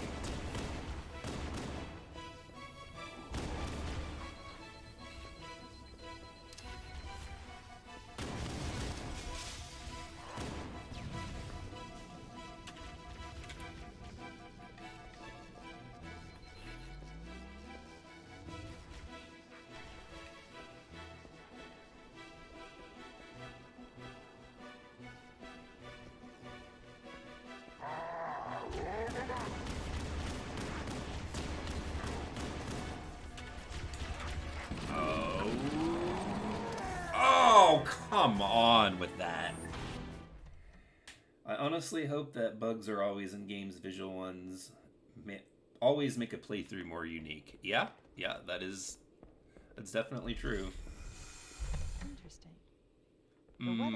Oh, come on with that. I honestly hope that bugs are always in games, visual ones. Always make a playthrough more unique. Yeah, that's definitely true. Interesting.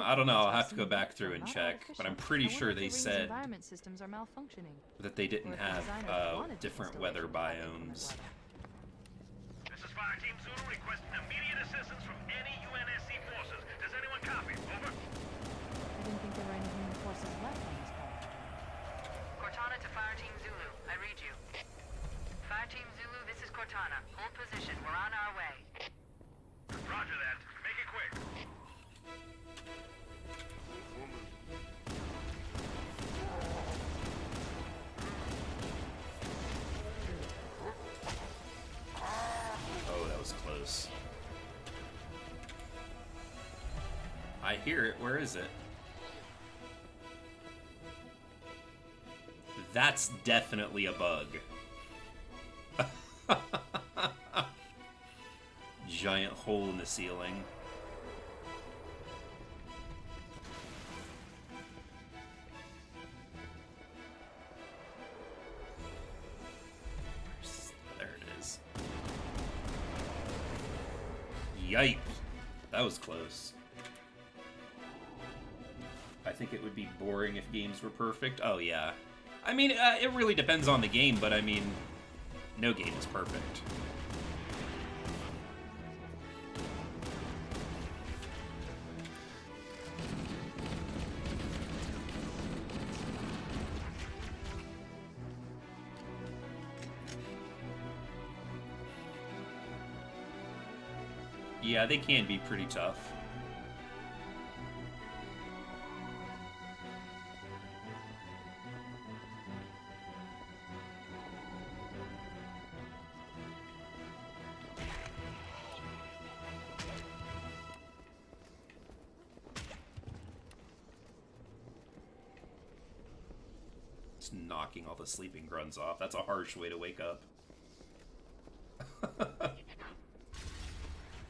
I don't know, I'll have to go back through and check, but I'm pretty sure they said environment systems are malfunctioning. that they didn't have different weather biomes. This is Fire Team Zulu requesting immediate assistance from any UNSC forces. Does anyone copy? Over. I didn't think there were any human forces left on this part of the ring. Cortana to Fire Team Zulu. I read you. Fire Team Zulu, this is Cortana. Hold position. We're on our way. Roger that. Make it quick. Oh, that was close. I hear it. Where is it? That's definitely a bug. Giant hole in the ceiling. There it is. Yikes. That was close. I think it would be boring if games were perfect. Oh, yeah. I mean, it really depends on the game, but I mean, no game is perfect. Yeah, they can be pretty tough. Just knocking all the sleeping grunts off. That's a harsh way to wake up.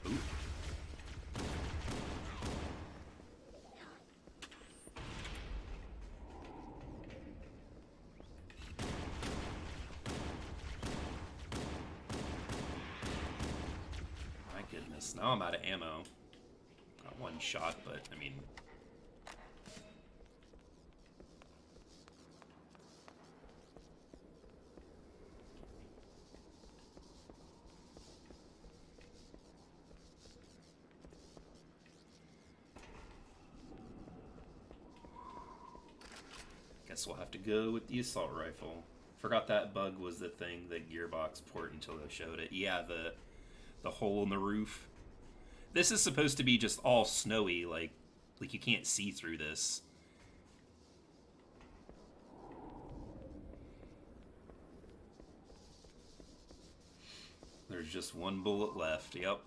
Ooh. My goodness. this. Now I'm out of ammo. Got one shot, but I mean... Guess we'll have to go with the assault rifle. Forgot that bug was the thing, the gearbox port, until they showed it. Yeah, the hole in the roof. This is supposed to be just all snowy, like you can't see through this. There's just one bullet left, yep.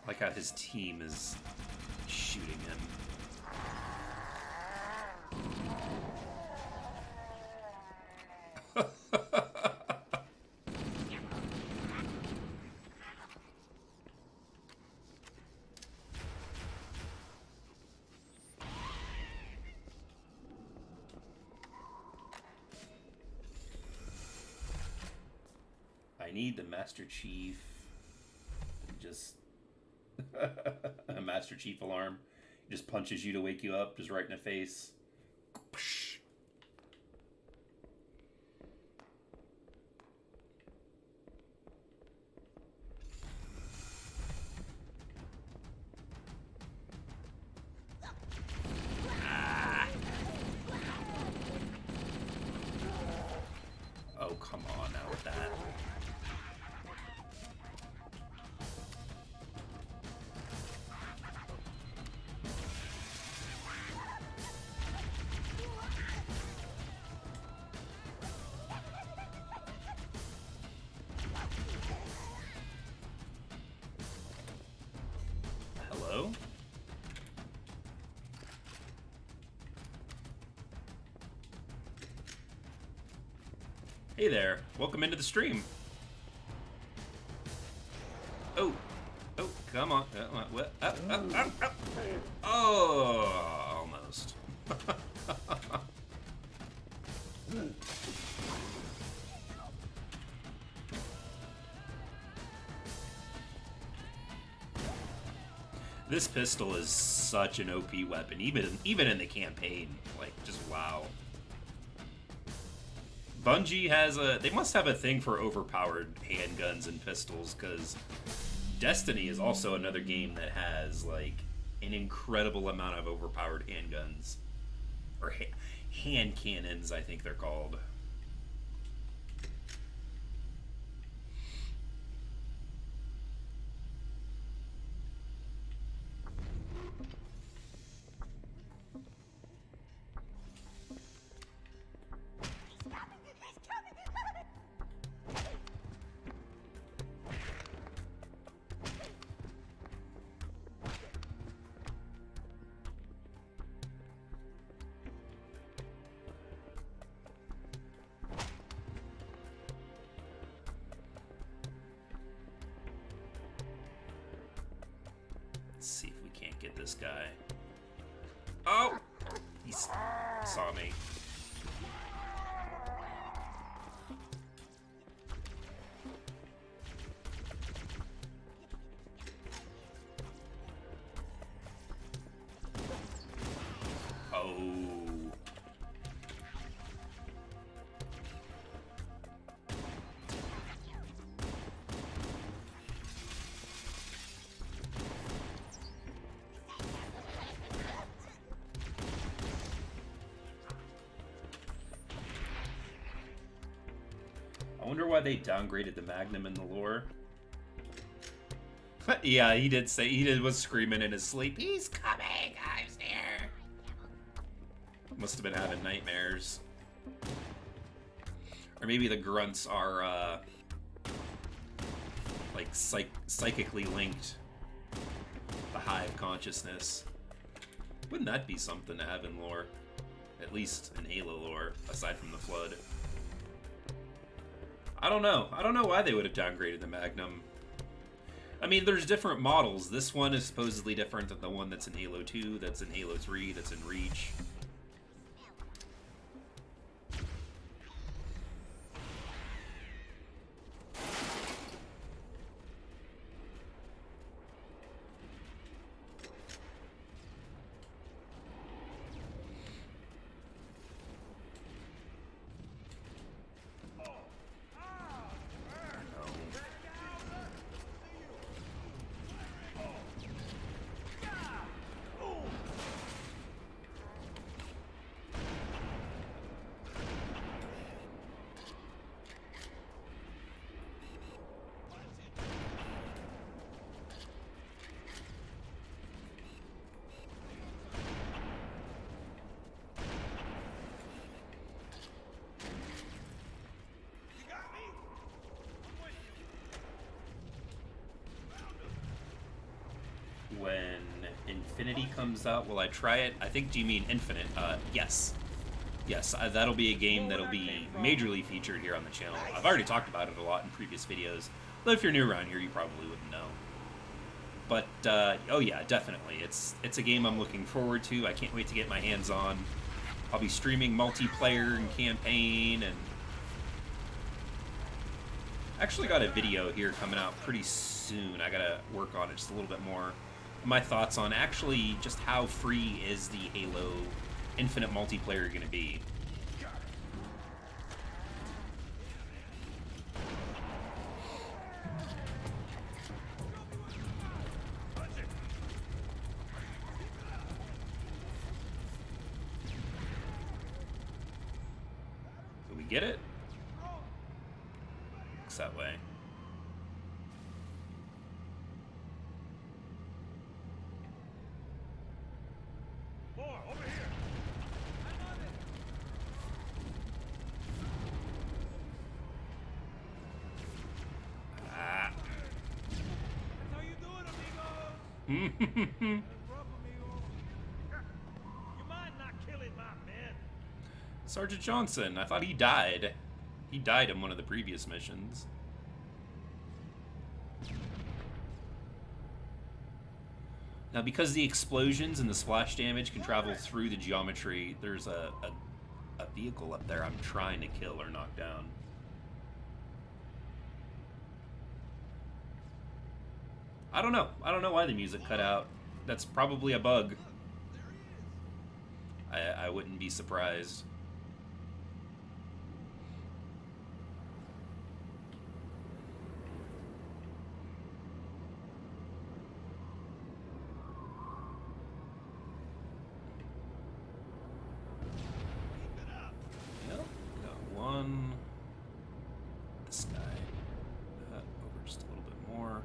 Like how his team is shooting him. I need the Master Chief. Just a Master Chief alarm. He just punches you to wake you up, just right in the face. Ah. Oh, come on now with that. Hello? Hey there, welcome into the stream. Oh, come on. What? Oh, almost. This pistol is such an OP weapon, even in the campaign. Like, just wow. Bungie has they must have a thing for overpowered handguns and pistols, because Destiny is also another game that has, like, an incredible amount of overpowered handguns. Or hand cannons, I think they're called. Let's see if we can't get this guy. Oh! He saw me. Oh. I wonder why they downgraded the Magnum in the lore. Yeah, he was screaming in his sleep. He's coming! I'm here! Must have been having nightmares. Or maybe the grunts are, like, psychically linked. The hive consciousness. Wouldn't that be something to have in lore? At least in Halo lore, aside from the Flood. I don't know. I don't know why they would have downgraded the Magnum. I mean, there's different models. This one is supposedly different than the one that's in Halo 2, that's in Halo 3, that's in Reach. When Infinity comes out, will I try it? I think, do you mean Infinite? Yes. Yes, that'll be a game that'll be majorly featured here on the channel. I've already talked about it a lot in previous videos, but if you're new around here, you probably wouldn't know. But, oh yeah, definitely. It's a game I'm looking forward to. I can't wait to get my hands on. I'll be streaming multiplayer and campaign, and actually got a video here coming out pretty soon. I gotta work on it just a little bit more. My thoughts on actually just how free is the Halo Infinite multiplayer gonna be. Do we get it? Looks that way. You mind not killing my men? Sergeant Johnson, I thought he died. He died in one of the previous missions. Now, because the explosions and the splash damage can travel through the geometry, there's a vehicle up there I'm trying to kill or knock down. I don't know. I don't know why the music cut out. That's probably a bug. I wouldn't be surprised. Yep, got one. This guy. Over just a little bit more.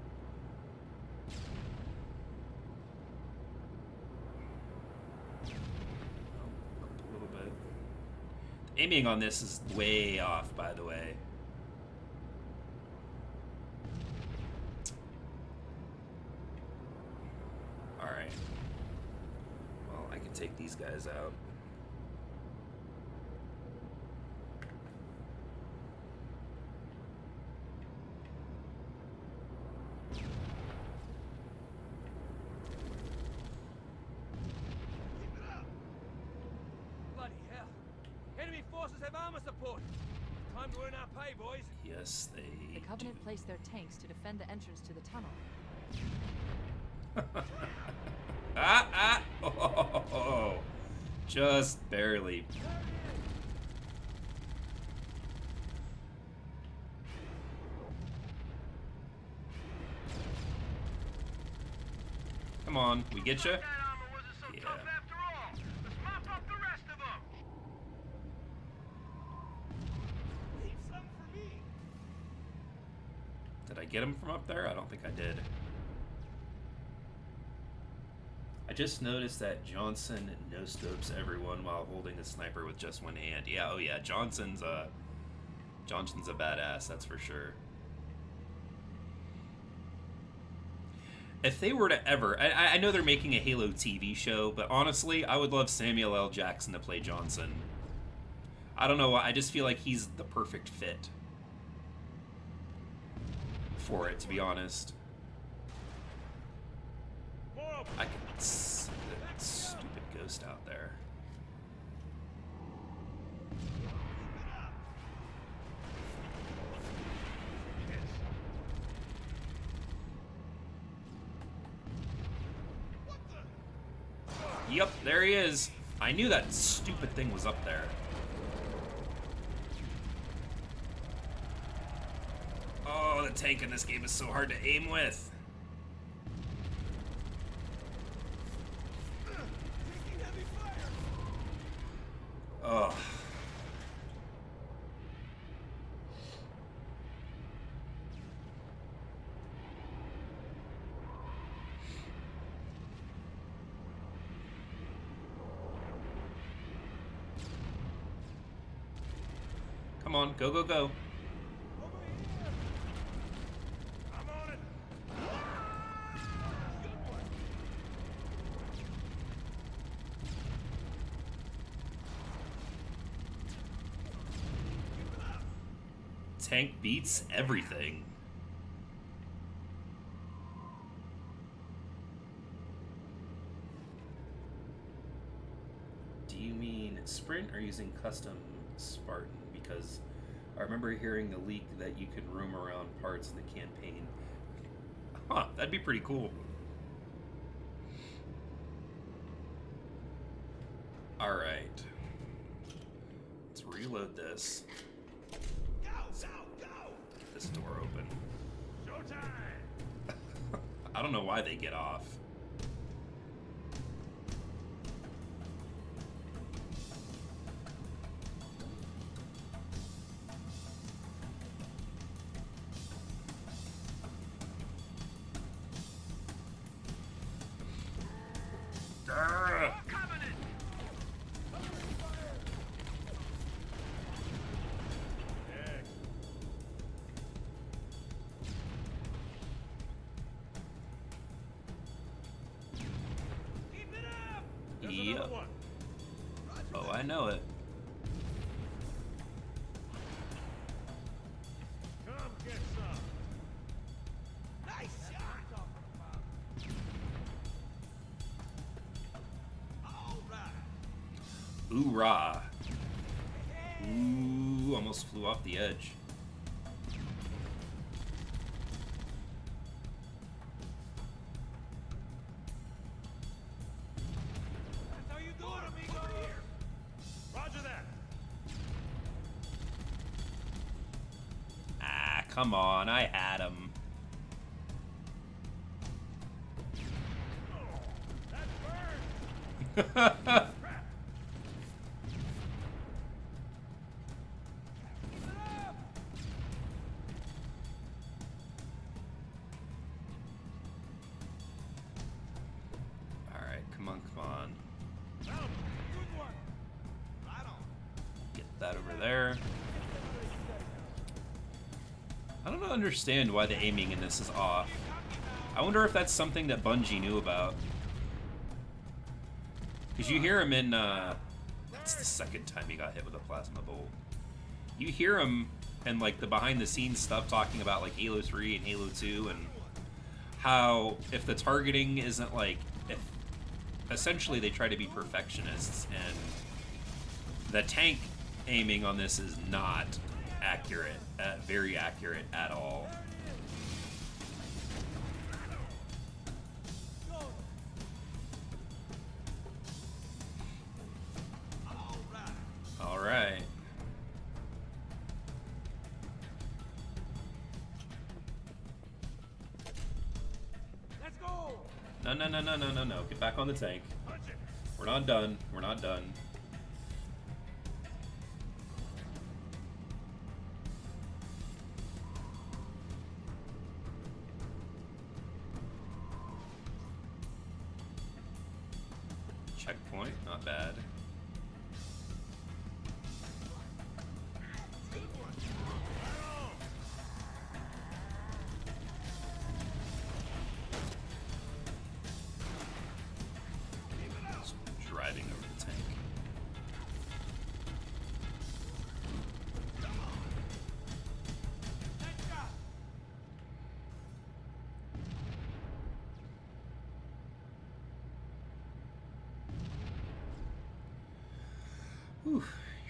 Aiming on this is way off, by the way. Alright. Well, I can take these guys out. Yes, they The Covenant placed their tanks to defend the entrance to the tunnel. Oh, just barely. Come on, we get you? Yeah. Did I get him from up there? I don't think I did. I just noticed that Johnson no-scopes everyone while holding a sniper with just one hand. Yeah, oh yeah, Johnson's a badass, that's for sure. If they were to ever... I know they're making a Halo TV show, but honestly, I would love Samuel L. Jackson to play Johnson. I don't know why, I just feel like he's the perfect fit for it, to be honest. I can see that stupid ghost out there. Yep, there he is. I knew that stupid thing was up there. Oh, the tank in this game is so hard to aim with. Oh. Come on, go, go, go. Tank beats everything. Do you mean Sprint or using custom Spartan? Because I remember hearing the leak that you could roam around parts in the campaign. Huh, that'd be pretty cool. Alright. Let's reload this. Get this door open. Showtime! I don't know why they get off. Yep. Oh, I know it. Come get some. Nice shot. All right. Hoorah. Ooh, almost flew off the edge. Come on, I had him. Alright, come on, come on. Get that over there. I don't understand why the aiming in this is off. I wonder if that's something that Bungie knew about. Because you hear him in, that's the second time he got hit with a plasma bolt. You hear him in, like, the behind-the-scenes stuff talking about, like, Halo 3 and Halo 2 and how if the targeting isn't, like, if essentially they try to be perfectionists, and the tank aiming on this is not accurate, very accurate at all. All right. Let's go. No, no, no, no, no, no, no. Get back on the tank. We're not done. We're not done. Checkpoint, not bad. Just driving over the tank.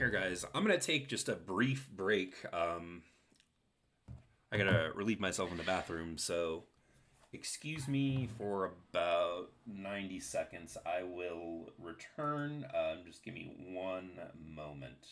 Here, guys, I'm gonna take just a brief break. I gotta relieve myself in the bathroom, so excuse me for about 90 seconds. I will return. Just give me one moment.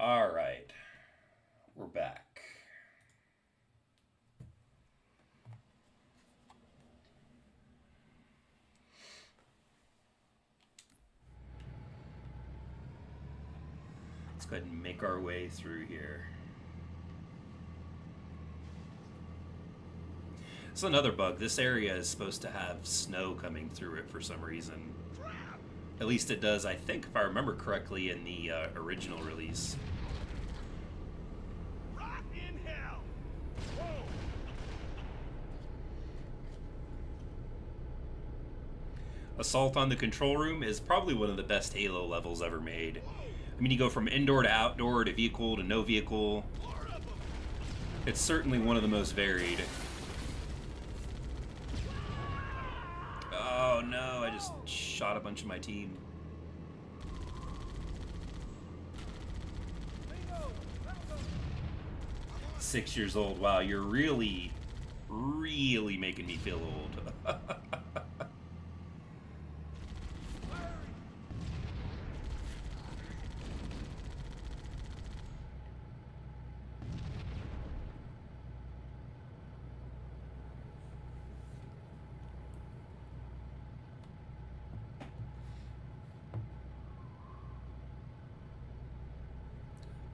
All right, we're back. Let's go ahead and make our way through here. It's another bug. This area is supposed to have snow coming through it for some reason. At least it does, I think, if I remember correctly, in the original release. Rot in hell! Whoa! Assault on the Control Room is probably one of the best Halo levels ever made. I mean, you go from indoor to outdoor to vehicle to no vehicle. It's certainly one of the most varied. Oh no, I just shot a bunch of my team. Six years old. Wow, you're really, really making me feel old.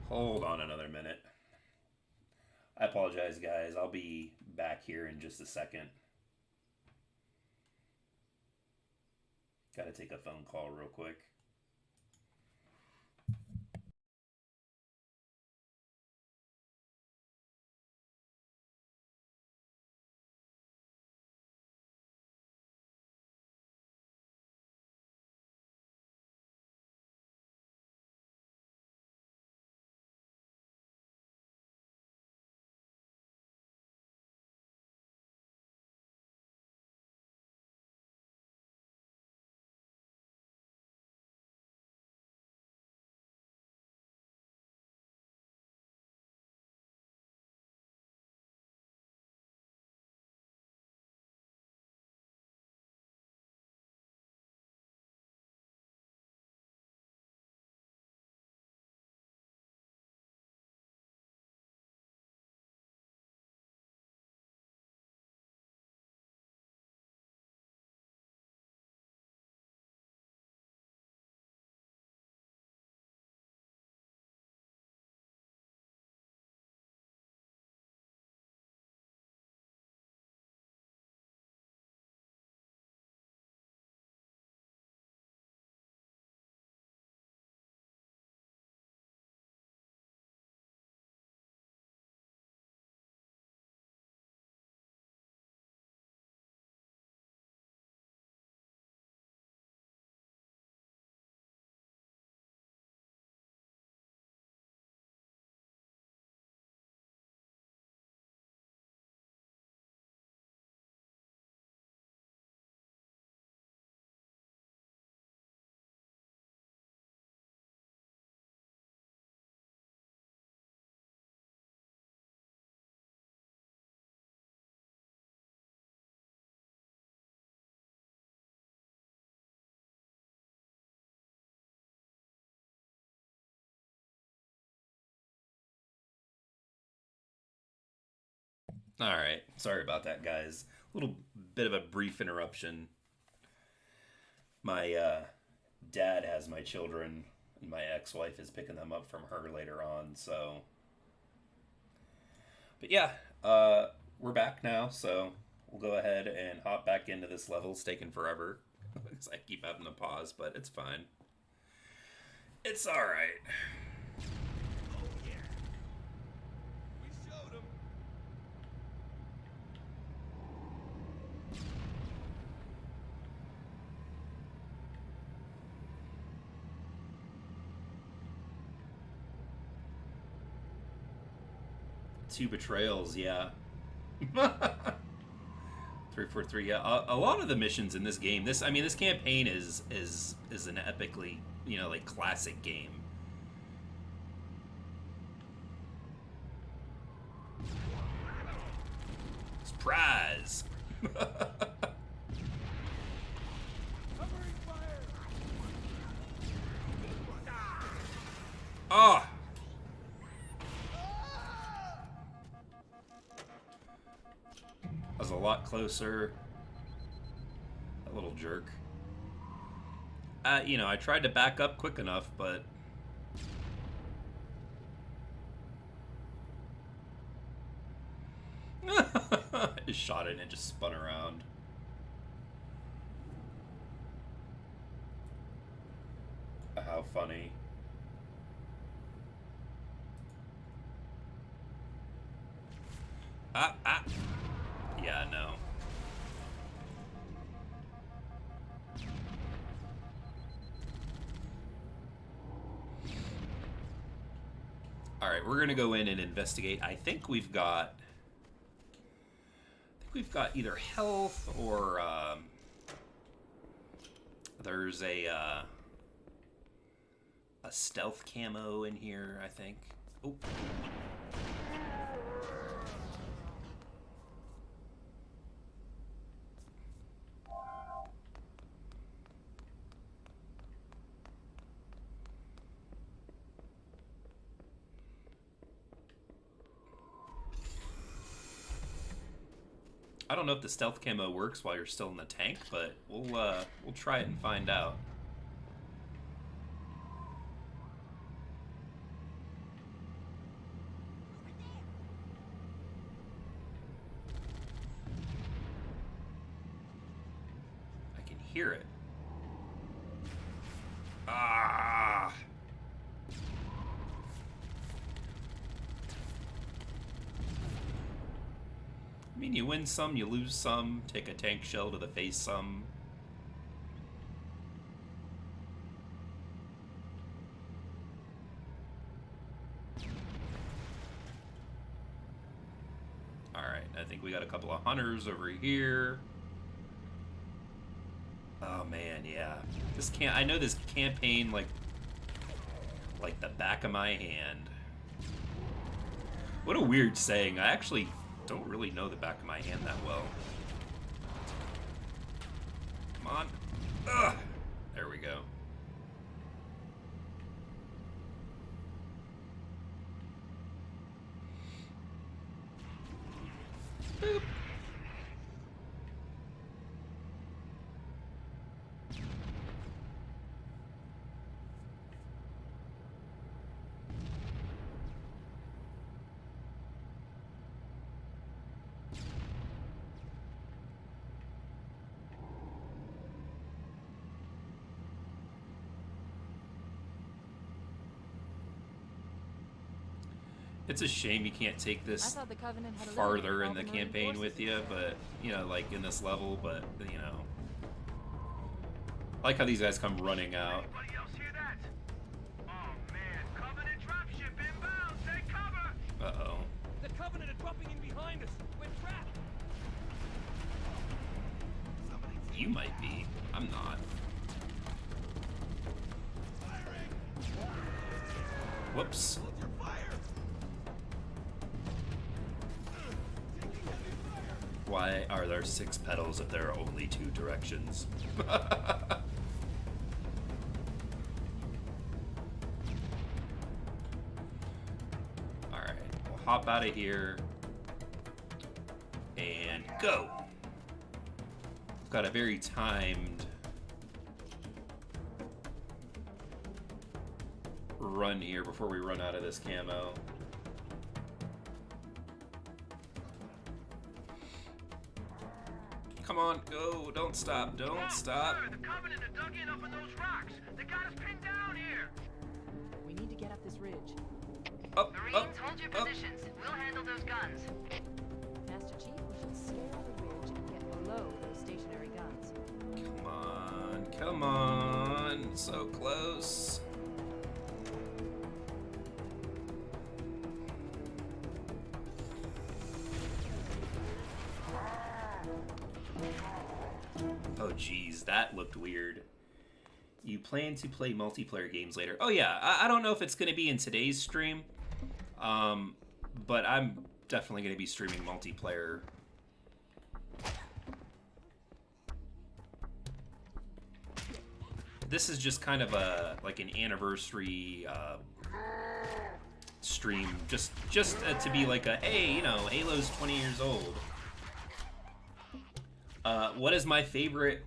Hold on another minute. I apologize, guys. I'll be back here in just a second. Gotta take a phone call real quick. Alright, sorry about that, guys. A little bit of a brief interruption. My dad has my children, and my ex-wife is picking them up from her later on, so... But yeah, we're back now, so we'll go ahead and hop back into this level. It's taking forever, because I keep having to pause, but it's fine. It's alright. Oh, yeah. We showed him. Two betrayals, yeah. 343, yeah. A lot of the missions in this game, this campaign is an epically, like classic game. Surprise! Ah! That was a lot closer. That little jerk. I tried to back up quick enough, but... I just shot it and it just spun around. How funny. Ah! Yeah, no. Alright, we're gonna go in and investigate. I think we've got either health or there's a stealth camo in here, I think. Oh. I don't know if the stealth camo works while you're still in the tank, but we'll try it and find out. I can hear it. Ah! I mean, you win some, you lose some, take a tank shell to the face some. Alright, I think we got a couple of hunters over here. Oh man, yeah. I know this campaign like the back of my hand. What a weird saying. I actually don't really know the back of my hand that well. Come on. Ugh. There we go. Boop. It's a shame you can't take this farther in the campaign with you, but, like in this level, but, I like how these guys come running out. Anybody else hear that? Oh man, Covenant dropship inbound, take cover! Uh-oh. The Covenant are dropping in behind us. We're trapped. You might be. I'm not. Whoops. Why are there 6 pedals if there are only 2 directions? Alright, we'll hop out of here. go. Got a very timed run here before we run out of this camo. Come on, go. Don't stop. Don't stop. Sir, the Covenant are dug in up in those rocks. They got us pinned down here. We need to get up this ridge. Up, Marines, hold your positions. We'll handle those guns. Master Chief, we should scale the ridge and get below those stationary guns. Come on. Come on. So close. Oh geez, that looked weird. You plan to play multiplayer games later? Oh yeah, I don't know if it's going to be in today's stream, but I'm definitely going to be streaming multiplayer. This is just kind of like an anniversary stream, just to be like a, hey, you know, Halo's 20 years old. What is my favorite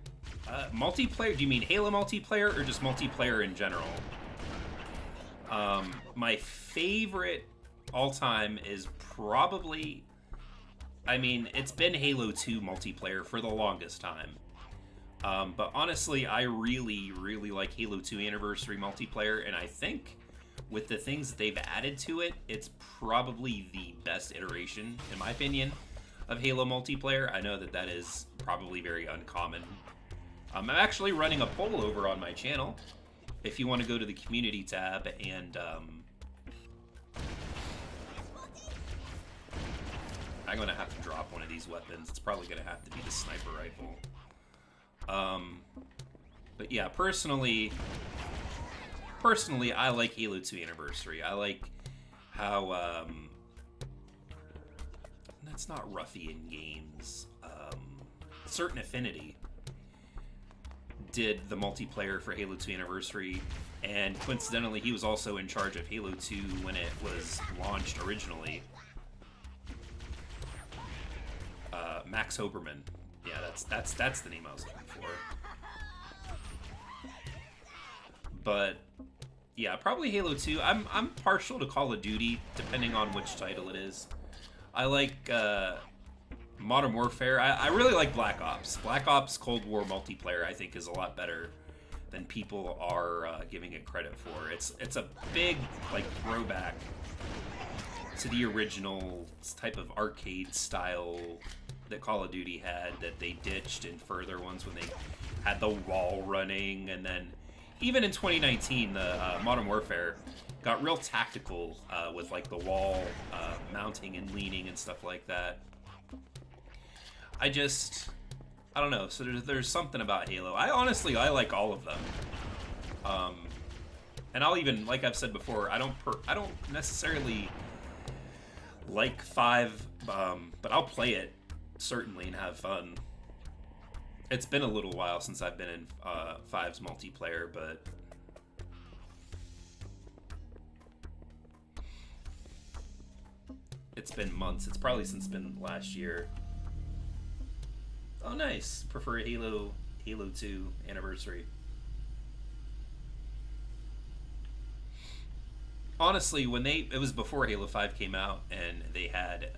multiplayer? Do you mean Halo multiplayer or just multiplayer in general? My favorite all-time is probably, I mean, it's been Halo 2 multiplayer for the longest time. But honestly, I really, really like Halo 2 Anniversary multiplayer, and I think with the things that they've added to it, it's probably the best iteration, in my opinion, of Halo multiplayer. I know that that is probably very uncommon. I'm actually running a poll over on my channel. If you want to go to the community tab and I'm gonna have to drop one of these weapons. It's probably gonna have to be the sniper rifle. But yeah, personally, I like Halo 2 Anniversary. I like how that's not Ruffian Games. Certain Affinity did the multiplayer for Halo 2 Anniversary, and coincidentally, he was also in charge of Halo 2 when it was launched originally. Max Hoberman. Yeah, that's the name I was looking for. But yeah, probably Halo 2. I'm partial to Call of Duty, depending on which title it is. I like Modern Warfare. I really like Black Ops. Black Ops Cold War multiplayer, I think, is a lot better than people are giving it credit for. It's a big like throwback to the original type of arcade style that Call of Duty had, that they ditched in further ones when they had the wall running. And then even in 2019, the Modern Warfare got real tactical with like the wall mounting and leaning and stuff like that. I don't know. So there's something about Halo. I like all of them. And I'll even, like I've said before, I don't necessarily like 5, but I'll play it certainly and have fun. It's been a little while since I've been in 5's multiplayer, but it's been months. It's probably since been last year. Oh, nice. Prefer Halo 2 Anniversary. Honestly, when it was before Halo 5 came out, and they had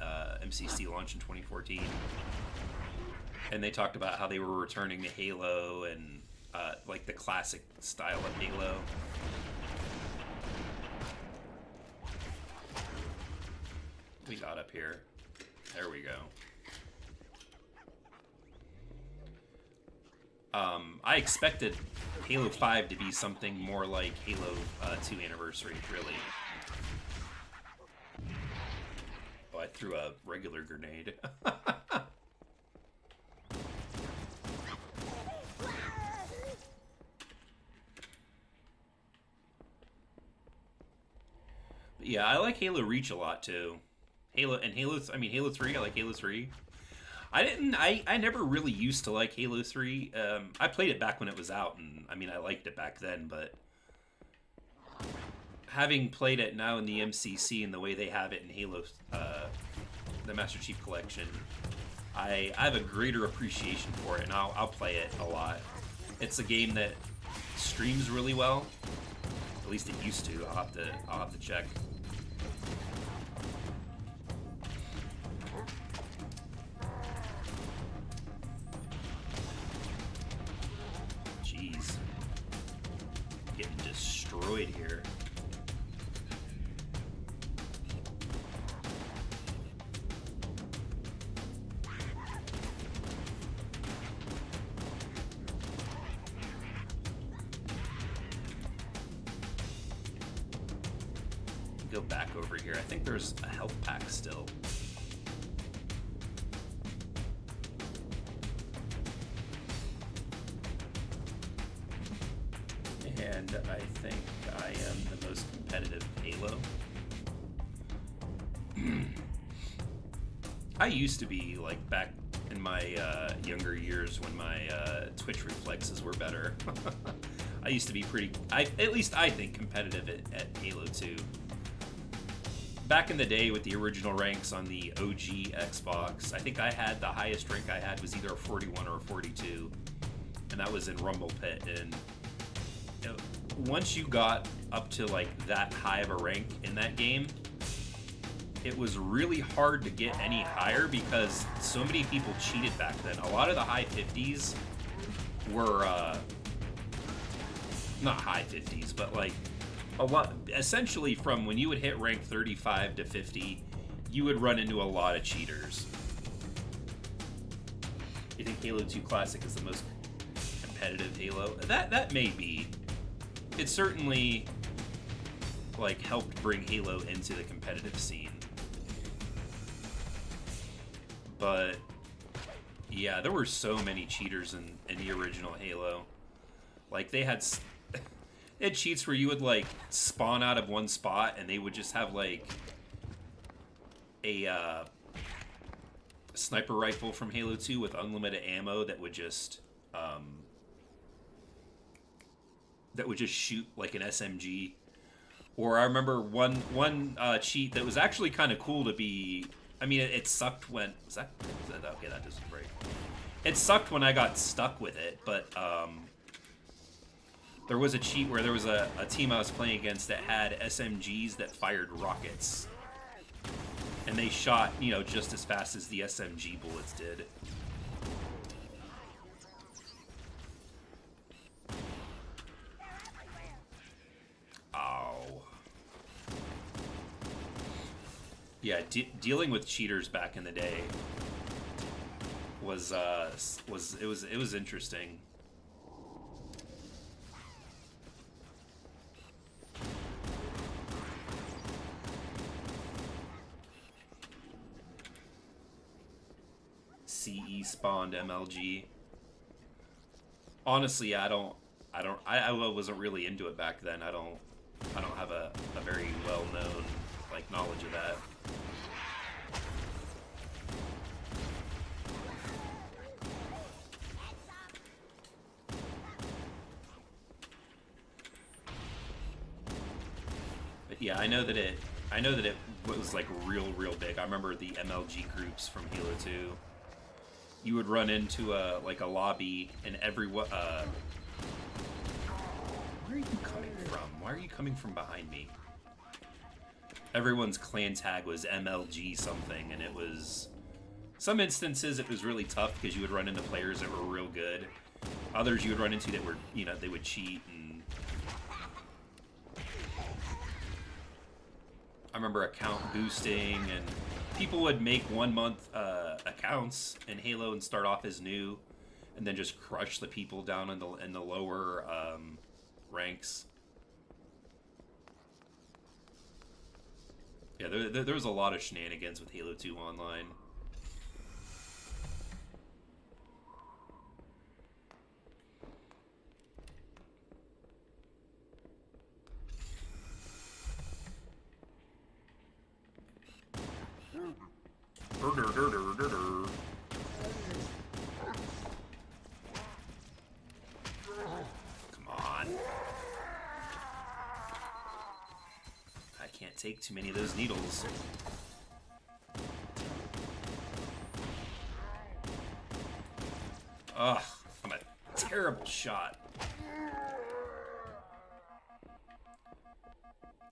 MCC launch in 2014, and they talked about how they were returning to Halo and like the classic style of Halo. We got up here. There we go. I expected Halo 5 to be something more like Halo 2 Anniversary, really. Oh, I threw a regular grenade. Yeah, I like Halo Reach a lot too. Halo 3, I like Halo 3. I never really used to like Halo 3. I played it back when it was out, and I mean, I liked it back then, but having played it now in the MCC and the way they have it in Halo, the Master Chief Collection, I have a greater appreciation for it, and I'll play it a lot. It's a game that streams really well. At least it used to. I'll have to check. Jeez. Getting destroyed here. Go back over here. I think there's a health pack still. And I think I am the most competitive Halo. I used to be, like, back in my younger years when my twitch reflexes were better. I used to be pretty, at least I think, competitive at Halo 2. Back in the day with the original ranks on the OG Xbox, I think I had the highest rank I had was either a 41 or a 42, and that was in Rumble Pit. And you know, once you got up to like that high of a rank in that game, it was really hard to get any higher because so many people cheated back then. A lot of the high 50s were not high 50s, but like a lot, essentially from when you would hit rank 35 to 50, you would run into a lot of cheaters. You think Halo 2 Classic is the most competitive Halo? That may be. It certainly like helped bring Halo into the competitive scene. But yeah, there were so many cheaters in the original Halo. Like they had cheats where you would like spawn out of one spot and they would just have like a sniper rifle from Halo 2 with unlimited ammo that would just shoot like an SMG. Or I remember one cheat that was actually kind of cool to be. I mean, it sucked when okay, that doesn't break. It sucked when I got stuck with it, but there was a cheat where there was a team I was playing against that had SMGs that fired rockets. And they shot, you know, just as fast as the SMG bullets did. Oh. Yeah, dealing with cheaters back in the day was interesting. CE spawned MLG. Honestly, I wasn't really into it back then. I don't have a very well-known like knowledge of that. But yeah, I know that it was like real big. I remember the MLG groups from Halo 2. You would run into a lobby, and where are you coming from? Why are you coming from behind me? Everyone's clan tag was MLG something, and it was... Some instances it was really tough because you would run into players that were real good. Others you would run into that were, you know, they would cheat. And I remember account boosting, and people would make 1 month accounts in Halo and start off as new, and then just crush the people down in the lower ranks. Yeah, there was a lot of shenanigans with Halo 2 Online. Come on. I can't take too many of those needles. Ugh, I'm a terrible shot. I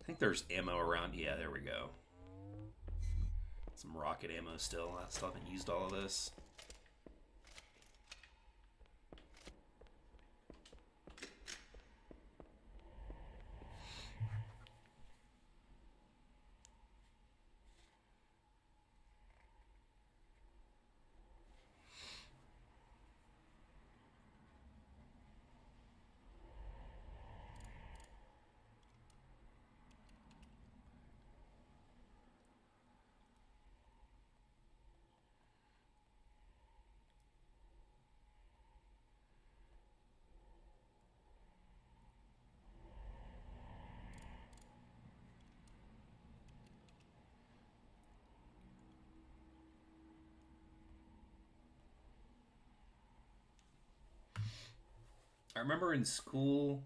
think there's ammo around. Yeah, there we go. Some rocket ammo still. I still haven't used all of this. I remember in school,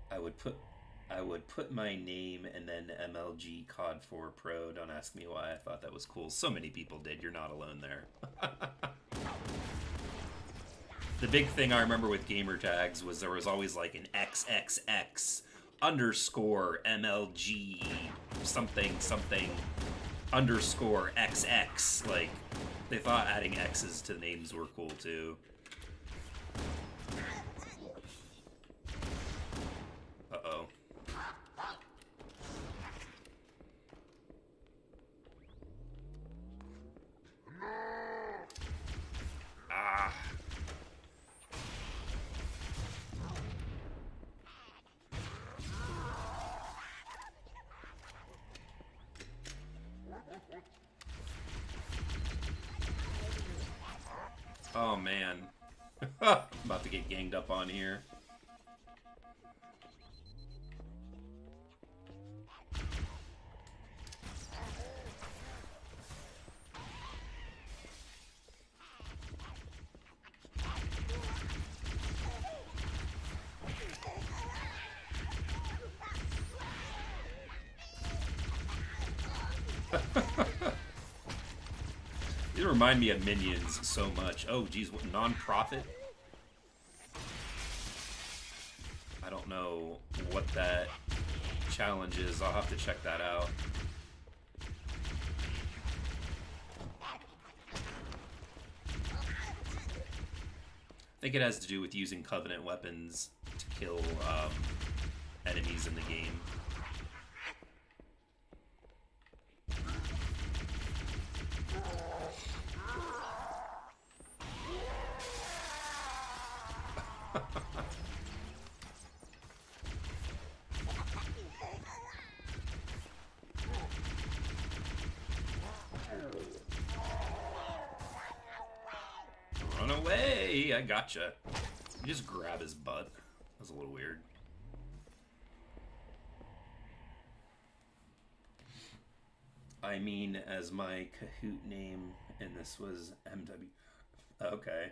I would put my name and then MLG COD 4 Pro. Don't ask me why. I thought that was cool. So many people did. You're not alone there. The big thing I remember with gamer tags was there was always like an XXX underscore MLG something something underscore XX. Like, they thought adding X's to names were cool too. Uh-oh. Ah. Oh man. I'm about to get ganged up on here. These remind me of Minions so much. Oh, geez, what non-profit? I don't know what that challenge is. I'll have to check that out. I think it has to do with using Covenant weapons to kill enemies in the game. Run away! I gotcha. You just grab his butt. That was a little weird. I mean, as my Kahoot name, and this was MW. Okay.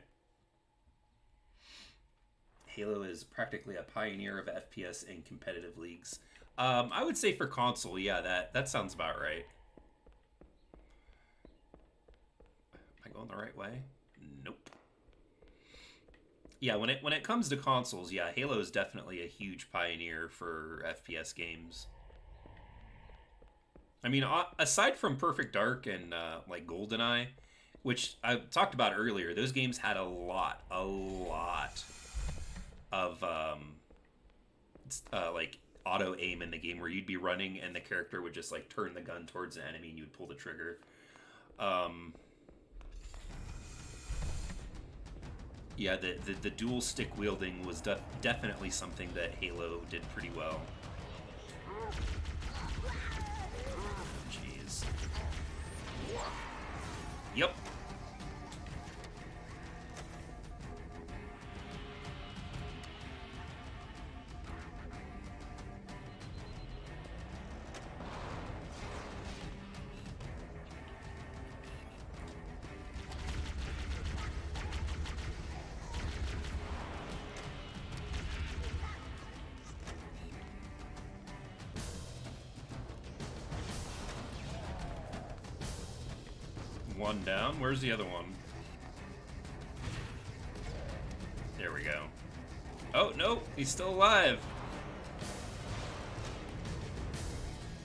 Halo is practically a pioneer of FPS in competitive leagues. I would say for console, yeah, that sounds about right. Am I going the right way? Nope. Yeah, when it comes to consoles, yeah, Halo is definitely a huge pioneer for FPS games. I mean, aside from Perfect Dark and like GoldenEye, which I talked about earlier, those games had a lot of like auto aim in the game where you'd be running and the character would just like turn the gun towards the enemy and you would pull the trigger. Yeah, the dual stick wielding was definitely something that Halo did pretty well. Jeez. Yep. One down. Where's the other one? go. Oh, no, he's still alive.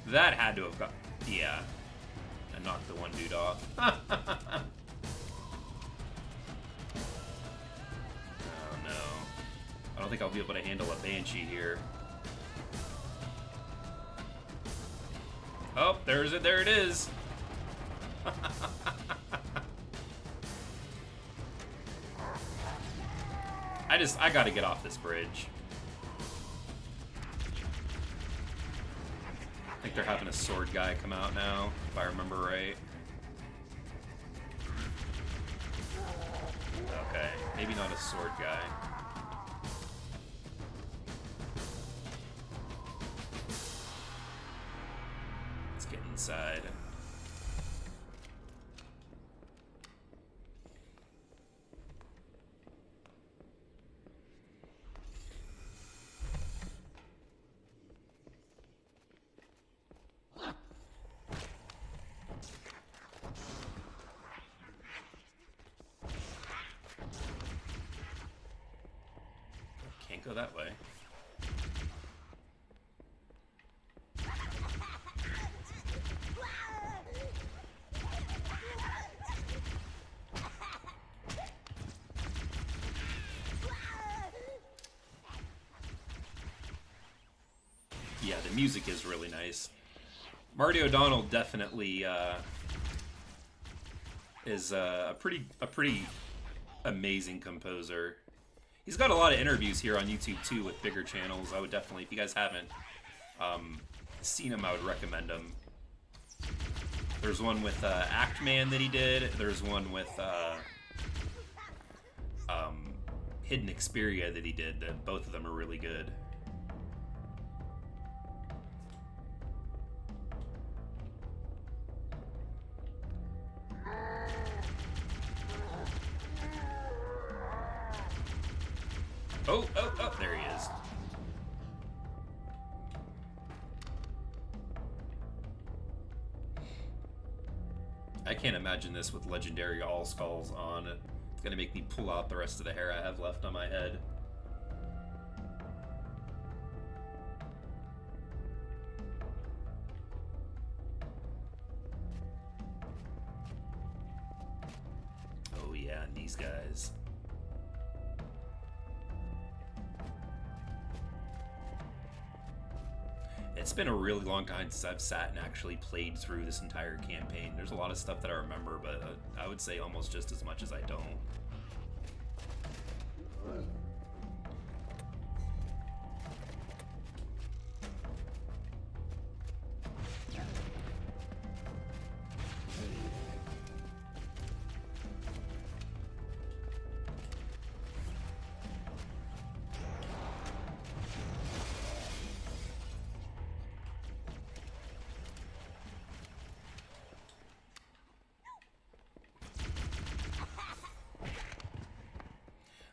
That had to have got... Yeah. I knocked the one dude off. Oh, no. I don't think I'll be able to handle a Banshee here. Oh, there it is. I gotta get off this bridge. I think they're having a sword guy come out now, if I remember right. Okay, maybe not a sword guy. Let's get inside. Can't go that way. Yeah, the music is really nice. Marty O'Donnell definitely is a pretty amazing composer. He's got a lot of interviews here on YouTube too with bigger channels. I would definitely, if you guys haven't seen him, I would recommend him. There's one with Actman that he did. There's one with Hidden Xperia that he did. That both of them are really good. Oh, there he is. I can't imagine this with Legendary All Skulls on. It's gonna make me pull out the rest of the hair I have left on my head. Oh yeah, and these guys. It's been a really long time since I've sat and actually played through this entire campaign. There's a lot of stuff that I remember, but I would say almost just as much as I don't.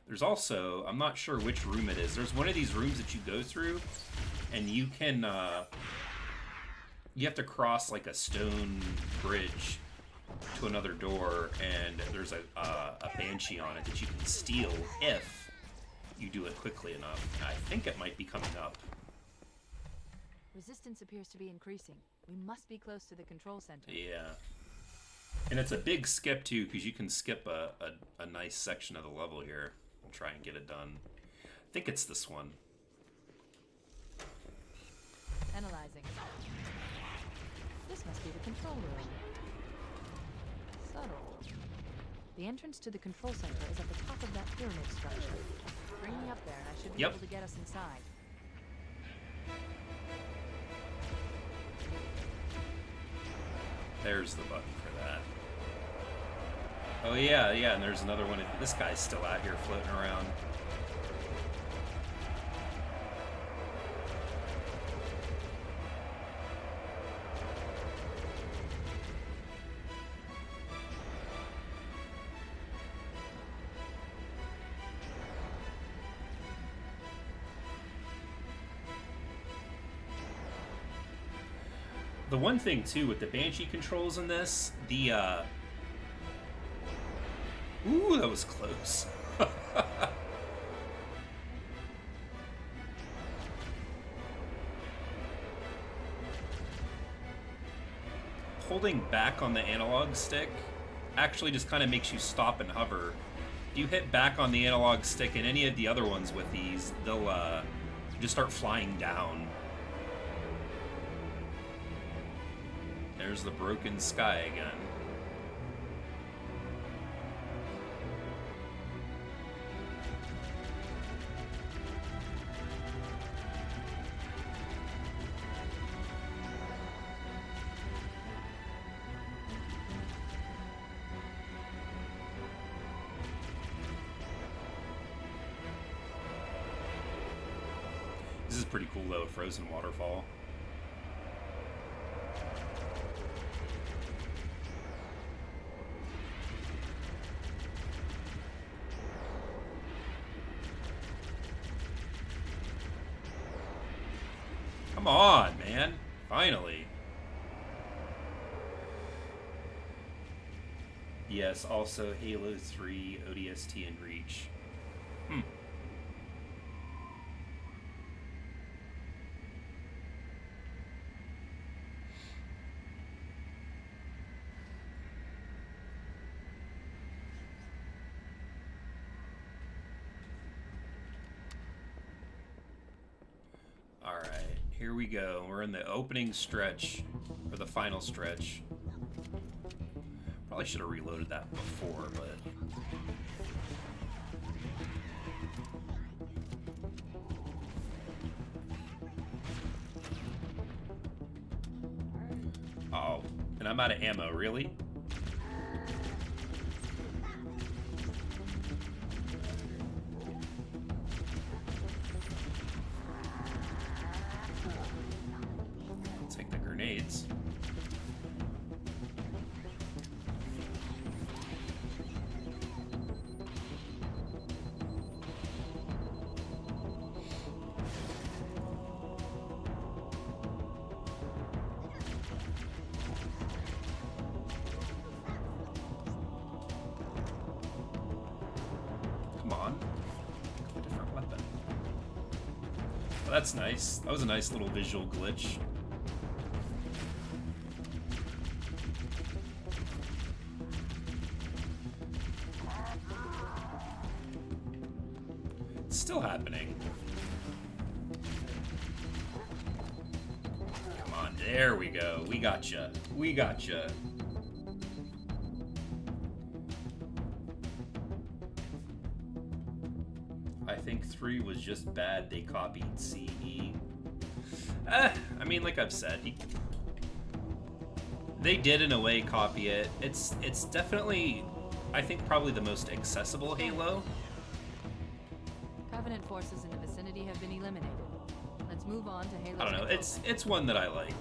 There's also, I'm not sure which room it is. There's one of these rooms that you go through, and you can, you have to cross like a stone bridge to another door, and there's a Banshee on it that you can steal if you do it quickly enough. I think it might be coming up. Resistance appears to be increasing. We must be close to the control center. Yeah. And it's a big skip, too, because you can skip a nice section of the level here. I'll try and get it done. I think it's this one. Analyzing. This must be the control room. Subtle. The entrance to the control center is at the top of that pyramid structure. Bring me up there and I should be able to get us inside. There's the button for that. Oh yeah, and there's another one. This guy's still out here floating around. The one thing too with the Banshee controls in this, the ooh, that was close. holding back on the analog stick actually just kind of makes you stop and hover. If you hit back on the analog stick and any of the other ones with these, they'll just start flying down. There's the broken sky again. This is pretty cool though, frozen waterfall. Come on, man. Finally. Yes, also Halo 3, ODST, and Reach. Alright, here we go. We're in the opening stretch, or the final stretch. Probably should have reloaded that before, but... Oh, and I'm out of ammo, really? Take the grenades. Come on. A different weapon. Well, that's nice. That was a nice little visual glitch. It's still happening. Come on, there we go. We gotcha. We gotcha. I think 3 was just bad. They copied CE. I mean, like I've said, they did in a way copy it. It's definitely, I think, probably the most accessible Halo. Covenant forces in the vicinity have been eliminated. Let's move on to Halo's I don't know. It's one that I like.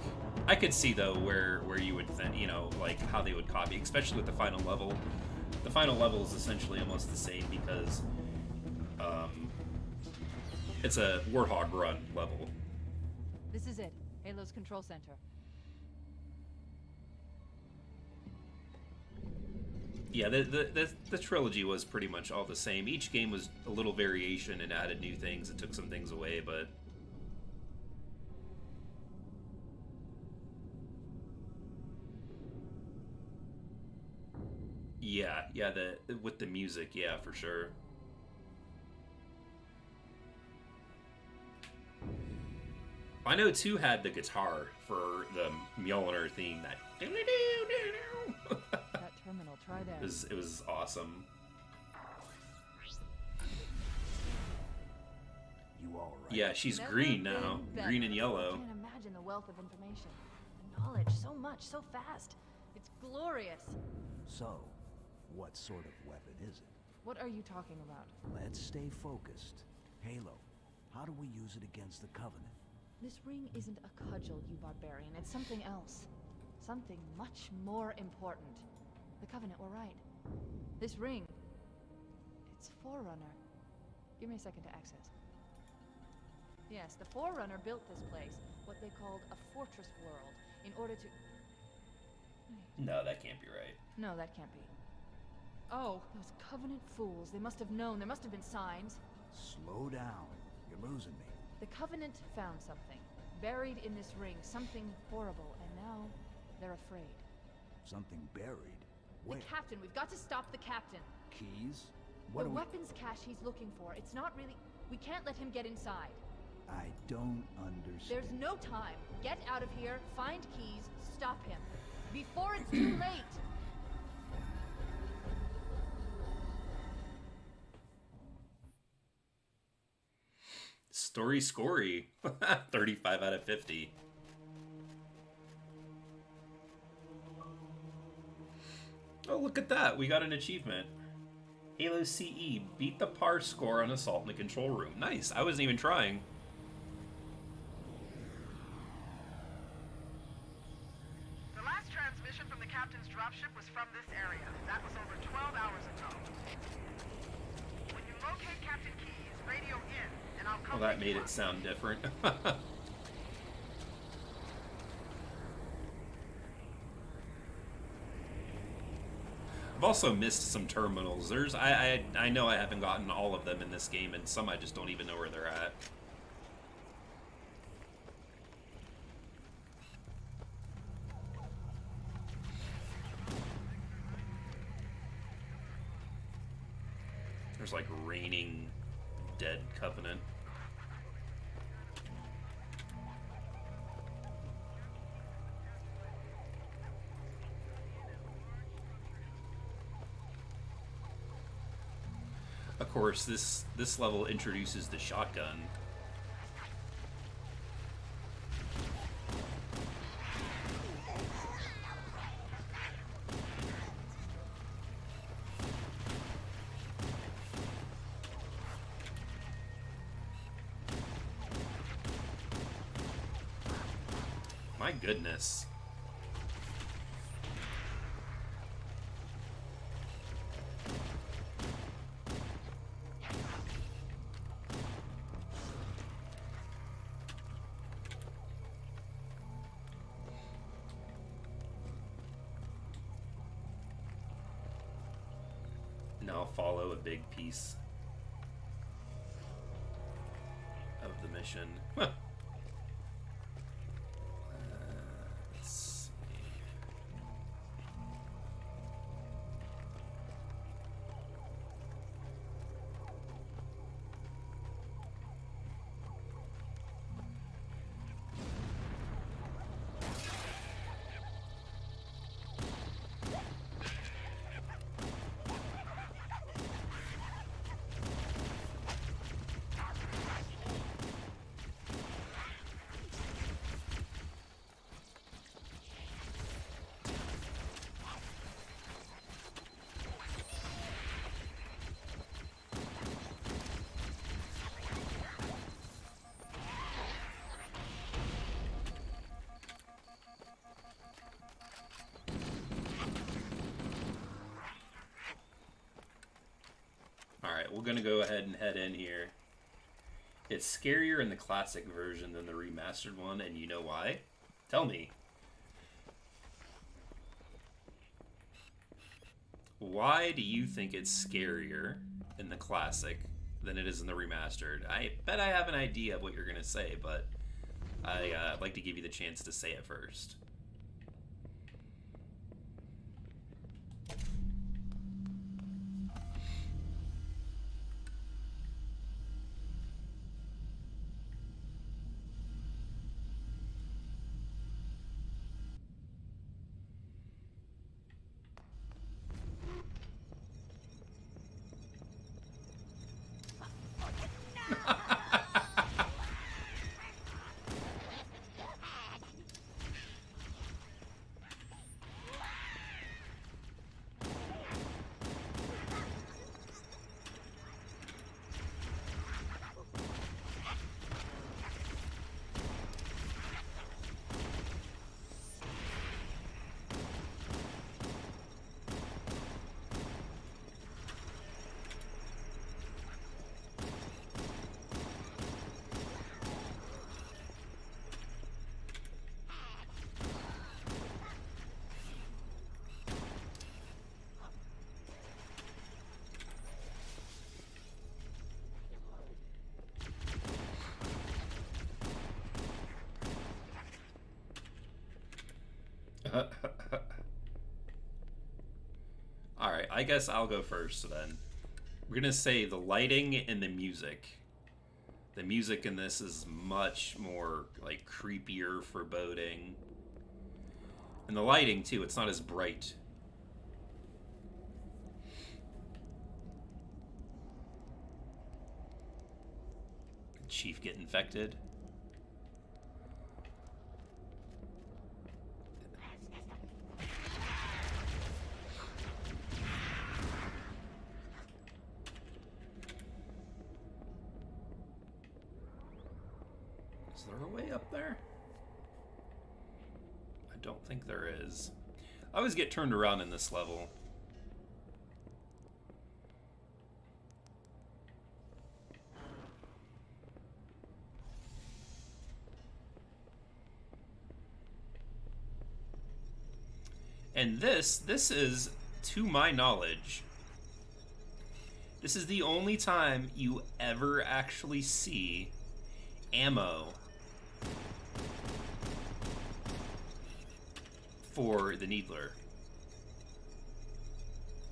I could see though where you would think, you know, like how they would copy, especially with the final level. The final level is essentially almost the same because it's a Warthog run level. This is it. Halo's control center. Yeah, the trilogy was pretty much all the same. Each game was a little variation and added new things and took some things away, but yeah, with the music, yeah, for sure. I know 2 had the guitar for the Mjolnir theme. That That terminal, try there. it was awesome. You all right? Yeah, she's Never green been now, better. green and yellow. I can't imagine the wealth of information, the knowledge, so much, so fast. It's glorious. So, what sort of weapon is it? What are you talking about? Let's stay focused. Halo, how do we use it against the Covenant? This ring isn't a cudgel, you barbarian. It's something else. Something much more important. The Covenant were right. This ring, it's Forerunner. Give me a second to access. Yes, the Forerunner built this place, what they called a fortress world, in order to... No, that can't be right. No, that can't be. Oh, those Covenant fools. They must have known. There must have been signs. Slow down. You're losing me. The Covenant found something, buried in this ring, something horrible, and now they're afraid. Something buried. The Where? captain. We've got to stop the captain. Keys? What The do we... weapons cache he's looking for. It's not really... We can't let him get inside. I don't understand. There's no time. Get out of here, find keys, stop him. Before it's too late! Story scory. 35 out of 50. Oh, look at that. We got an achievement. Halo CE. Beat the par score on assault in the control room. Nice. I wasn't even trying. The last transmission from the captain's dropship was from this area. That was over 12 hours ago. When you locate Captain Keyes, radio in, and I'll come. Well, that made it sound different. I've also missed some terminals. I know I haven't gotten all of them in this game, and some I just don't even know where they're at. There's like raining dead Covenant. Of course, this level introduces the shotgun. My goodness. Now follow a big piece of the mission. Huh. Let's see. Alright, we're gonna go ahead and head in here. It's scarier in the classic version than the remastered one, and you know why? Tell me. Why do you think it's scarier in the classic than it is in the remastered? I bet I have an idea of what you're gonna say, but I'd like to give you the chance to say it first. I guess I'll go first then. We're gonna say the lighting and the music. The music in this is much more like creepier, foreboding. And the lighting too, it's not as bright. Chief get infected. Is there a way up there? I don't think there is. I always get turned around in this level. And this is, to my knowledge, this is the only time you ever actually see ammo for the Needler.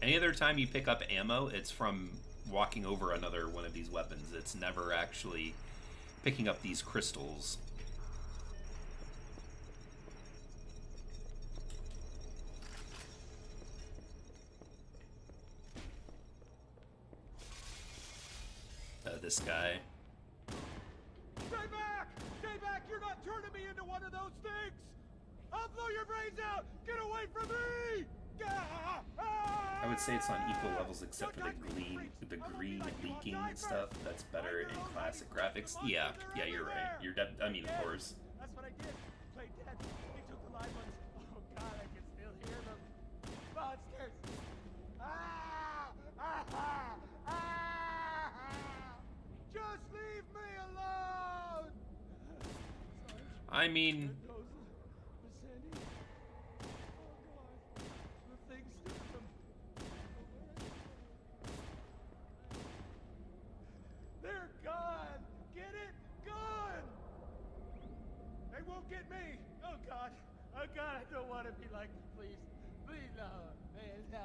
Any other time you pick up ammo, it's from walking over another one of these weapons. It's never actually picking up these crystals. This guy. Stay back! Stay back! You're not turning me into one of those things! I'll blow your brains out! Get away from me! I would say it's on equal levels except for the green leaking and stuff. That's better in classic graphics. Yeah, you're right. You're I mean, of course. That's what I did. Played dead. They took the live ones. Oh God, I can still hear them. Monsters! Just leave me alone! I mean, they're gone! Get it? Gone! They won't get me! Oh God! Oh God, I don't want to be like them, please. Please, no. Man, no.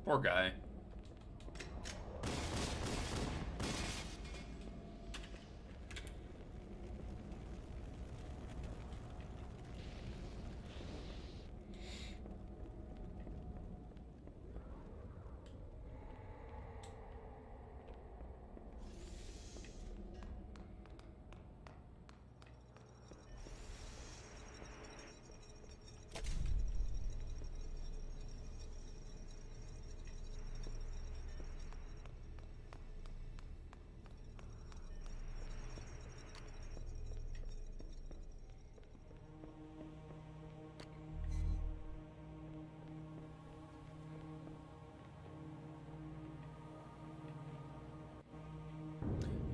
poor guy.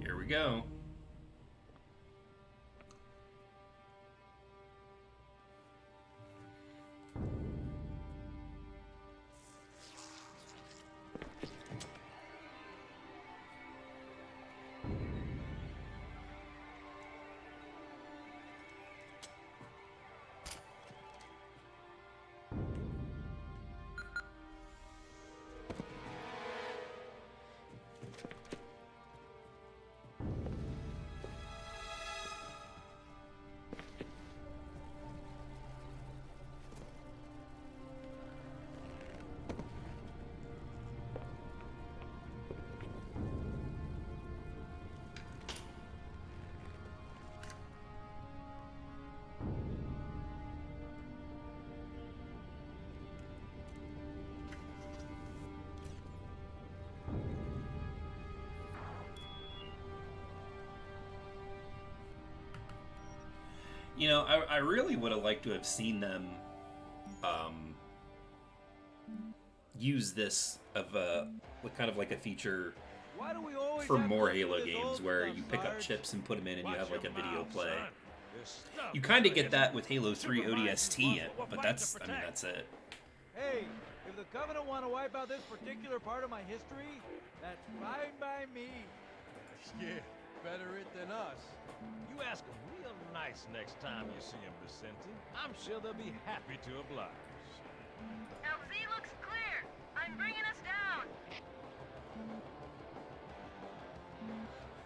Here we go. You know, I really would have liked to have seen them use this of a kind of like a feature for more Halo games where you pick up chips and put them in and you have like a video play. You kind of get that with Halo 3 ODST, but that's it. Hey, if the Covenant want to wipe out this particular part of my history, that's fine by me. Yeah, better it than us. You ask them real nice next time you see them, Vicente. I'm sure they'll be happy to oblige. LZ looks clear. I'm bringing us down.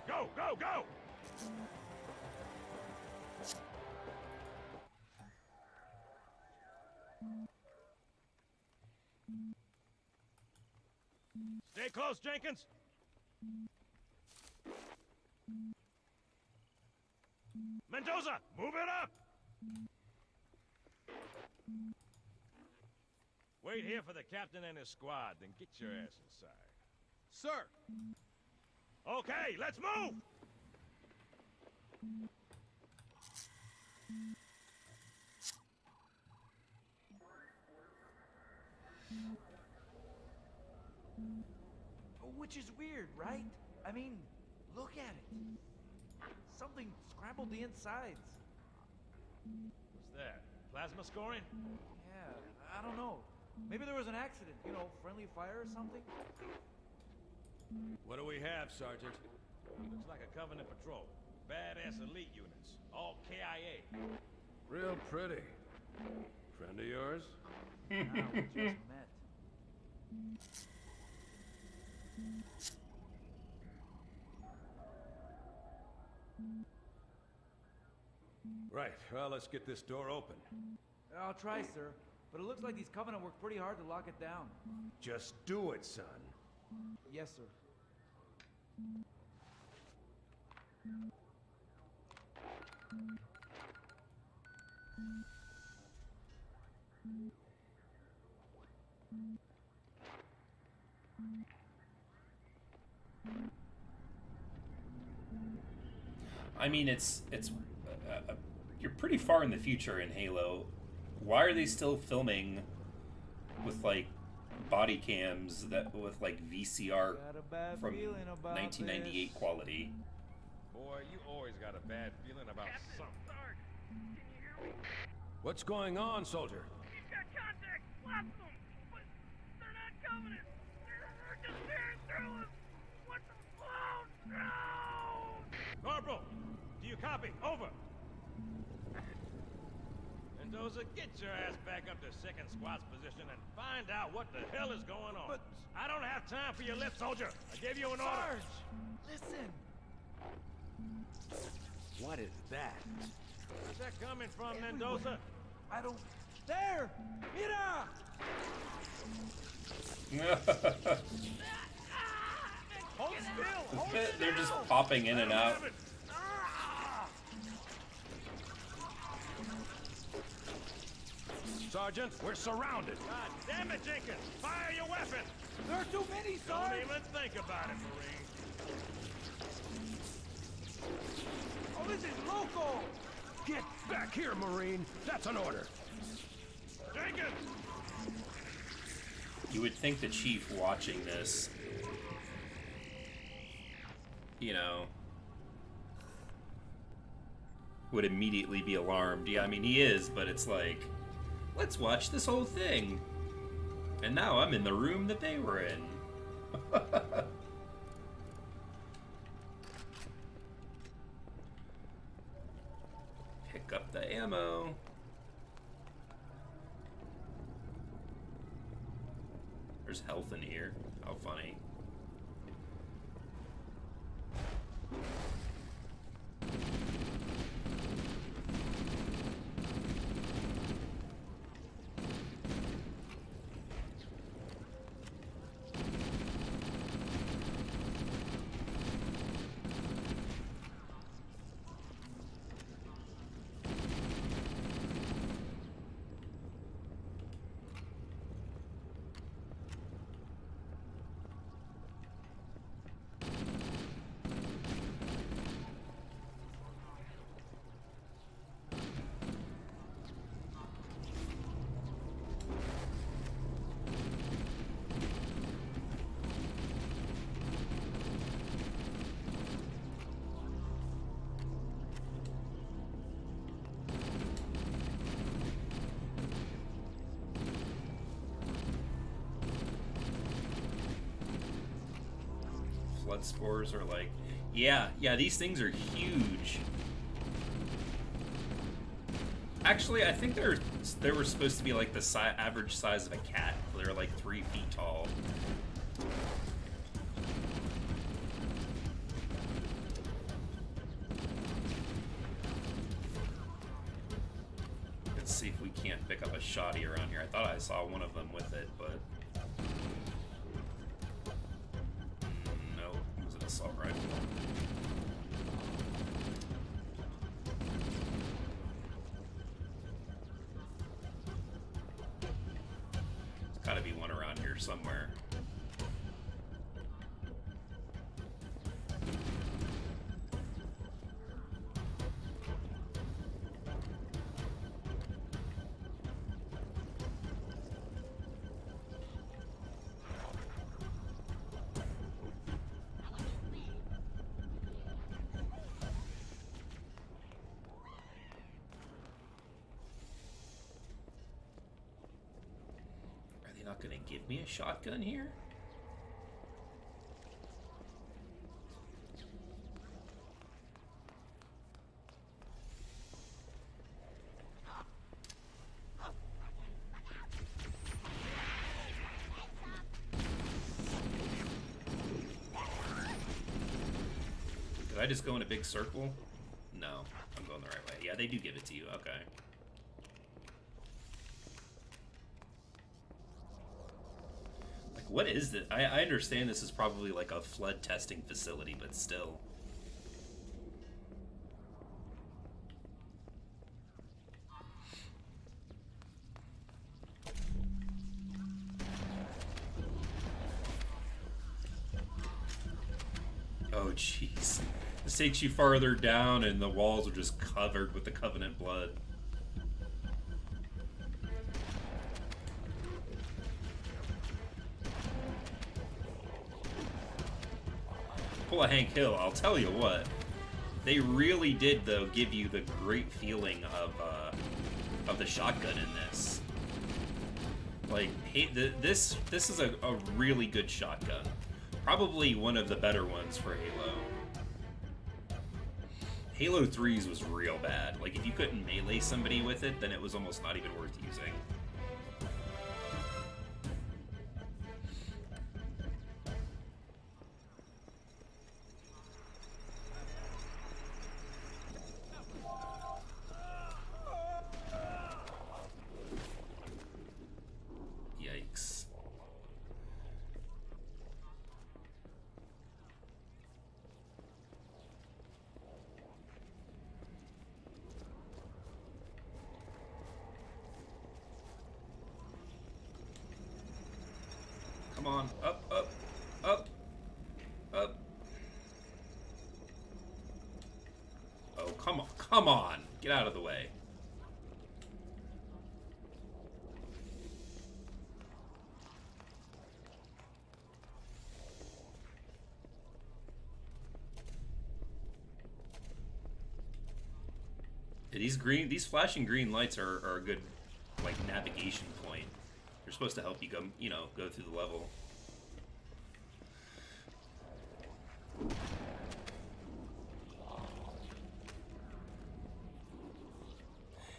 Go, go, go! Stay close, Jenkins. Mendoza, move it up! Wait here for the captain and his squad, then get your ass inside. Sir! Okay, let's move! Which is weird, right? I mean, look at it. Something scrambled the insides. What's that? Plasma scoring? Yeah, I don't know. Maybe there was an accident, you know, friendly fire or something? What do we have, Sergeant? Looks like a Covenant patrol. Badass elite units. All KIA. Real pretty. Friend of yours? Nah, we just met. Right, well, let's get this door open. I'll try, sir. But it looks like these Covenant worked pretty hard to lock it down. Just do it, son. Yes, sir. I mean, it's you're pretty far in the future in Halo. Why are they still filming with like body cams that with like VCR from 1998 quality? Boy, you always got a bad feeling about something. What's going on, soldier? He's got contact. Lots of them. But they're not Covenant. They're just tearing through us. What the clown? No! Corporal, do you copy? Over. Mendoza, get your ass back up to second squad's position and find out what the hell is going on. But I don't have time for your lip, soldier. I gave you an order. Sarge! Listen! What is that? Where's that coming from, Mendoza? I don't... There! Mira! Hold still! Hold They're just still! popping in and out. Sergeant, we're surrounded. God damn it, Jenkins! Fire your weapon! There are too many, Sarge! Don't even think about it, Marine. Oh, this is local! Get back here, Marine. That's an order. Jenkins! You would think the chief watching this, you know, would immediately be alarmed. Yeah, I mean, he is, but it's like, let's watch this whole thing. And now I'm in the room that they were in. Pick up the ammo. There's health in here. How funny. Flood spores are like, Yeah, these things are huge. Actually, I think they were supposed to be like the average size of a cat. They're like 3 feet tall. Let's see if we can't pick up a shotty around here. I thought I saw one of them with it, but no, it was an assault rifle. Gotta be one around here somewhere. Not gonna give me a shotgun here? Did I just go in a big circle? No, I'm going the right way. Yeah, they do give it to you. Okay. What is this? I understand this is probably like a flood testing facility, but still. Oh, jeez. This takes you farther down, and the walls are just covered with the Covenant blood. Pull a Hank Hill, I'll tell you what. They really did, though, give you the great feeling of the shotgun in this. Like, hey, this is a really good shotgun. Probably one of the better ones for Halo. Halo 3's was real bad. Like, if you couldn't melee somebody with it, then it was almost not even worth using. Come on, up, up, up, up. Oh, come on, get out of the way. Yeah, these flashing green lights are a good, like, navigation point. They're supposed to help you go through the level.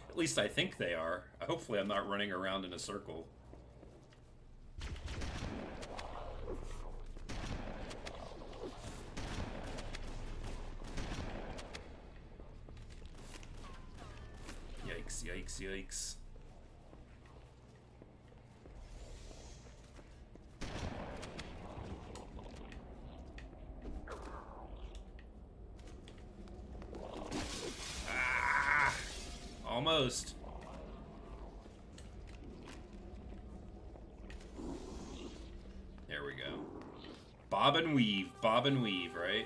At least I think they are. Hopefully I'm not running around in a circle. Yikes, yikes, yikes. Almost. There we go. Bob and weave, right?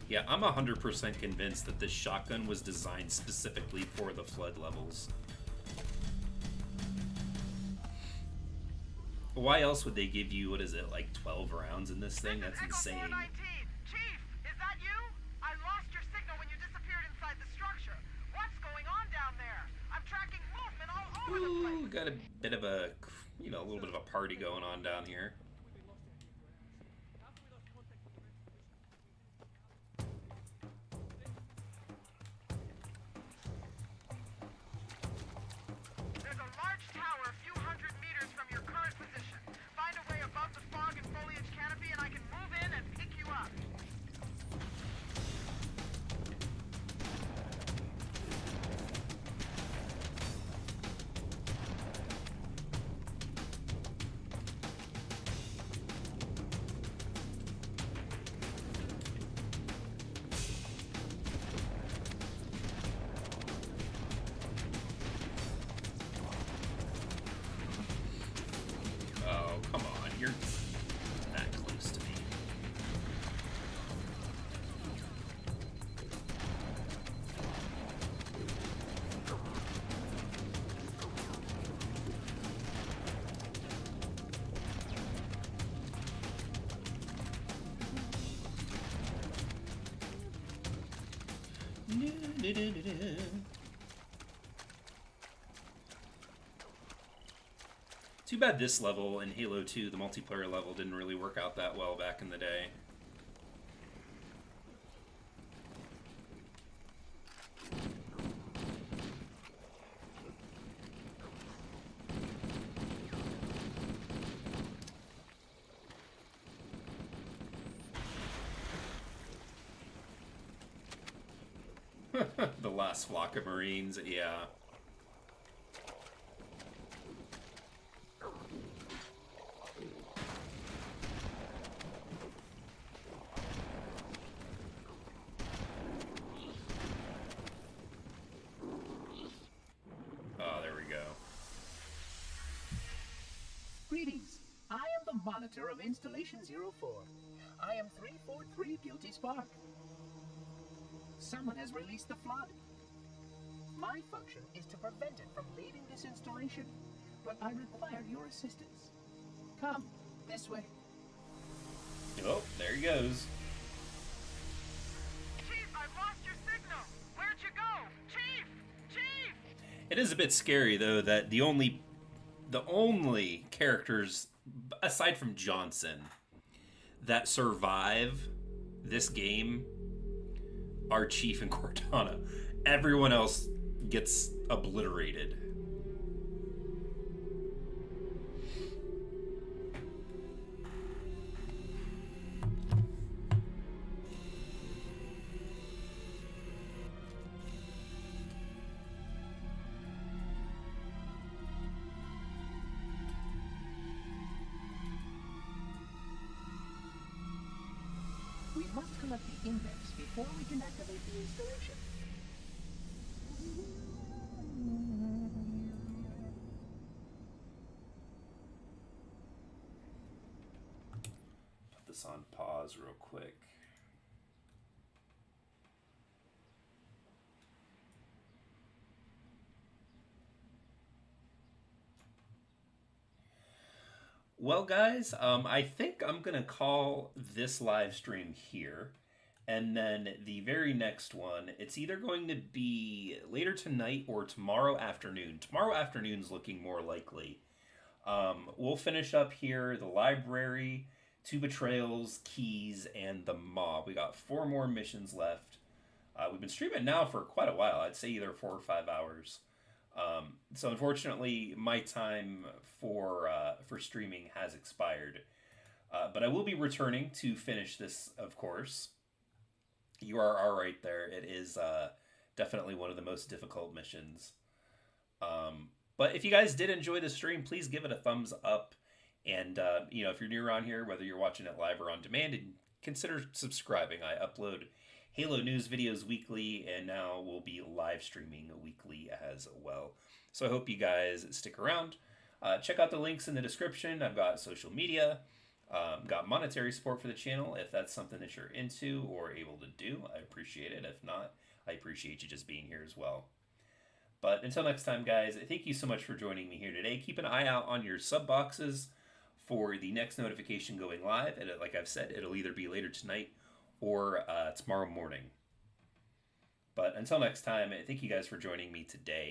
Yeah, I'm 100% convinced that this shotgun was designed specifically for the flood levels. Why else would they give you, what is it, like 12 rounds in this thing? That's insane. Chief, is that you? I lost your signal when you disappeared inside the structure. What's going on down there? I'm tracking movement all over the place. Ooh, got a bit of a, you know, a little bit of a party going on down here. There's a large tower a few hundred meters from your current position. Find a way above the fog and foliage canopy and I can move in and pick you up. Oh, come on, you're that close to me. Too bad this level in Halo 2, the multiplayer level, didn't really work out that well back in the day. The last flock of Marines, yeah. Oh, there we go. Greetings. I am the monitor of Installation 04. I am 343 Guilty Spark. Someone has released the flood. My function is to prevent it from leaving this installation, but I require your assistance. Come, this way. Oh, there he goes. Chief, I've lost your signal. Where'd you go? Chief! Chief! It is a bit scary though that the only characters aside from Johnson that survive this game are Chief and Cortana. Everyone else gets obliterated. We must collect the index before we can activate the installation. Put this on pause real quick. Well, guys, I think I'm going to call this live stream here. And then the very next one, it's either going to be later tonight or tomorrow afternoon. Tomorrow afternoon's looking more likely. We'll finish up here the library, 2 betrayals, keys, and the mob. We got 4 more missions left. We've been streaming now for quite a while. I'd say either 4 or 5 hours. So unfortunately, my time for streaming has expired. But I will be returning to finish this, of course. You are right there. It is definitely one of the most difficult missions. But if you guys did enjoy the stream, please give it a thumbs up. And, if you're new around here, whether you're watching it live or on demand, and consider subscribing. I upload Halo news videos weekly, and now we'll be live streaming weekly as well. So I hope you guys stick around. Check out the links in the description. I've got social media. got monetary support for the channel. If that's something that you're into or able to do, I appreciate it. If not, I appreciate you just being here as well. But until next time, guys, thank you so much for joining me here today. Keep an eye out on your sub boxes for the next notification going live. And like I've said, it'll either be later tonight or tomorrow morning. But until next time, thank you guys for joining me today.